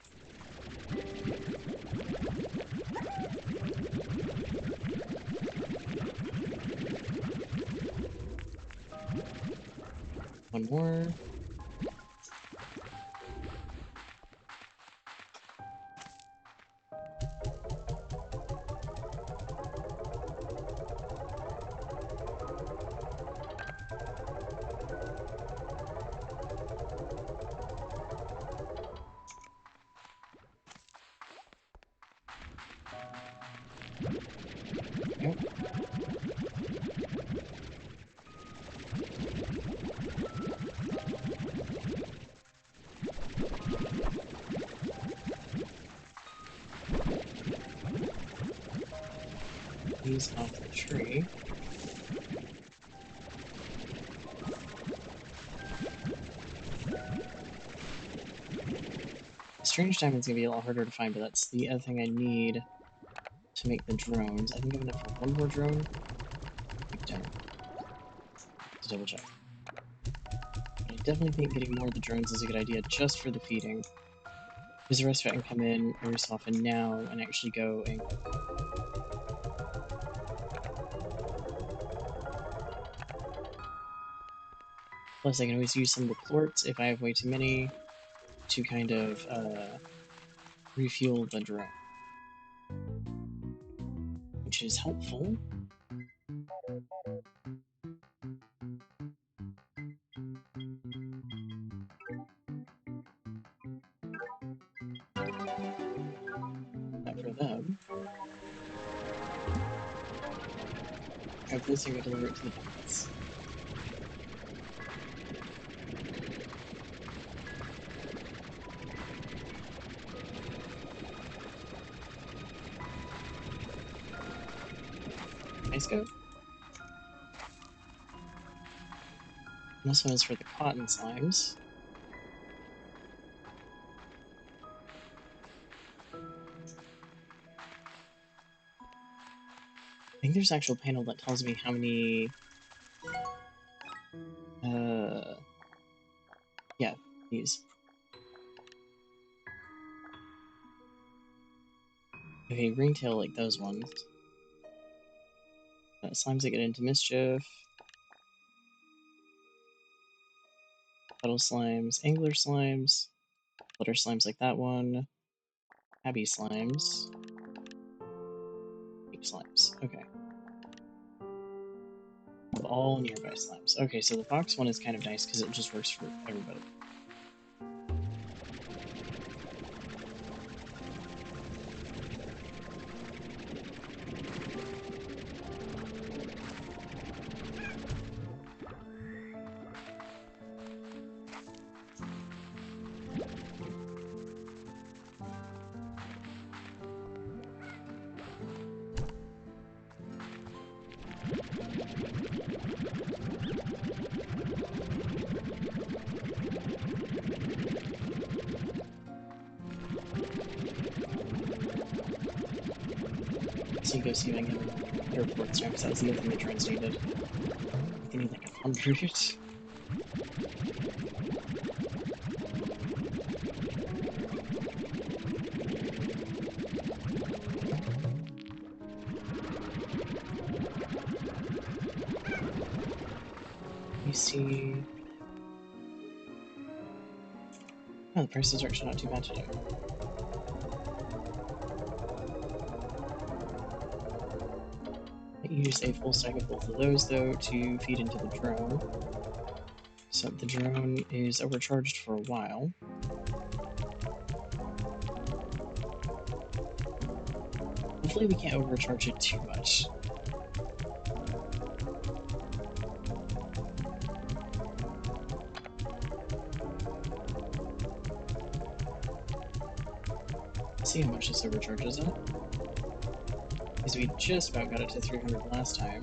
One more. go. These off the tree. Strange diamond's gonna be a lot harder to find, but that's the other thing I need to make the drones. I think I have enough for one more drone. I don't. To double check. But I definitely think getting more of the drones is a good idea just for the feeding. Because the rest of it can come in every so often now and actually go and cook. Plus, I can always use some of the plorts if I have way too many to kind of refuel the drone, which is helpful. Not for them. Grab this and go deliver it to the buckets. Nice go. And this one is for the cotton slimes. I think there's an actual panel that tells me how many... yeah, these. Okay, ringtail like those ones. Slimes that get into mischief. Puddle slimes, angler slimes, butter slimes like that one, tabby slimes, ape slimes. Okay. All nearby slimes. Okay, so the fox one is kind of nice because it just works for everybody. So you go see if I can get airport strap, because that was the other thing the drones needed. They need like 100. You see... oh, the prices are actually not too bad today. I use a full stack of both of those, though, to feed into the drone. So the drone is overcharged for a while. Hopefully we can't overcharge it too much. Let's see how much this overcharges it. Because we just about got it to 300 last time.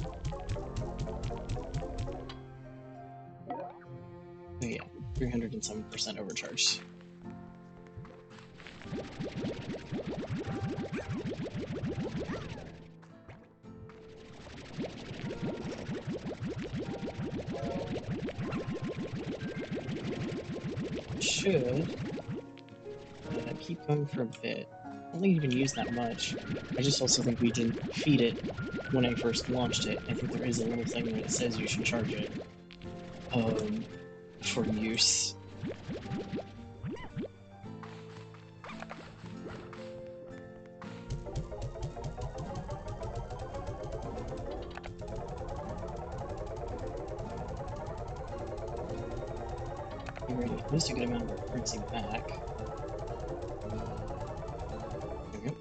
Oh yeah, 307% overcharged. Should keep going for a bit. I don't think you can use that much. I just also think we didn't feed it when I first launched it. I think there is a little thing when it says you should charge it for use. You're ready. At least a good amount of our currency back. There we go.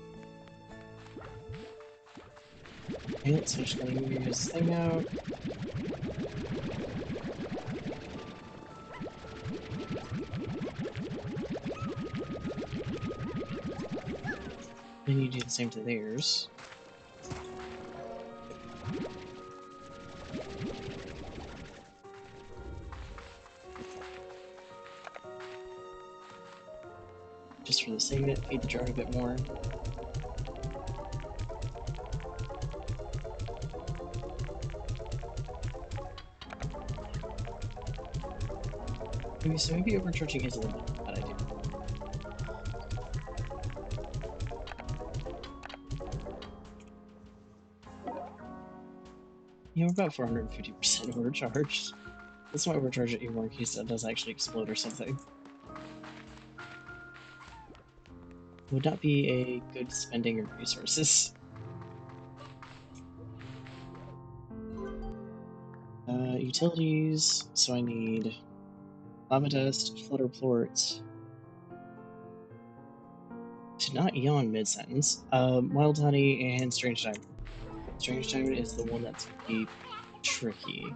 Okay, let's finish getting this thing out. Then you do the same to theirs. Just for the sake of it, feed the drone a bit more. Maybe overcharging is a little bit of a bad idea. Yeah, we're about 450% overcharged. That's why overcharge it even more in case it does actually explode or something. Would not be a good spending of resources. Utilities, so I need lava dust, flutter plort. Not yawn mid-sentence. Wild honey and strange diamond. Strange diamond is the one that's gonna be tricky.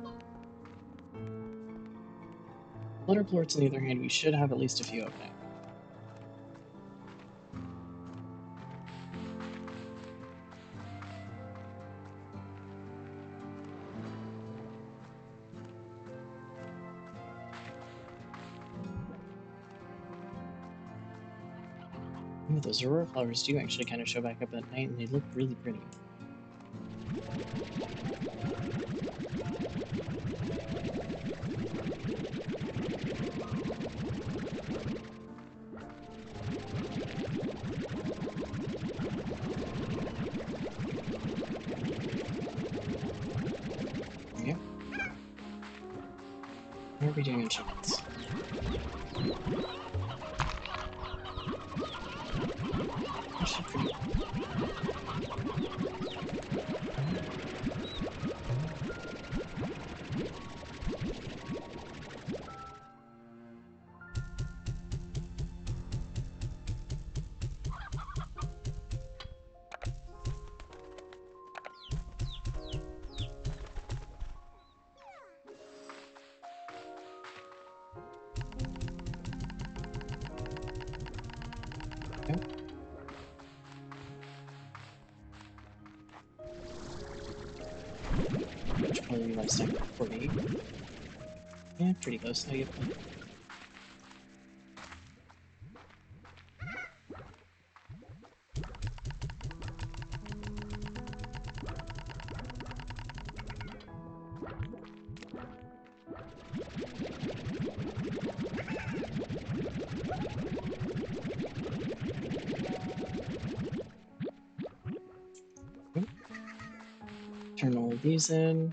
Flutter plorts, on the other hand, we should have at least a few of now. Ooh, those aurora flowers do actually kind of show back up at night, and they look really pretty. Yeah. How are we doing in chickens? Actually pretty. Okay. Which probably be about stack 40. Yeah, pretty close. Oh, yep. Turn all of these in.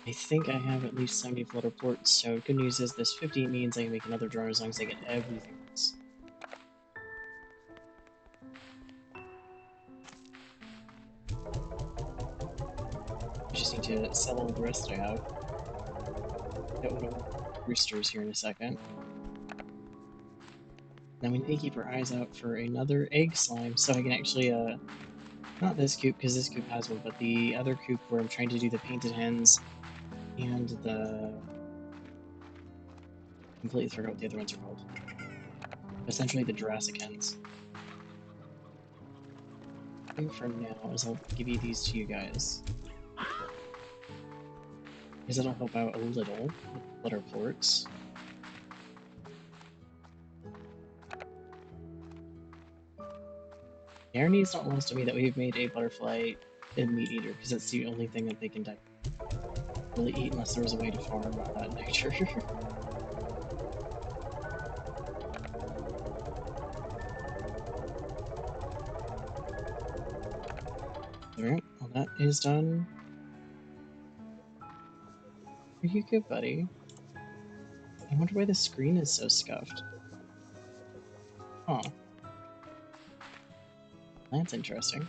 I think I have at least 70 flutter ports, so good news is this 50 means I can make another drone as long as I get everything else. I just need to sell all the rest I have. Get one of the roosters here in a second. Then we need to keep our eyes out for another egg slime, so I can actually, not this coop, because this coop has one, but the other coop where I'm trying to do the painted hens and the... completely forgot what the other ones are called. Essentially the Jurassic hens. I think for now is I'll give you these to you guys. Because it'll help out a little with flutter ports. The irony is not lost to me that we've made a butterfly a meat eater, because that's the only thing that they can really eat unless there was a way to farm nectar. Alright, well that is done. Are you good, buddy? I wonder why the screen is so scuffed. Huh. That's interesting.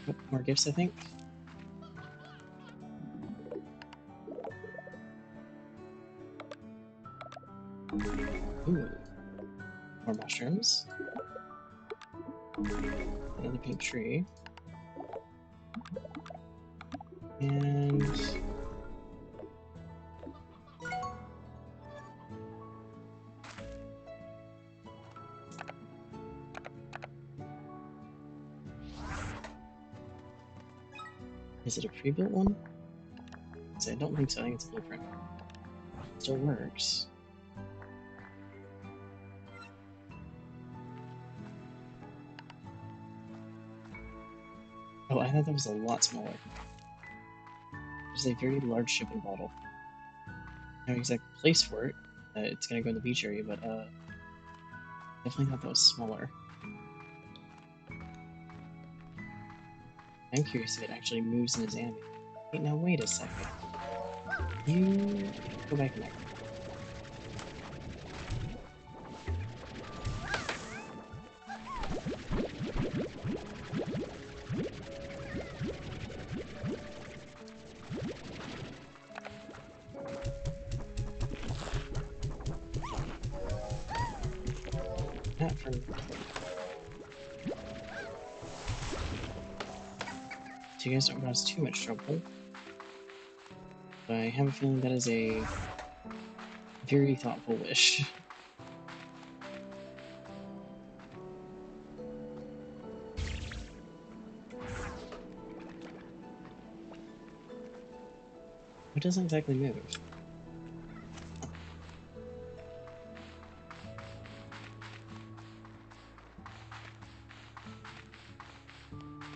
Oh, more gifts, I think. Ooh. More mushrooms. another pink tree. And is it a pre-built one? I don't think so. I think it's a blueprint. Still works. Oh, I thought that was a lot smaller. There's a very large shipping bottle. No exact place for it. It's gonna go in the beach area, but definitely thought that was smaller. I'm curious if it actually moves in his animation. Wait, now wait a second. You go back in there. Not for so you guys don't cause too much trouble. But I have a feeling that is a very thoughtful wish. It doesn't exactly move.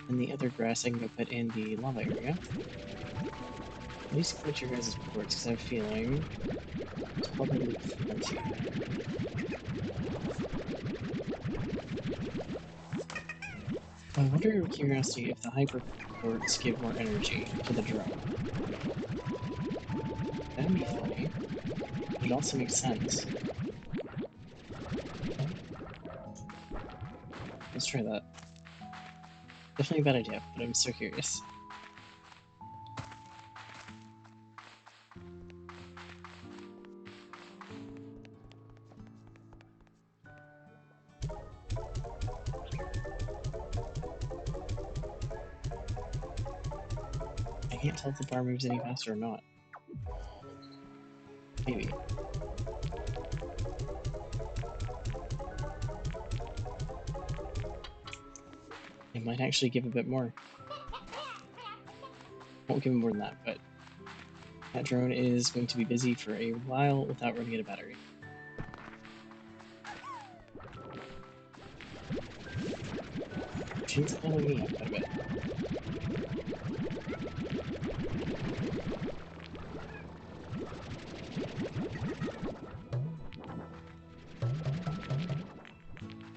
And the other grass I can go put in the lava area. At least collect your guys' ports, because I have a feeling it's probably plenty. I wonder, out of curiosity, if the hyper ports give more energy to the drone. That'd be funny. But it also makes sense. Let's try that. Definitely a bad idea, but I'm so curious. I can't tell if the bar moves any faster or not. Maybe. It might actually give a bit more. Won't give him more than that, but that drone is going to be busy for a while without running out of battery. She's calling me up quite a bit.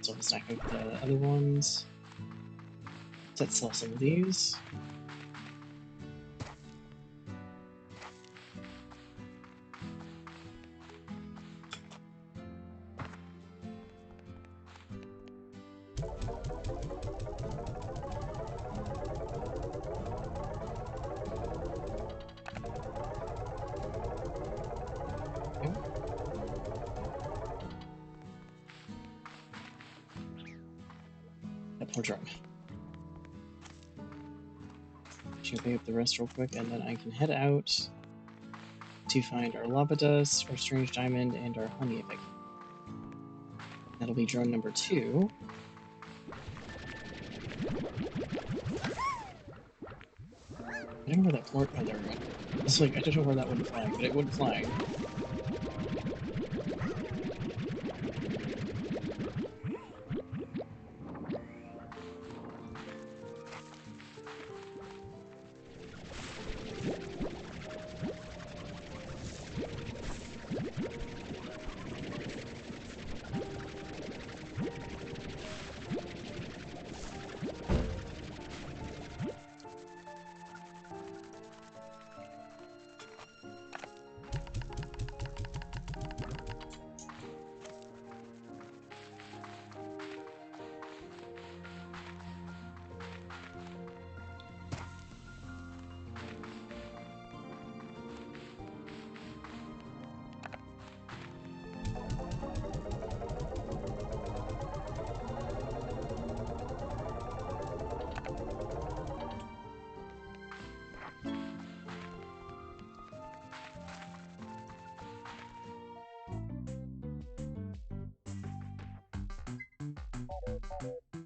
So I'll stack up the other ones. Let's sell some of these. That poor drone. Should pick up the rest real quick, and then I can head out to find our lava dust, our strange diamond, and our honey if I can. That'll be drone number 2. I don't know where that port. Oh, there we go. It's like I don't know where that went flying, but it went flying.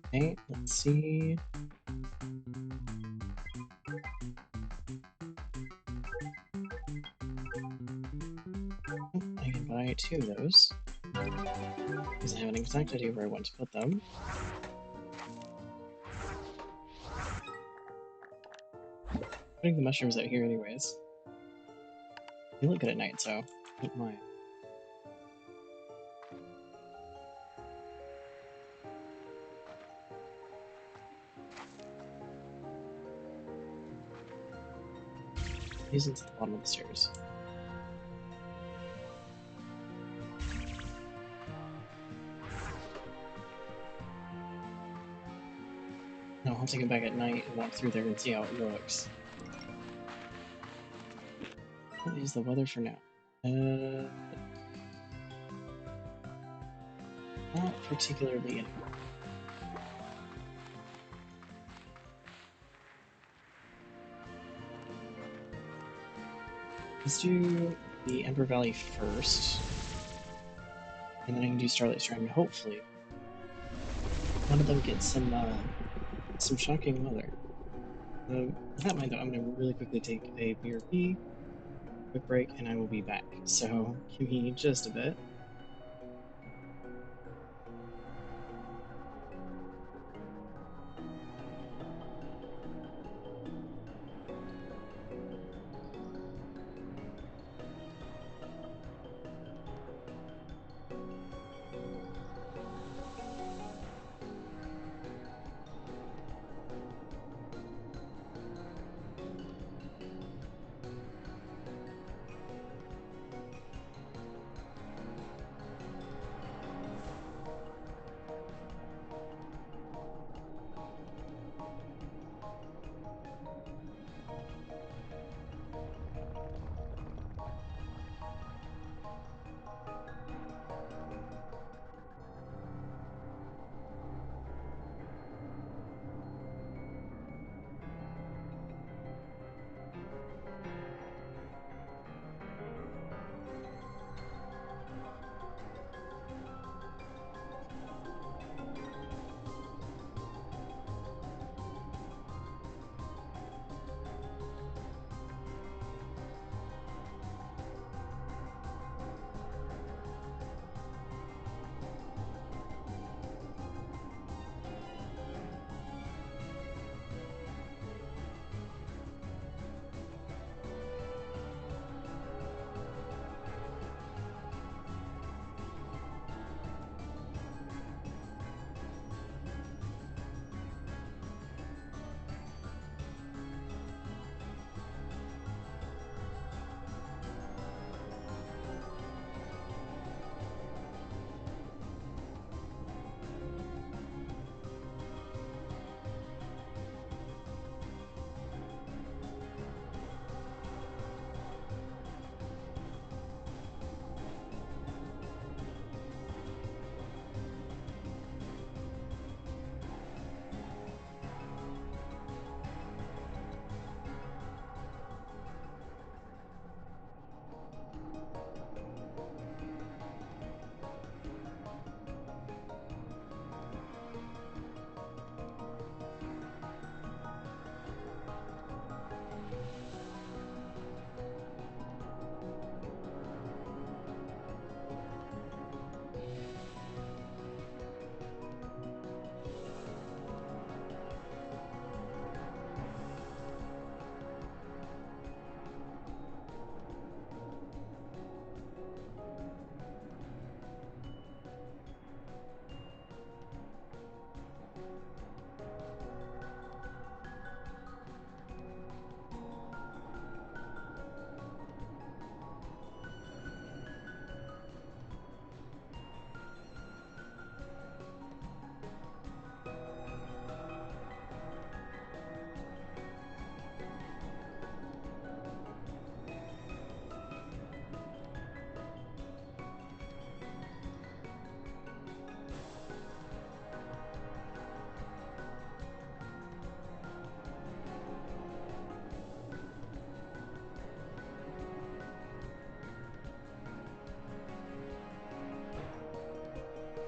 Okay, let's see. I can buy 2 of those. Because I have an exact idea where I want to put them. Putting the mushrooms out here anyways. They look good at night, so don't mind. These into the bottom of the stairs. No, I'll take it back at night and walk through there and see how it looks. What is the weather for now? Not particularly anymore. Let's do the Ember Valley first. And then I can do Starlight Strand, and hopefully one of them gets some shocking weather. With that in mind, though, I'm going to really quickly take a BRB, quick break, and I will be back. So give me just a bit.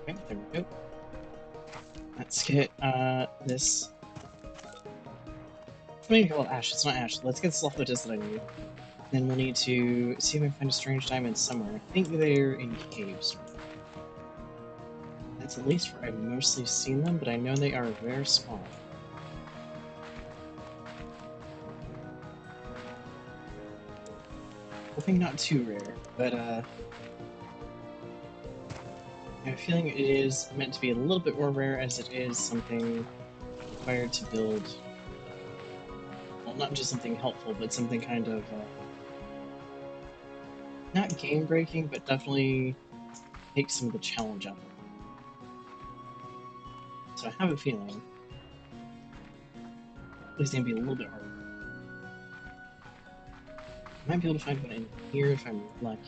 Okay, there we go. Let's get this. Maybe call it ash. It's not ash. Let's get Slothwood that I need. Then we'll need to see if I can find a strange diamond somewhere. I think they're in caves. That's at least where I've mostly seen them, but I know they are a rare spot. Hoping not too rare, but I have a feeling it is meant to be a little bit more rare as it is something required to build. Well, not just something helpful, but something kind of not game breaking, but definitely takes some of the challenge out of it. So I have a feeling it's going to be a little bit harder. I might be able to find one in here if I'm lucky.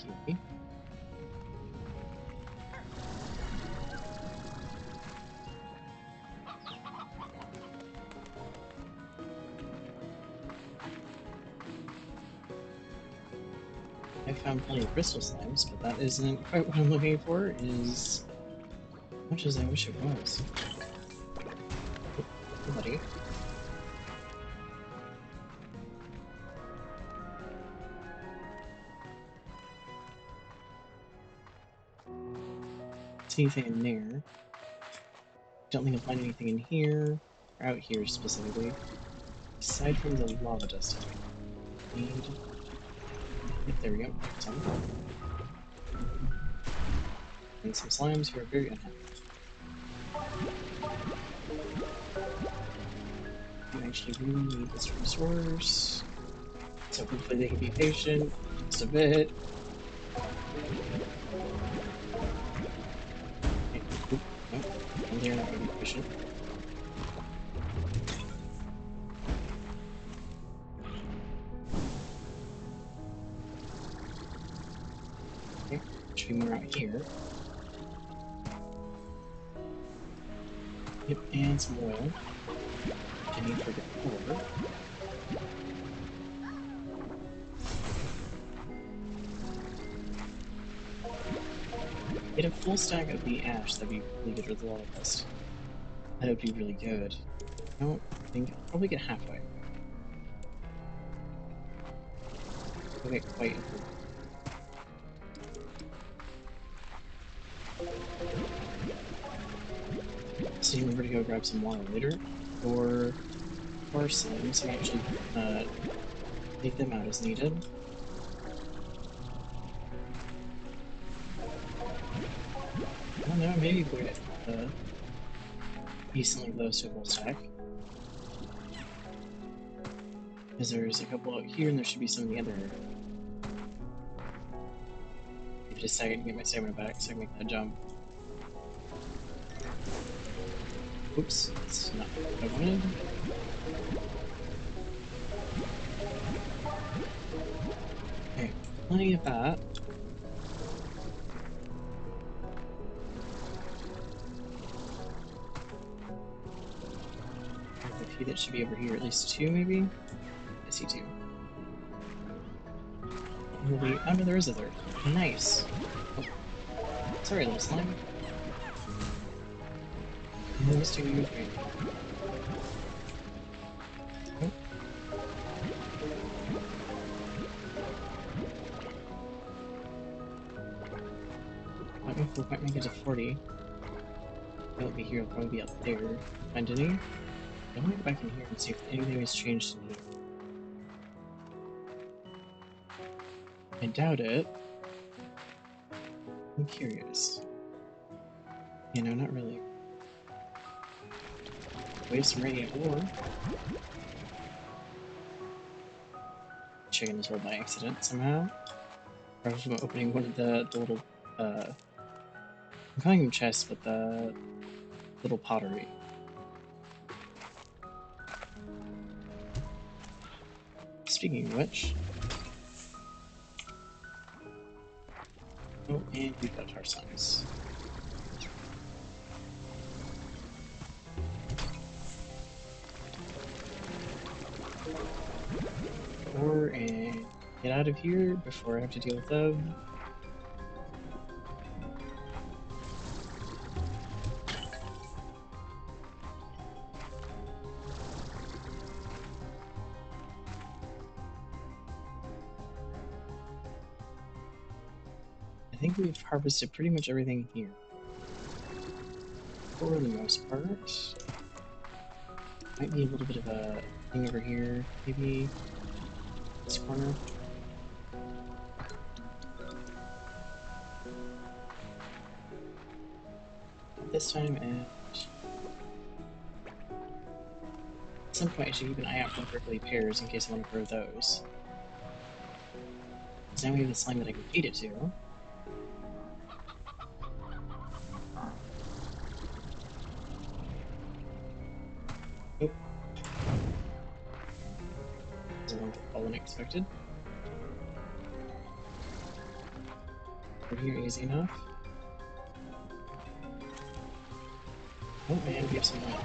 I found plenty of crystal slimes, but that isn't quite what I'm looking for, as much as I wish it was. Oh, buddy. See anything in there? Don't think I'll find anything in here, or out here specifically, aside from the lava dust. Need. Yep, there we go. Some. And some slimes who are very unhappy. I actually really need this resource, so hopefully they can be patient just a bit. Okay. Oop, nope, and they're not going to be patient. Okay, should be more out here. Yep, and some oil. I need for the core. Get a full stack of the ash, that'd be really good with the lava dust. That would be really good. I don't think I'll probably get halfway. I'll get quite improved. So you remember to go grab some water later, or slimes, so you can actually take them out as needed. I don't know, maybe we'll get decently close to a full stack. Because there's a couple out here, and there should be some in the other area. Give it a second to get my stamina back so I can make that jump. Oops, that's not what I wanted. Okay, plenty of that. There's a few that should be over here, at least two maybe? I see two. Maybe, oh no, there is a third. Nice. Oh. Sorry, little slime. No mistake you with me. Oh. I don't know if we'll quite make it to 40. I won't be here, I'll probably be up there. Find any? I want to go back in here and see if anything has changed in here. I doubt it. I'm curious. You know, not really. Wave some radiant ore. Checking this hole by accident somehow. Probably from opening one of the little, I'm calling them chests, but the little pottery. Speaking of which... Oh, and we've got tar slimes. And get out of here before I have to deal with them. think we've harvested pretty much everything here. For the most part. Might be a little bit of a thing over here, maybe this corner. This time, and at some point I should keep an eye out for prickly pears in case I want to grow those. Because now we have the slime that I can feed it to. Nope. Doesn't fall unexpected. Over here, easy enough. Oh, and we have some light.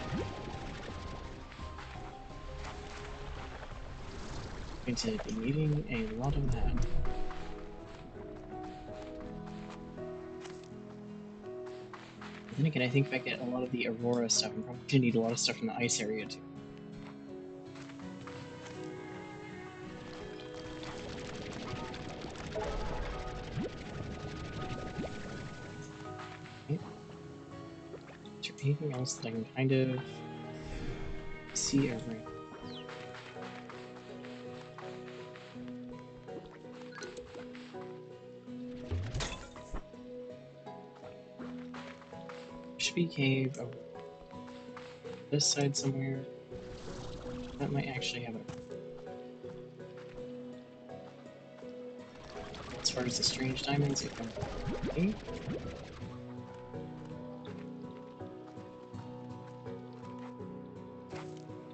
Going to be needing a lot of that. But then again, I think if I get a lot of the Aurora stuff, I'm probably gonna need a lot of stuff from the ice area too. Okay. Is there anything else that I can kind of see over here? Should be cave over this side somewhere. That might actually have it. As far as the strange diamonds, if I'm okay.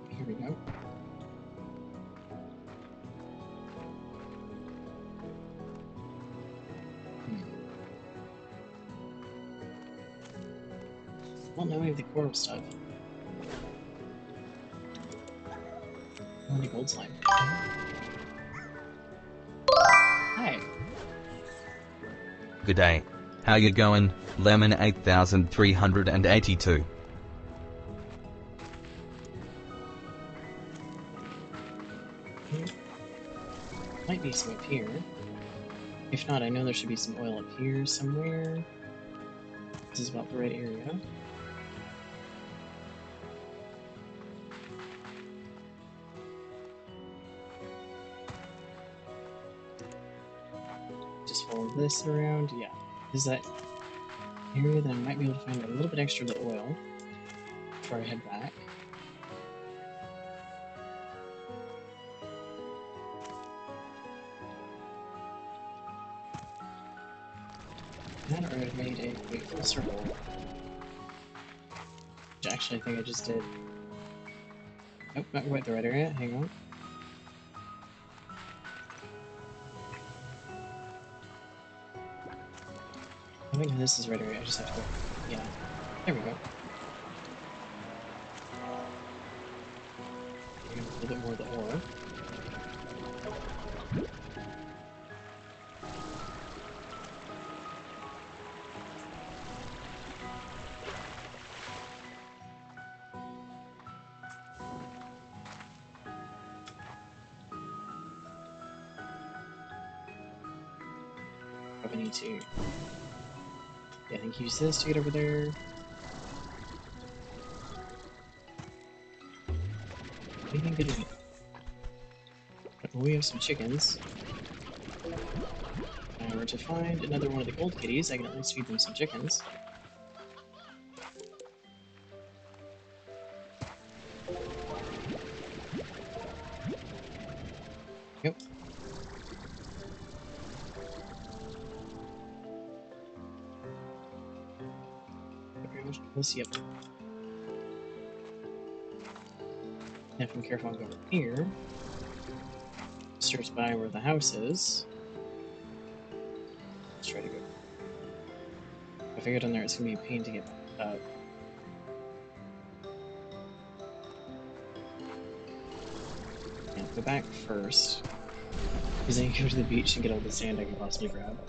Here we go. Well, now we have the coral stuff. And the gold slime. Hi. Good day. How you going? Lemon 8382. Might be some up here. If not, I know there should be some oil up here somewhere. This is about the right area. Just follow this around. Yeah. Is that area that I might be able to find a little bit extra of the oil before I head back. That or I made a full circle. Which actually I think I just did. Nope, not quite the right area. Hang on. I think this is the right area. I just have to go. Yeah. There we go. A little bit more of the ore. Probably need to. Yeah, I think use this to get over there. Anything good in here? We have some chickens. And we're to find another one of the gold kitties. I can at least feed them some chickens. Yep. This, yep. And if I'm careful, I'll go over here. Starts by where the house is. Let's try to go. If I go down there, it's gonna be a pain to get up. Yeah, go back first. Because then you can go to the beach and get all the sand I can possibly grab.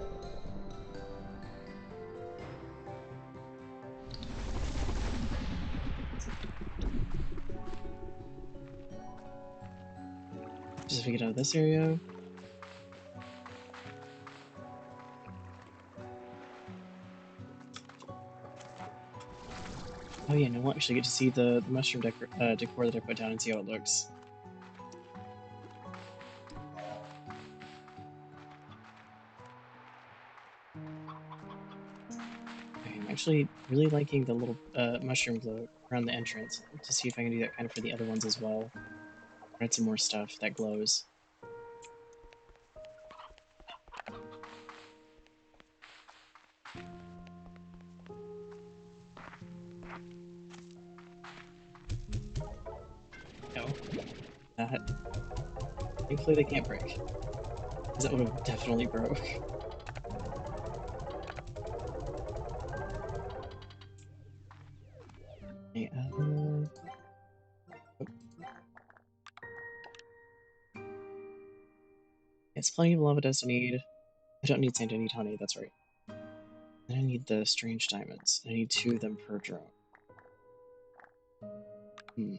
Just if we get out of this area. Oh yeah, no, we'll actually get to see the mushroom decor that I put down and see how it looks. I'm actually really liking the little mushroom glow around the entrance. To see if I can do that kind of for the other ones as well. Add some more stuff that glows. No. Thankfully they can't break. Because that would have definitely broke. Okay, oh. It's plenty of lava dust I need. I don't need sand, I need honey, that's right. Then I need the strange diamonds. I need 2 of them per drone. Hmm.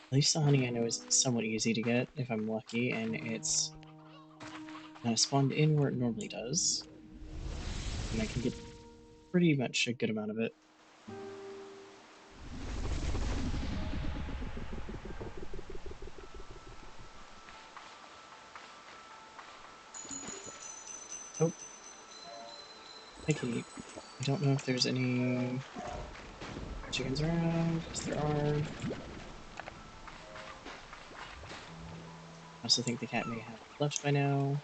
At least the honey I know is somewhat easy to get if I'm lucky, and it's spawned in where it normally does. And I can get pretty much a good amount of it. Oh. Okay. I don't know if there's any chickens around. Yes, there are. I also think the cat may have left by now.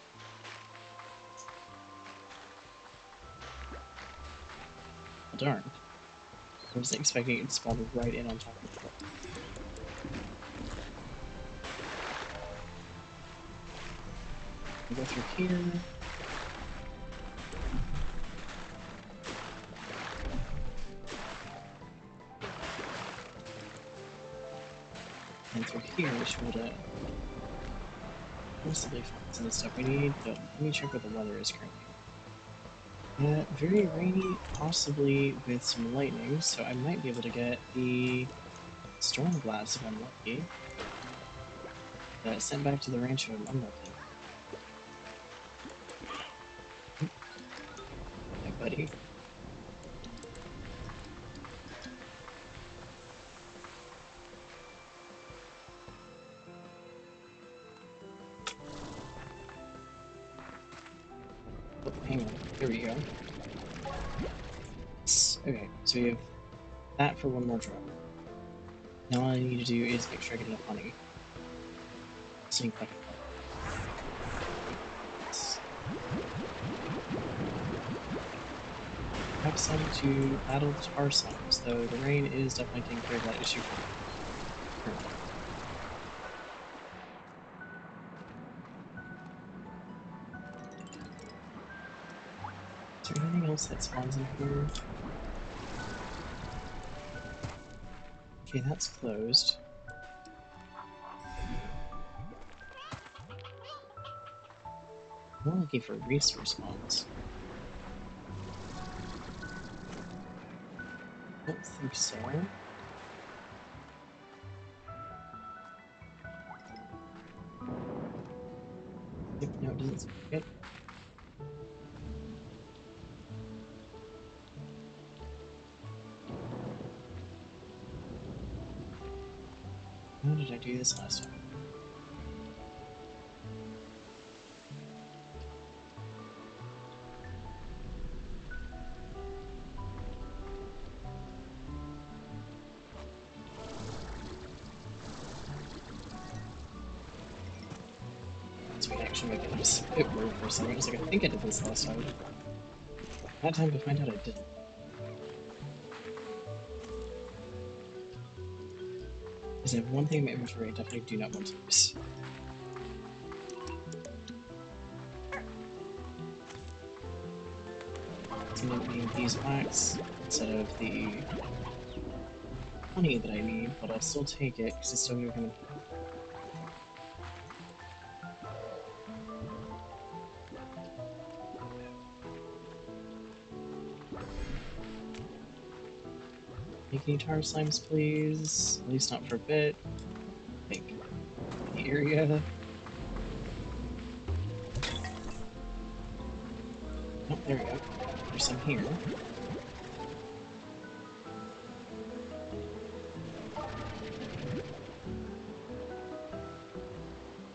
Well, darn. I wasn't expecting it to spawn right in on top of it. I'll go through here. And through here, we should be able to possibly find some of the stuff we need, but let me check what the weather is currently. Very rainy, possibly with some lightning, so I might be able to get the storm blast if I'm lucky. Sent back to the ranch if I'm unlucky. Hi, buddy. Oh, hang on. There we go. Okay, so we have that for 1 more drop. Now all I need to do is make sure I get enough honey. Sink back. I've decided to battle the tar slimes, though the rain is definitely taking care of that issue for me. Is there anything else that spawns in here? Okay, that's closed. More looking for resource spawns. I don't think so. Yep, no, it doesn't. Yep. How did I do this last time? Sweet, actually, make it a bit weird for a second. I was like, I think I did this last time. That time to find out I didn't. Because I have one thing in my inventory I definitely do not want to lose. It's going to need these wax instead of the honey that I need, but I'll still take it because it's still going to come in. Make any tar slimes, please. At least not for a bit. Think the area. Oh, there we go. There's some here.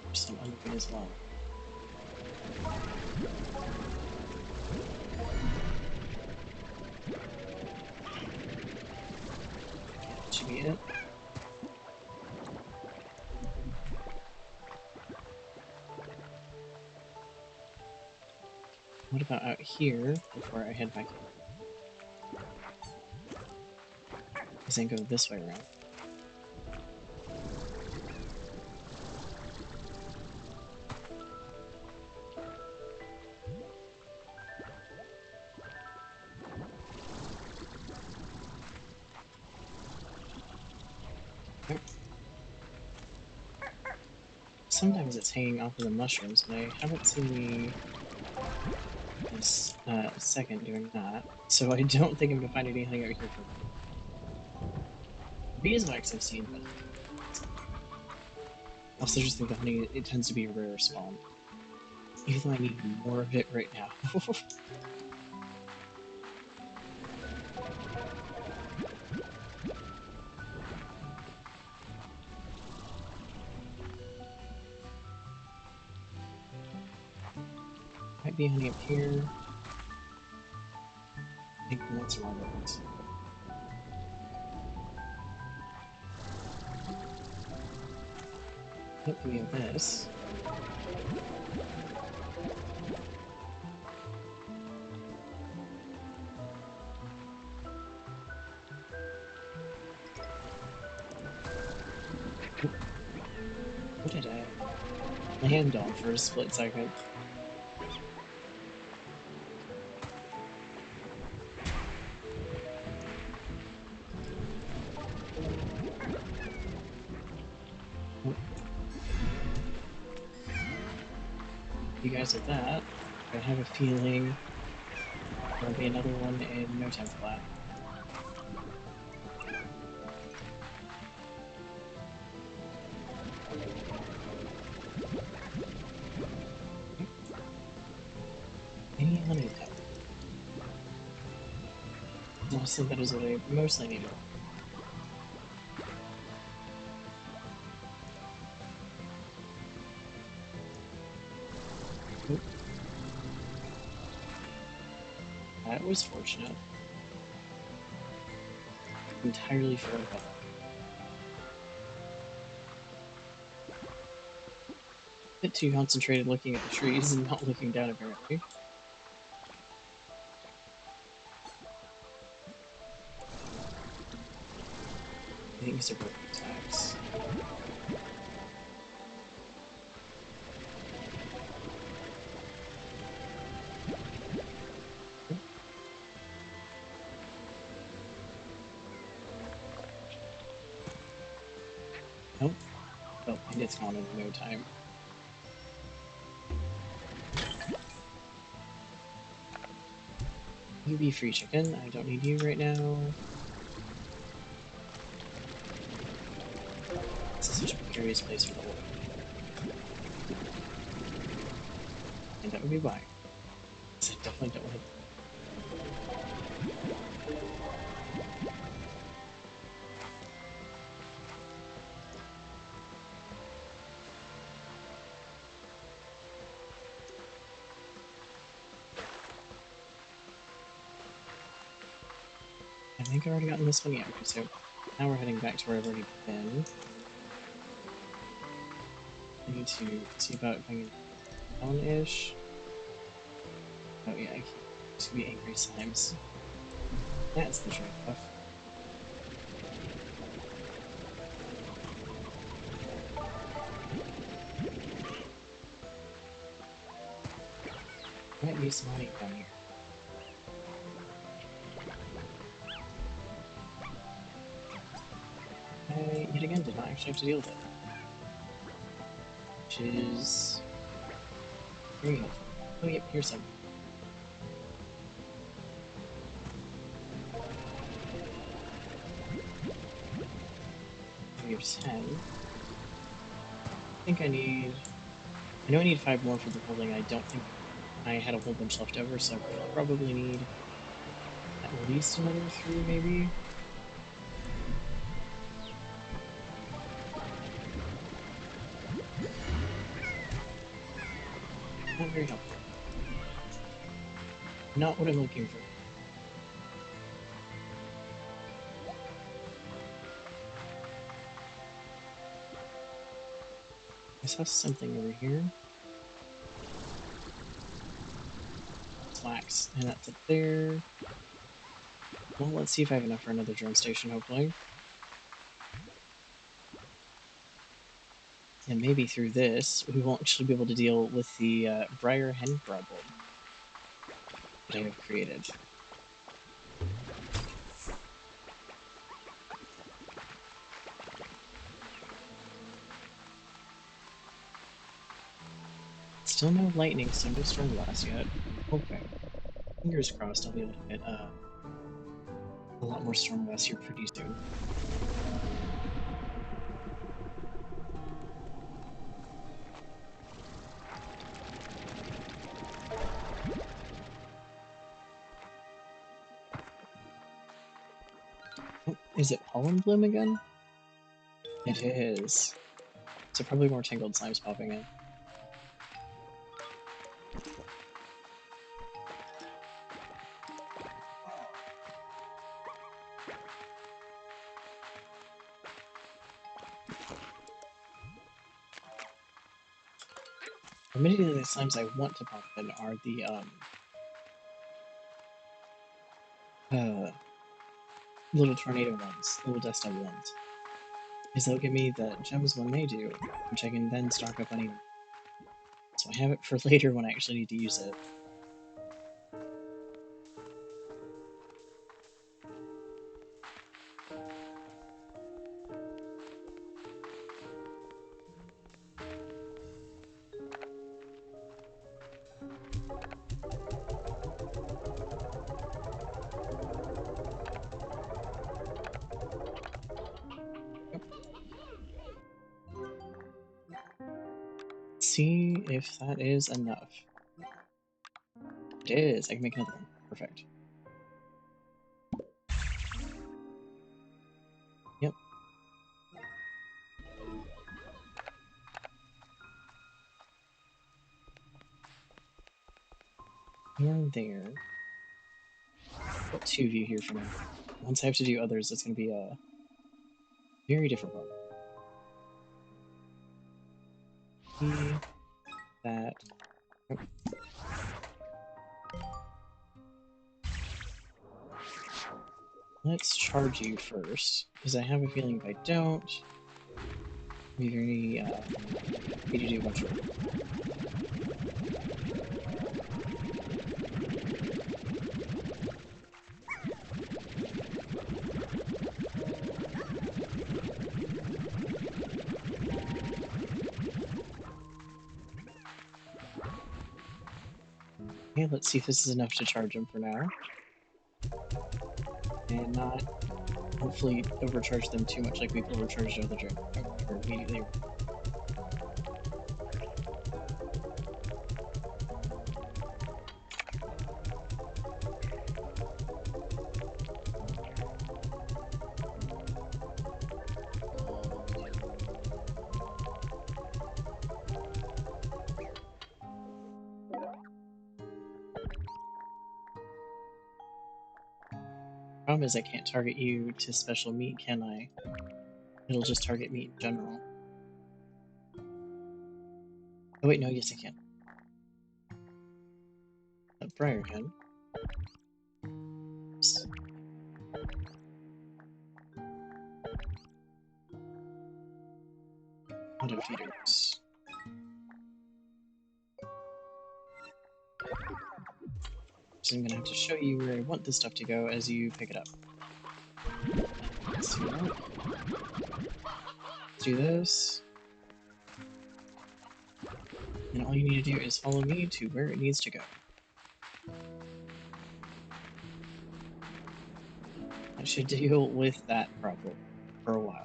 There's some under me as well. That should be it. What about out here before I head back in? I think go this way around. Yep. Sometimes it's hanging off of the mushrooms, but I haven't seen me this second doing that, so I don't think I'm gonna find anything out here for beeswax I've seen, but I also just think the honey, it tends to be a rare spawn. Even though I need more of it right now. Might be honey up here. I think that's one of those. Yep, we have this. What did I land on for a split second? You guys with that, I have a feeling there'll be another one in no time flat. Any honey type. Honestly, that is what I mostly needed. Oop. That was fortunate. Entirely forgot about that. A bit too concentrated looking at the trees and not looking down apparently. I think these are both attacks. Nope. Oh, and it's gone in no time. You be free, chicken. I don't need you right now. This is such a precarious place for the wolf. And that would be why. Because I definitely don't want to. I think I've already gotten this one, yeah. Okay, so now we're heading back to where I've already been. I need to see about if I can down-ish. Oh yeah, I can. It's gonna be angry slimes. That's the trade-off. Might be some honey down here. I, yet again, did not actually have to deal with it. Which is very helpful. Oh, yep, here's some. We have 10. I think I need... I know I need 5 more for the building. I don't think I had a whole bunch left over, so I probably need at least another 3, maybe. Not very helpful. Not what I'm looking for. I saw something over here. Flax, and that's up there. Well, let's see if I have enough for another drone station, hopefully. And maybe through this, we will actually be able to deal with the Briar Hen problem that I have created. Still no lightning, so no storm blast yet. Okay. Fingers crossed I'll be able to get a lot more storm blast here pretty soon. Oh, is it Pollen Bloom again? It is. So probably more Tangled Slimes popping in. Admittedly, the slimes I want to pop in are the little tornado ones, little dust up ones. Because they'll give me the gems when they do, which I can then stock up on even. So I have it for later when I actually need to use it. See if that is enough. It is. I can make another one. Perfect. Yep. And there. Put 2 of you here for now. Once I have to do others, it's going to be a very different problem. That. Oh. Let's charge you first, because I have a feeling if I don't, we're going to need to do a bunch of work. Okay, let's see if this is enough to charge him for now. And not, hopefully, overcharge them too much like we've overcharged other drink or immediately. Problem is I can't target you to special meat, can I? It'll just target meat in general. Oh wait, no, yes I can. Briar Hen. Oops. Auto feeders. So I'm gonna have to show you where I want this stuff to go as you pick it up. Let's do that. Let's do this. And all you need to do is follow me to where it needs to go. I should deal with that problem for a while.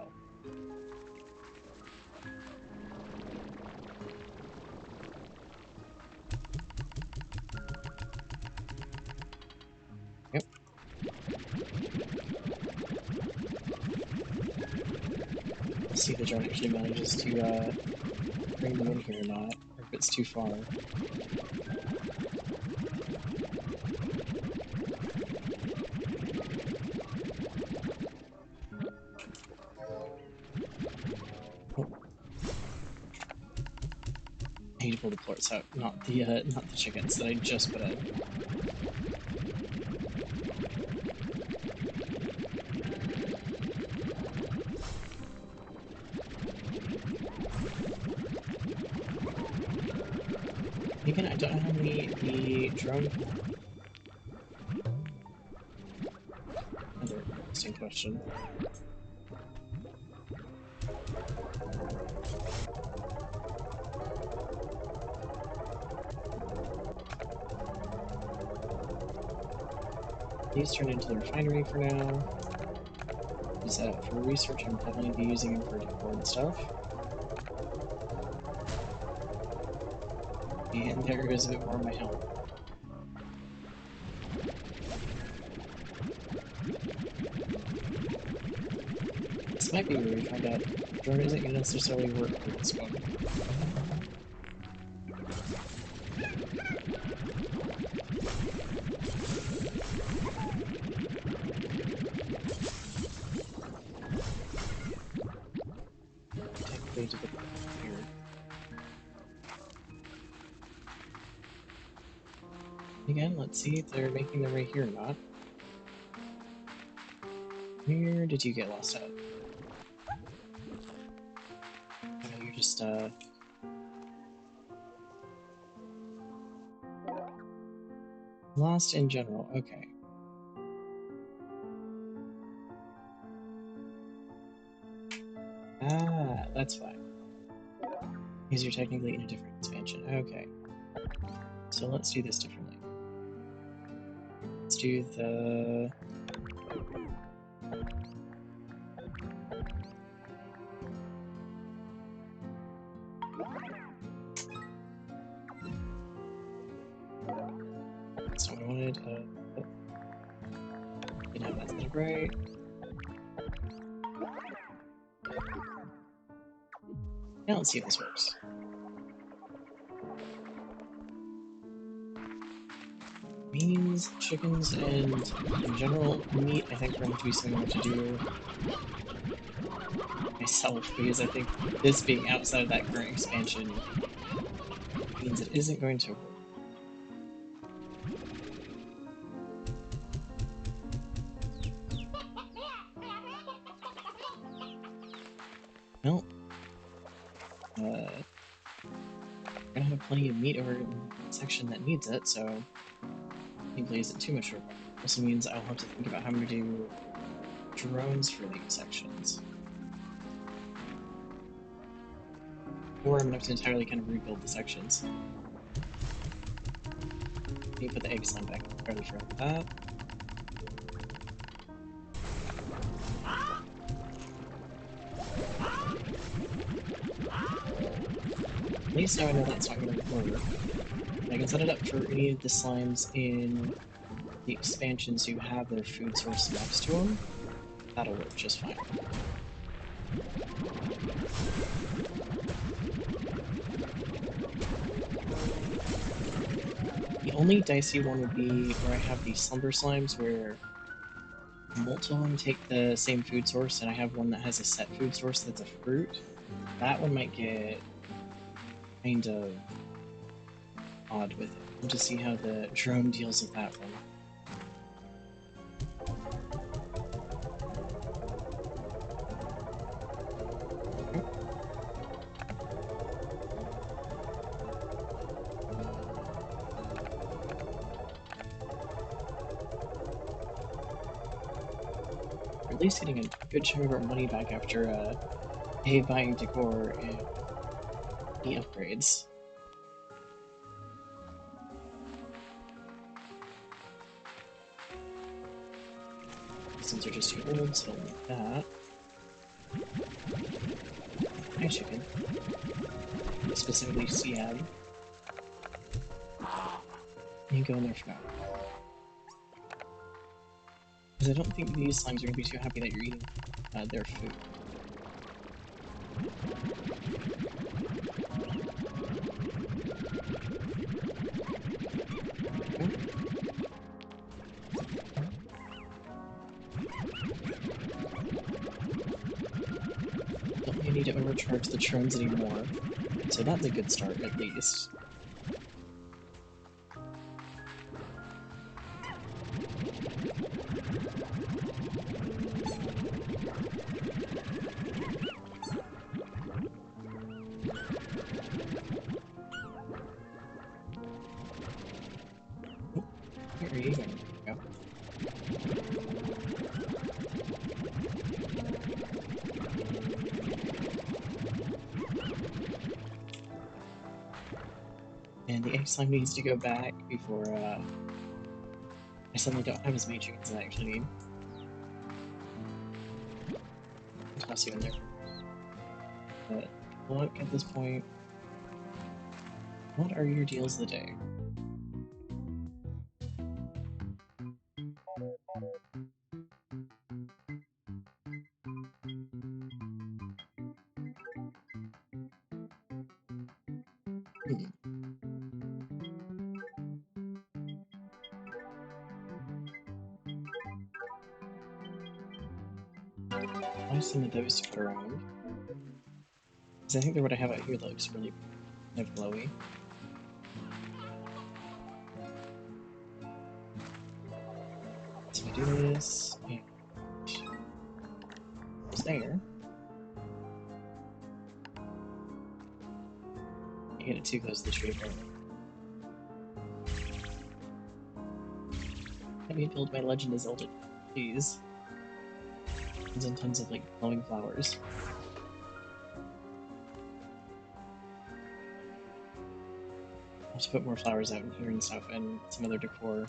see if the drone actually manages to bring them in here or not, or if it's too far. Oh. I need to pull the plorts out, not the chickens that I just put in. Again, I don't know how many the drone can... Another interesting question. These turn into the refinery for now. Is that for research? I'm definitely be using them for decor and stuff. And there goes a bit more of my health. This might be where we find out drone isn't going to necessarily work for this one. Technically to the here. Again, let's see if they're making their way here or not. Where did you get lost at? Oh, you're just, lost in general, okay. Ah, that's why. Because you're technically in a different expansion, okay. So let's do this differently. Let's do the... That's not what I wanted. Oh. Didn't have that set up right. Now let's see if this works. Beans, chickens, and in general, meat, I think are going to be something I have to do myself, because I think this being outside of that current expansion means it isn't going to work. Well, we're gonna have plenty of meat over in the section that needs it, so hopefully isn't too much work. Also means I'll have to think about how I'm gonna do drones for these sections. Or I'm gonna have to entirely kind of rebuild the sections. Let me put the egg slime back. I fairly forgot that. At least now I know that's not going to work. I can set it up for any of the slimes in the expansions who have their food source next to them. That'll work just fine. The only dicey one would be where I have these slumber slimes where multiple of them take the same food source and I have one that has a set food source that's a fruit. That one might get kind of odd with it. We'll just see how the drone deals with that one. We're at least getting a good chunk of our money back after buying decor and the upgrades. Since they're just too old, so I'll make that. Hi, chicken. Specifically Siab. You go in there for now. Because I don't think these slimes are going to be too happy that you're eating their food. Don't really need to overcharge the drones anymore, so that's a good start at least. Where are you going? Go. And the egg slime needs to go back before I suddenly don't have as many chickens as I actually need. I'll toss you in there. But look, at this point, what are your deals of the day? Hmm. Buy some of those to put around. Because I think they're what I have out here that looks really kind of glowy. So I do this, and it's there. I get it too close to the tree, apparently. Let me build my Legend of Zelda, please. Tons and tons of like glowing flowers. I'll have to put more flowers out in here and stuff, and some other decor.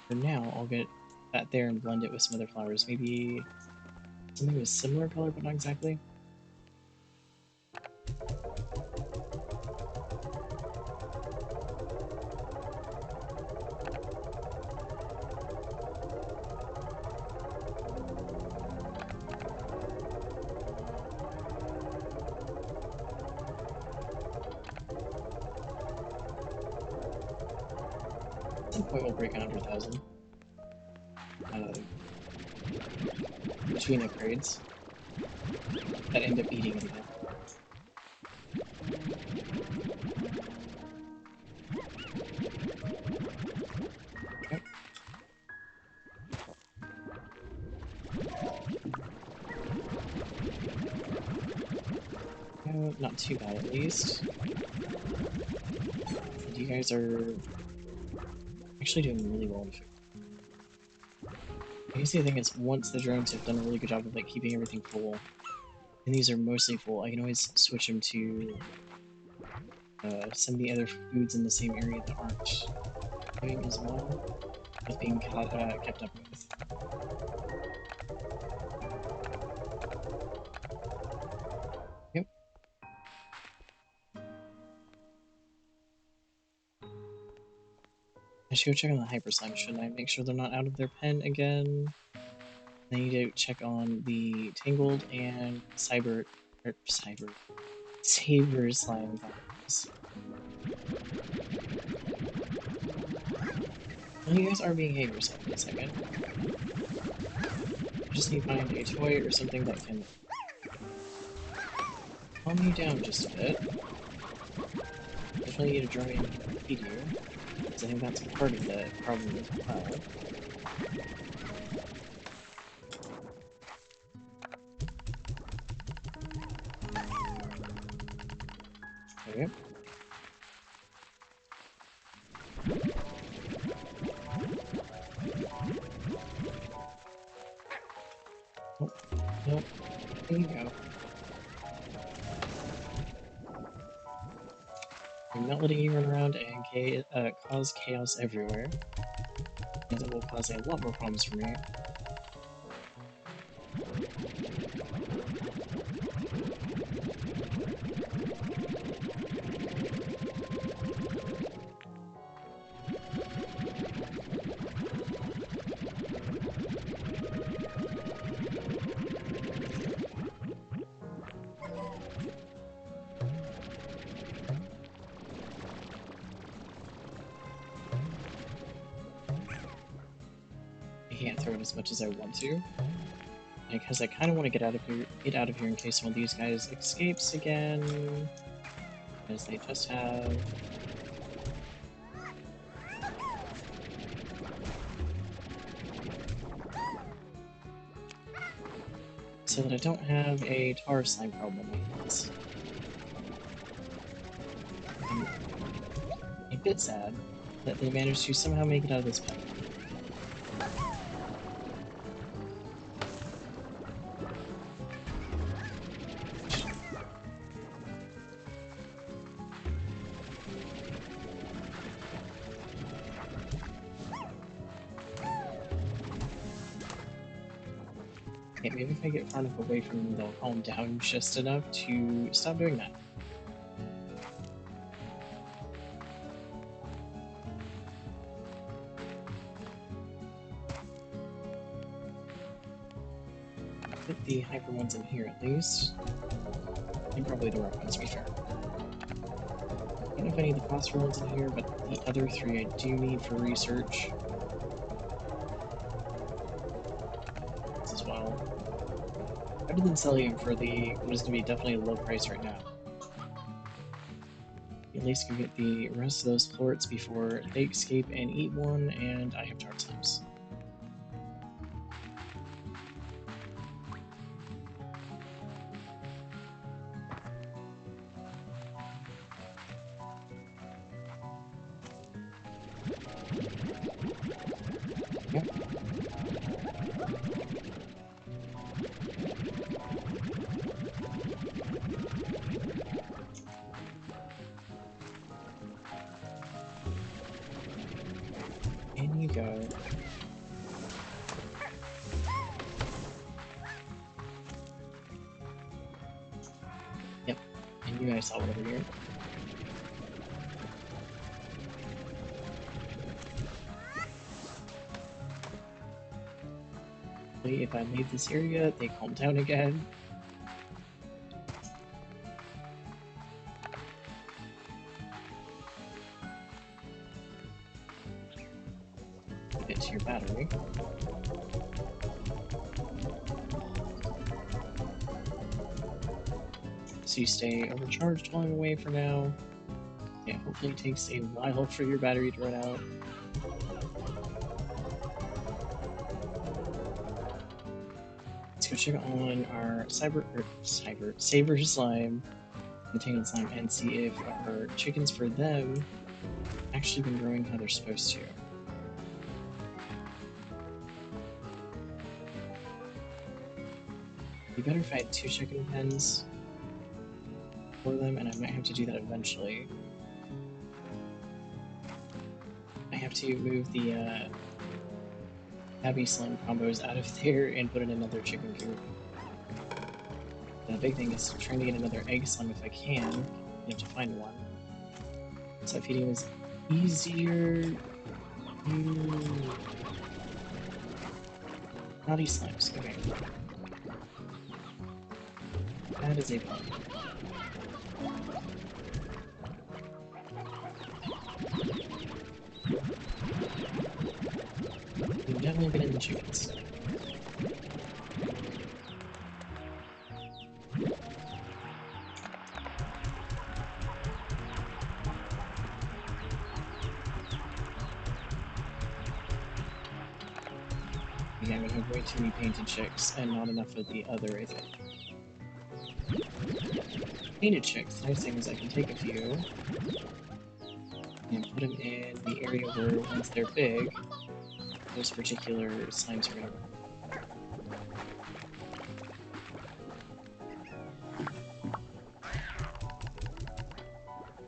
For now, I'll get that there and blend it with some other flowers. Maybe something with similar color, but not exactly. At some point, we'll break 100,000. Between upgrades that end up eating it again. Okay. Not too bad, at least. And you guys are actually doing really well in food. I guess the thing is, once the drones have done a really good job of like keeping everything full, and these are mostly full, I can always switch them to some of the other foods in the same area that aren't doing as well with being kept up with. Yep. I should go check on the Hyper Slime, shouldn't I? Make sure they're not out of their pen again. I need to check on the Tangled and Saber Saber Slime farms. Well, you guys are behaving yourself for a second. I just need to find a toy or something that can calm you down just a bit. Definitely need a drone to feed you, because I think that's part of the problem as well. Okay. Oh, nope. There you go. I'm not letting you run around and cause chaos everywhere. And it will cause a lot more problems for me. around as much as I want to, because I kind of want to get out of here in case one of these guys escapes again, as they just have. So that I don't have a tar slime problem on my hands. I'm a bit sad that they managed to somehow make it out of this pipe. Okay, maybe if I get far enough away from them, they'll calm down just enough to stop doing that. Put the hyper ones in here at least. And probably the rock ones, to be fair. I don't know if I need the phosphor ones in here, but the other three I do need for research. This as well. Better than selling them for the what is going to be definitely a low price right now. At least go get the rest of those plorts before they escape and eat one, and I have tar slimes. Yep. In you go. Yep. And you guys saw it over here. If I leave this area, they calm down again. Get to your battery. So you stay overcharged while I'm away for now. Yeah, hopefully it takes a while for your battery to run out. Let's go check on our Saber Slime, the Tangled Slime, and see if our chickens for them actually been growing how they're supposed to. It'd be better if I had 2 chicken pens for them, and I might have to do that eventually. I have to move the Abby Slime combos out of there and put in another chicken coop. The big thing is trying to get another egg slime if I can. You have to find one. So feeding is easier. Naughty slimes. Okay. That is a problem. We've definitely been in the chickens. Yeah, we have way too many painted chicks and not enough of the other, I think. Painted chicks, the nice thing is I can take a few and put them in the area where once they're big, those particular slimes are going to run.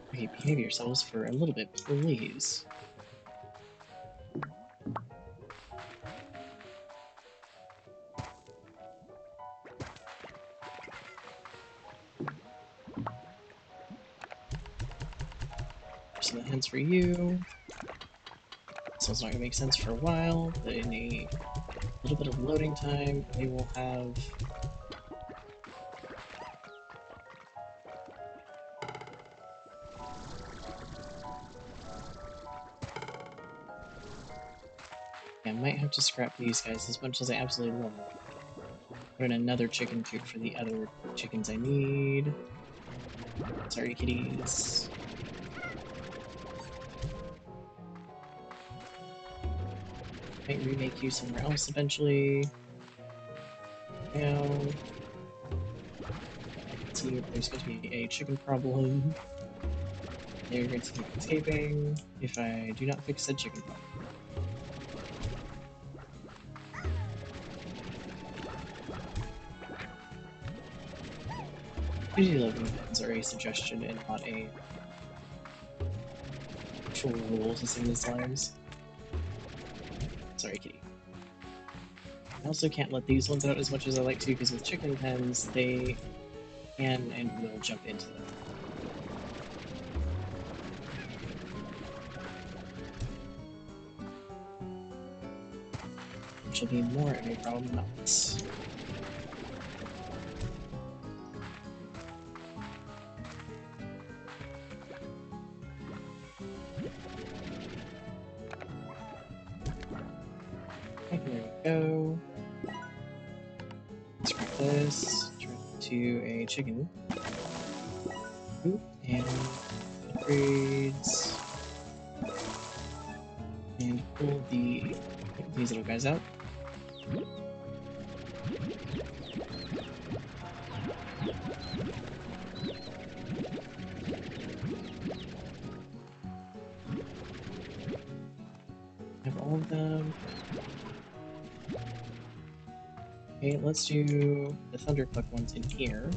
Okay, behave yourselves for a little bit, please. Some of the hens for you. So it's not going to make sense for a while, but in a little bit of loading time, they will have I might have to scrap these guys as much as I absolutely love them. Put in another chicken coop for the other chickens I need. Sorry, kitties. Might remake you somewhere else eventually. Now, let's see if there's going to be a chicken problem. They're going to keep escaping if I do not fix said chicken problem. Usually living pens are a suggestion and not a actual rule to sing the slimes. Sorry, kitty. I also can't let these ones out as much as I like to, because with chicken pens, they can and will jump into them. Which will be more of a problem, not less. Okay, there we go. Scrap this, turn it to a chicken. Oop, and upgrades. And pull these little guys out. Have all of them. Okay, let's do the Thundercluck ones in here.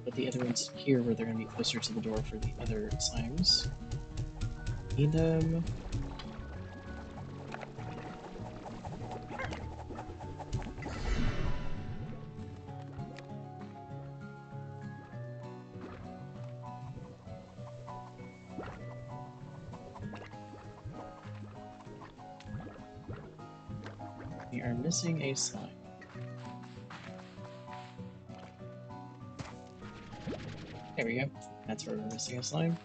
But the other ones here where they're going to be closer to the door for the other slimes. Need them. We are missing a slime. There we go. That's where we're missing a slime.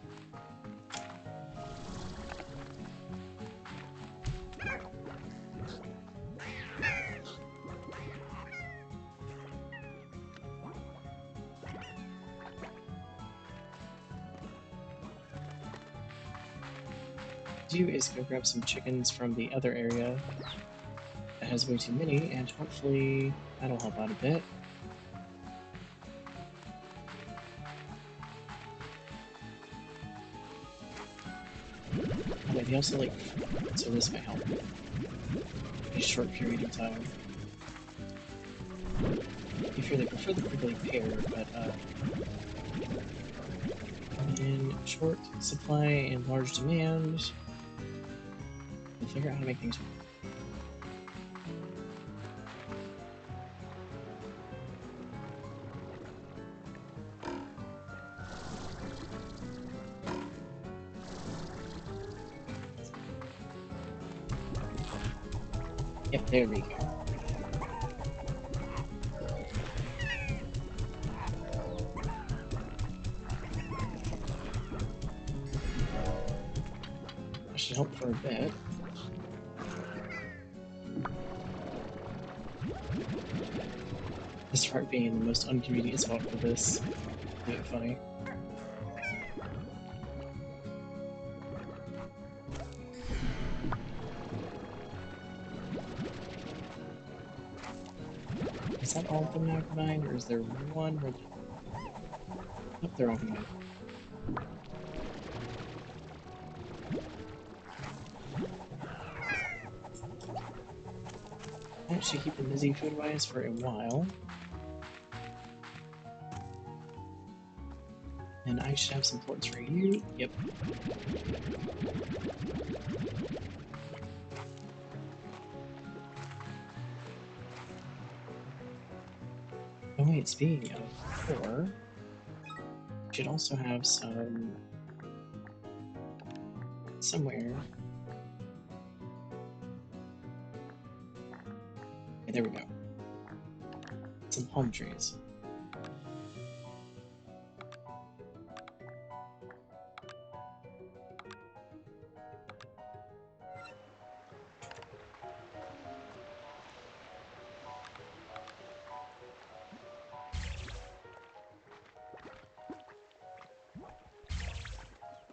Do is go grab some chickens from the other area that has way too many, and hopefully that'll help out a bit. Oh, wait, they also like, so this might help. A short period of time. If you're like prefer the prickly pear, but in short supply and large demand, we'll figure out how to make things work. Yep, there we go. That should help for a bit. This part being in the most inconvenient spot for this. Isn't it funny? Is that all of them now combined, or is there one where... Nope, they're all combined. That should keep them busy food-wise for a while. And I should have some ports for you. Yep. Oh wait, speaking of 4, we should also have some... somewhere. Okay, there we go. Some palm trees.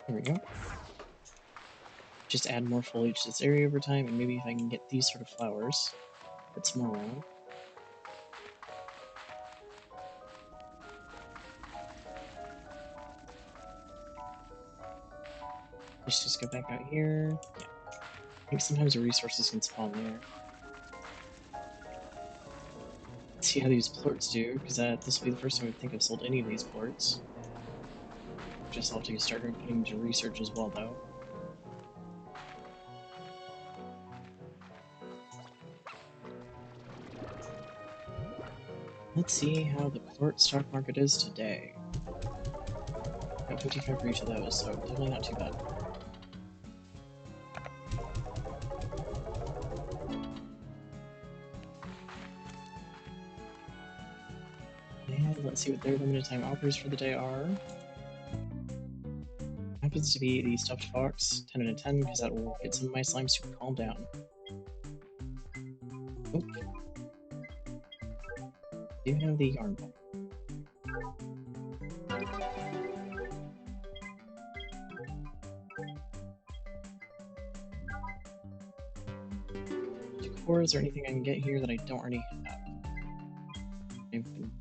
There we go. Just add more foliage to this area over time, and maybe if I can get these sort of flowers, put some more around. Let's just go back out here. Yeah. I think sometimes the resources can spawn there. Let's see how these plorts do, because this will be the first time I think I've sold any of these plorts. Just have to start putting into research as well, though. Let's see how the plort stock market is today. Got 55 for each of those, so definitely not too bad. And let's see what their limited time offers for the day are. Happens to be the stuffed fox, 10 out of 10, because that will get some of my slimes to calm down. Oh. Do have the yarn ball. Decor, is there anything I can get here that I don't already have? Anything?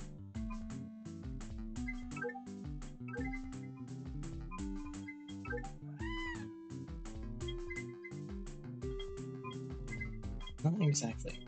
Not exactly.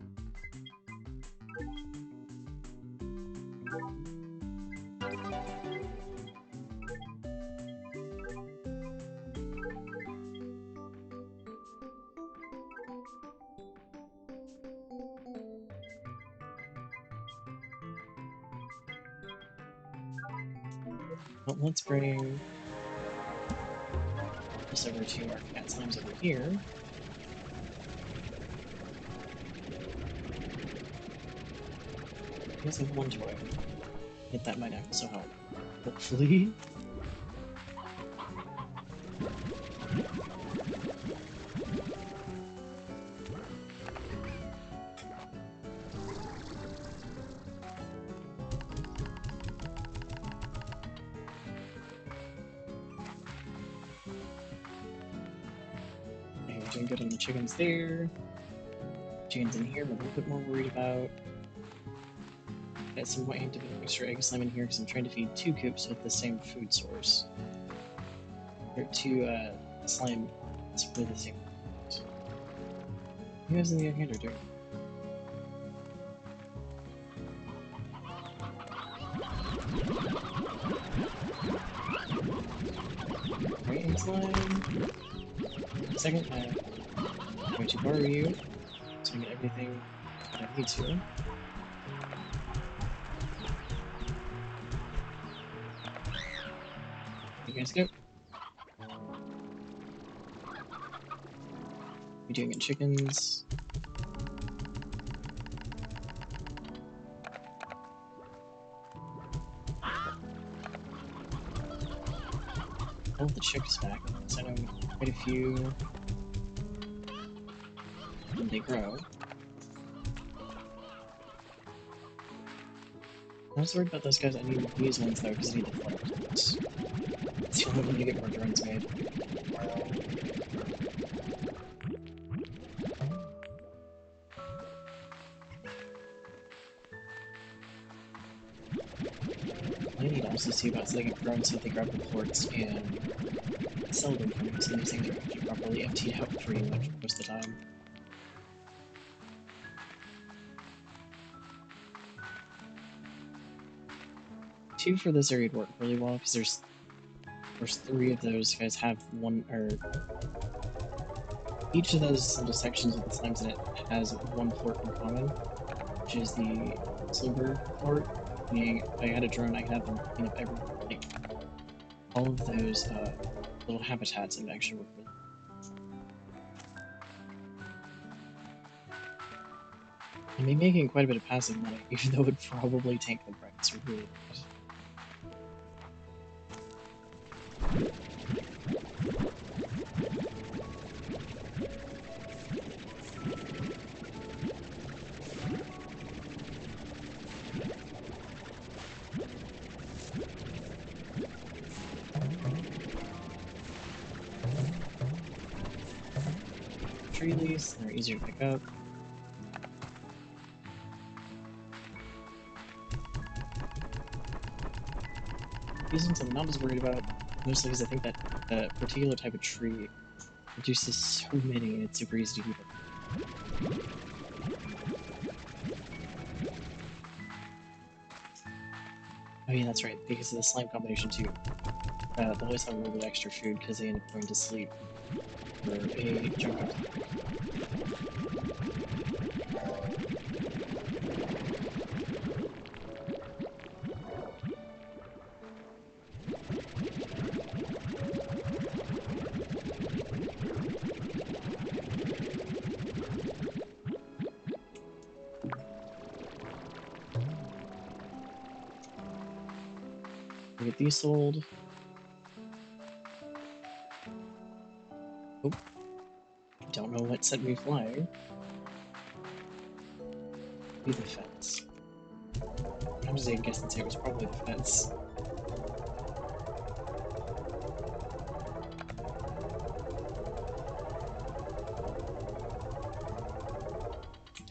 Well, let's bring this over to our cat slimes over here. I guess I have one toy. Hit that might also help. Hopefully. Okay, we're doing good on the chickens there. Chickens in here, I'm a little bit more worried about. At some point, I have to put extra egg slime in here because I'm trying to feed 2 coops with the same food source. Or 2 slime. It's really the same. You guys in the other hand are doing. Right, egg slime. Second, I'm going to borrow you so I can get everything that I need to. You guys go. You're doing it, chickens. All of the chicks back, so I know quite a few. And they grow. I was worried about those guys. I need these ones though, because I need the floats. It's the only way to get more drones made. I need to also see about setting up drones so that they grab the ports and sell them for me, so these things are actually properly emptied out pretty much most of the time. Two for this area would work really well, because there's, of course, 3 of those guys have one, or each of those little sections with the slimes in it has one port in common, which is the silver port. Meaning, if I had a drone, I could have them clean up all of those little habitats and actually work with. And be making quite a bit of passive money, even though it would probably tank the price really bad. release, and they're easier to pick up. These ones I'm not as worried about, mostly because I think that the particular type of tree produces so many and it's super easy to keep up. Oh yeah, that's right, because of the slime combination too. They'll always have a little bit of extra food because they end up going to sleep for a chunk of time. We get these sold. Oh, don't know what set me flying. Be the fence. I'm just gonna guess and say it was probably the fence.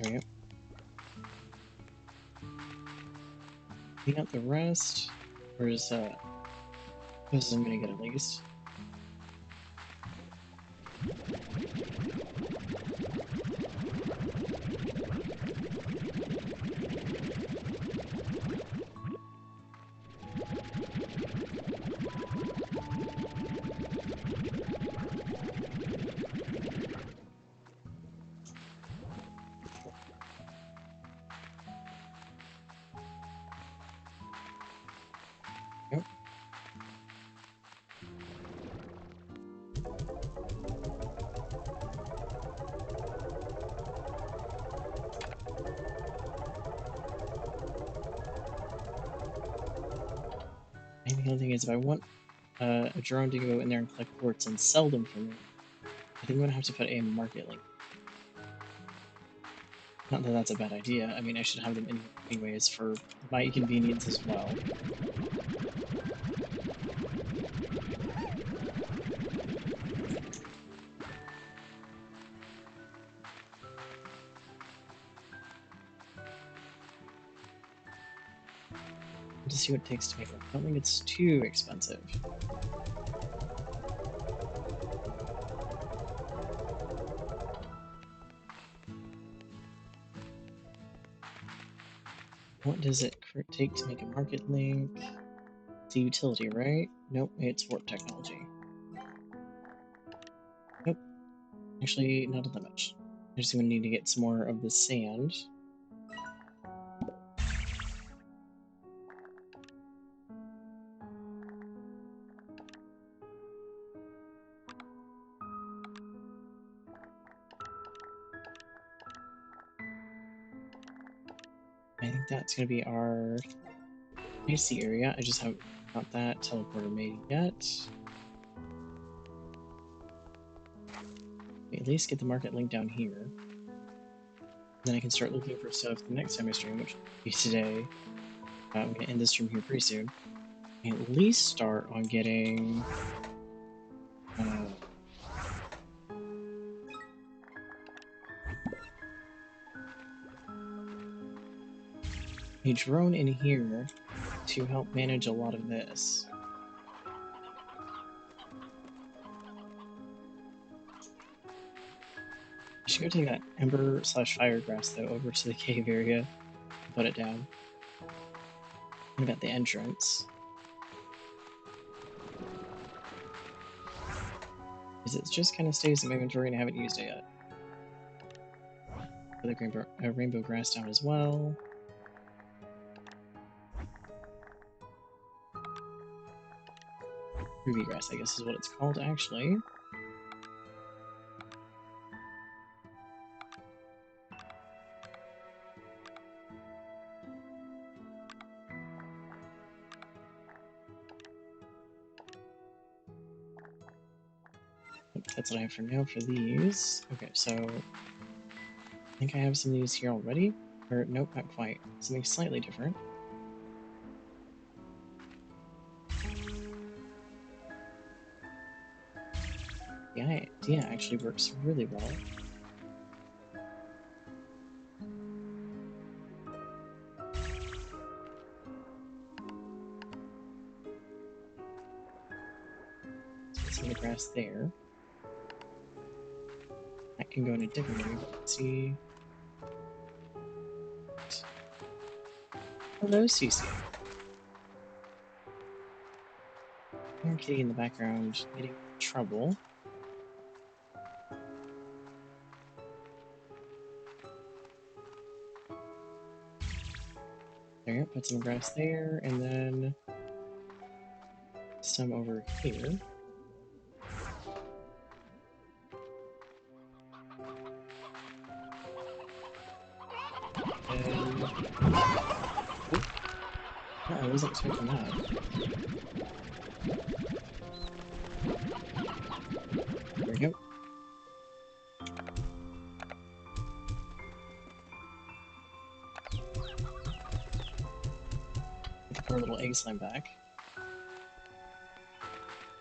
There we go. Clean out the rest. Where's this I'm gonna get at least. Yep. And the other thing is, if I want a drone to go in there and collect quartz and sell them for me, I think I'm gonna have to put a market link. Not that that's a bad idea. I mean, I should have them anyways for my convenience as well. To see what it takes to make it. I don't think it's too expensive. What does it take to make a market link? It's a utility, right? Nope, it's warp technology. Nope. Actually, not that much. I just gonna need to get some more of the sand. I think that's gonna be our AC area. I just haven't got that teleporter made yet. At least get the market link down here. Then I can start looking for stuff the next time I stream, which will be today. I'm gonna end this stream here pretty soon. And at least start on getting a drone in here to help manage a lot of this. I should go take that ember / fire grass though over to the cave area and put it down. What about the entrance? Because it just kind of stays in my inventory and I haven't used it yet. Put the rainbow grass down as well. Ruby grass, I guess is what it's called actually. That's what I have for now for these. Okay, so I think I have some of these here already. Or nope, not quite. Something slightly different. Yeah, actually works really well. some of the grass there. That can go in a different way, but let's see. Hello, Cece. More kitty in the background getting in trouble. There you go, put some grass there, and then some over here. And... oh, I wasn't expecting that. There we go. Put the poor little egg slime back.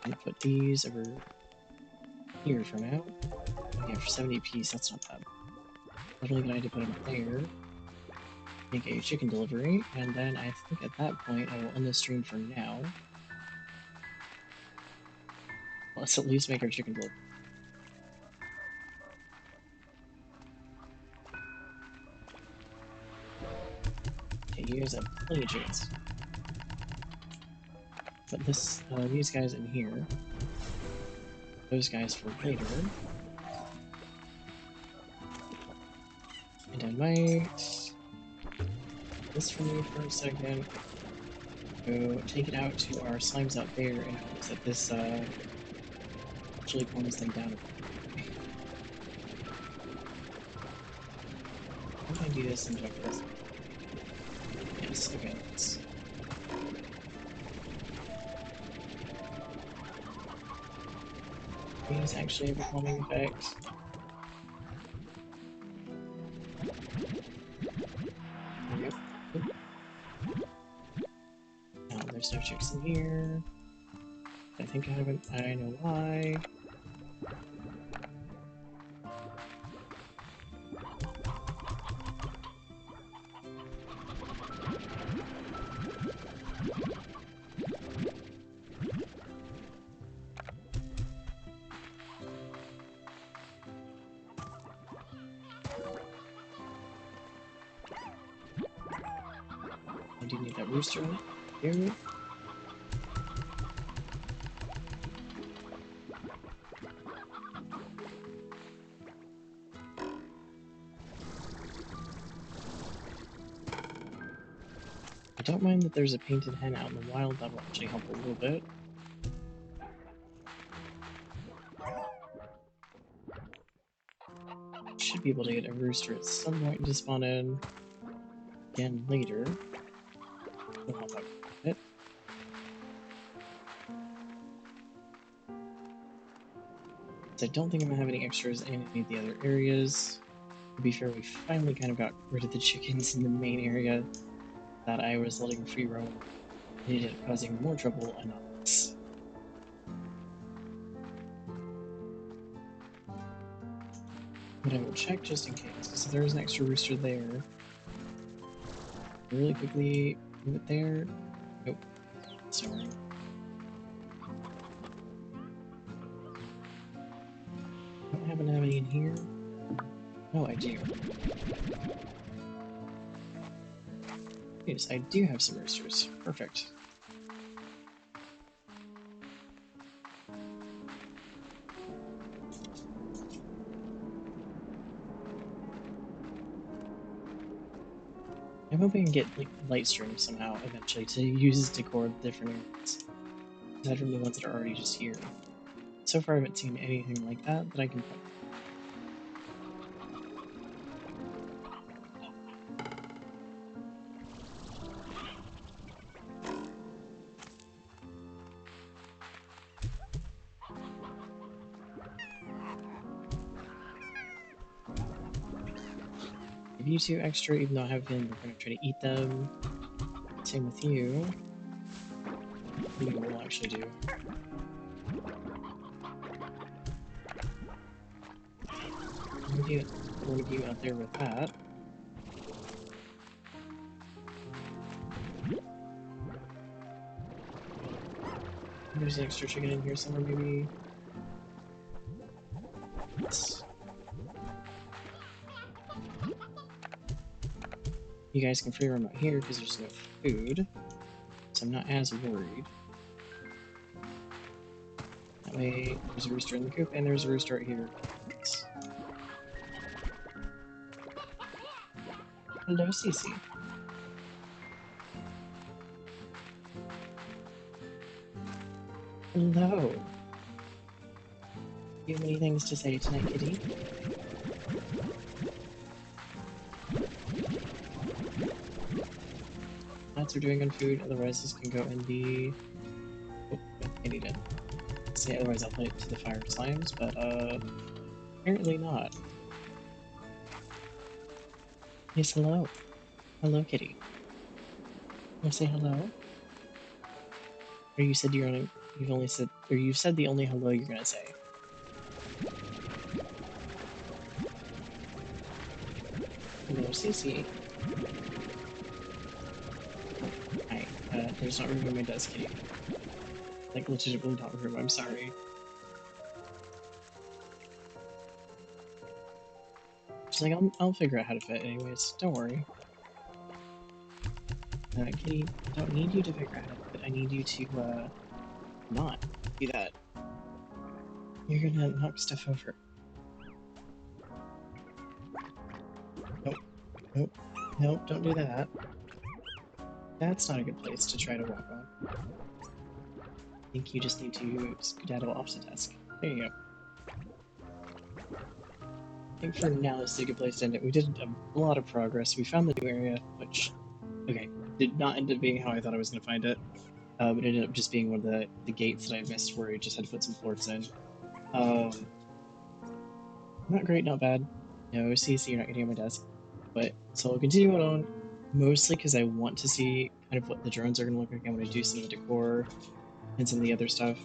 And put these over here for now. Yeah, for 70 apiece, that's not bad. Totally good idea to put them there. Make a chicken delivery, and then I think at that point I will end the stream for now. Let's at least make our chicken delivery. Okay, you guys have plenty of chickens. Put this, these guys in here. Those guys for later. And I might... this for me for a second. Go take it out to our slimes out there and hope that this actually calms them down a bit. How can I do this and check this? Yes, okay, let's... these actually have a calming effect. There we go. Now there's no chicks in here. I think I haven't. I know why. I do need that rooster here. I don't mind that there's a painted hen out in the wild, that will actually help a little bit. Should be able to get a rooster at some point to spawn in again later. We'll help out a bit. So I don't think I'm gonna have any extras in any of the other areas. To be fair, we finally kind of got rid of the chickens in the main area that I was letting free roam. It ended up causing more trouble and not less. But I will check just in case, because if there is an extra rooster there, really quickly move it there. Nope. Sorry. Don't happen to have any in here? Oh, I do. Yes, I do have some roosters. Perfect. I'm hoping I can get like light stream somehow eventually to use as decor the different areas, aside from the ones that are already just here. So far, I haven't seen anything like that that I can put. Give you two extra, even though I have a feeling they're going to try to eat them. Same with you. What do you will actually do? I'm going to get one of you out there with that. There's an extra chicken in here somewhere, maybe. you guys can free roam out here because there's no food, so I'm not as worried. That way, there's a rooster in the coop, and there's a rooster right here. Hello, Cece. Hello. You have any things to say tonight, kitty? Lots are doing on food, otherwise this can go in the... Oh, I need it. Say otherwise I'll play it to the fire slimes, but apparently not. Yes, hello. Hello, kitty. Wanna say hello? Or you said you've only said, or you said the only hello you're gonna say. Hello, Cece. Hi. There's not room on my desk, kitty. Like, legitimately not room, I'm sorry. She's like, I'll figure out how to fit anyways, don't worry. Kitty, I don't need you to figure out how to fit, I need you to, not do that. You're gonna knock stuff over. Nope. Nope. Nope, don't do that. That's not a good place to try to walk on. I think you just need to skedaddle off the desk. There you go. I think for now this is a good place to end it. We did a lot of progress. We found the new area, which, okay, did not end up being how I thought I was going to find it. It ended up just being one of the gates that I missed where I just had to put some floors in. Not great, not bad. No, CC, you're not getting on my desk. But, so I'll continue on, mostly because I want to see kind of what the drones are going to look like. I want to do some of the decor and some of the other stuff,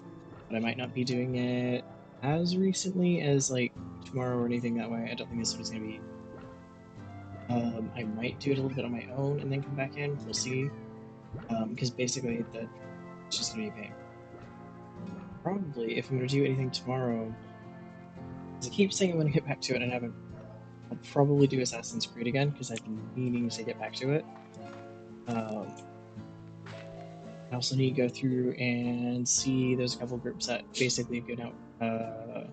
but I might not be doing it as recently as, like, tomorrow or anything that way. I don't think this one's going to be... I might do it a little bit on my own and then come back in. We'll see. Because basically, it's just going to be a pain. Probably, if I'm going to do anything tomorrow, because I keep saying I'm going to get back to it and I haven't, I'll probably do Assassin's Creed again, because I've been meaning to get back to it. I also need to go through and see there's a couple groups that basically have given out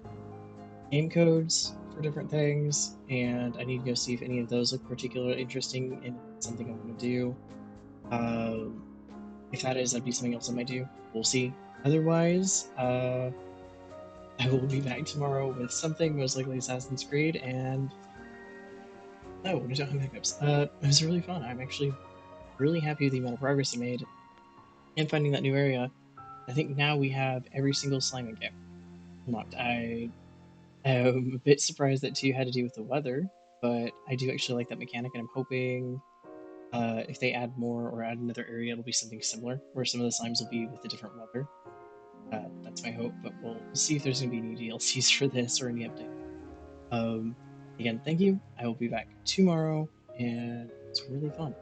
game codes for different things, and I need to go see if any of those look particularly interesting and something I want to do. If that is, that'd be something else I might do. We'll see. Otherwise, I will be back tomorrow with something, most likely Assassin's Creed, and... No, I don't have hiccups. It was really fun. I'm actually really happy with the amount of progress I made and finding that new area. I think now we have every single slime game unlocked. I am a bit surprised that 2 had to do with the weather, but I do actually like that mechanic, and I'm hoping if they add more or add another area, it'll be something similar, where some of the slimes will be with a different weather. That's my hope, but we'll see if there's going to be any DLCs for this or any update. Again, thank you. I will be back tomorrow, and it's really fun.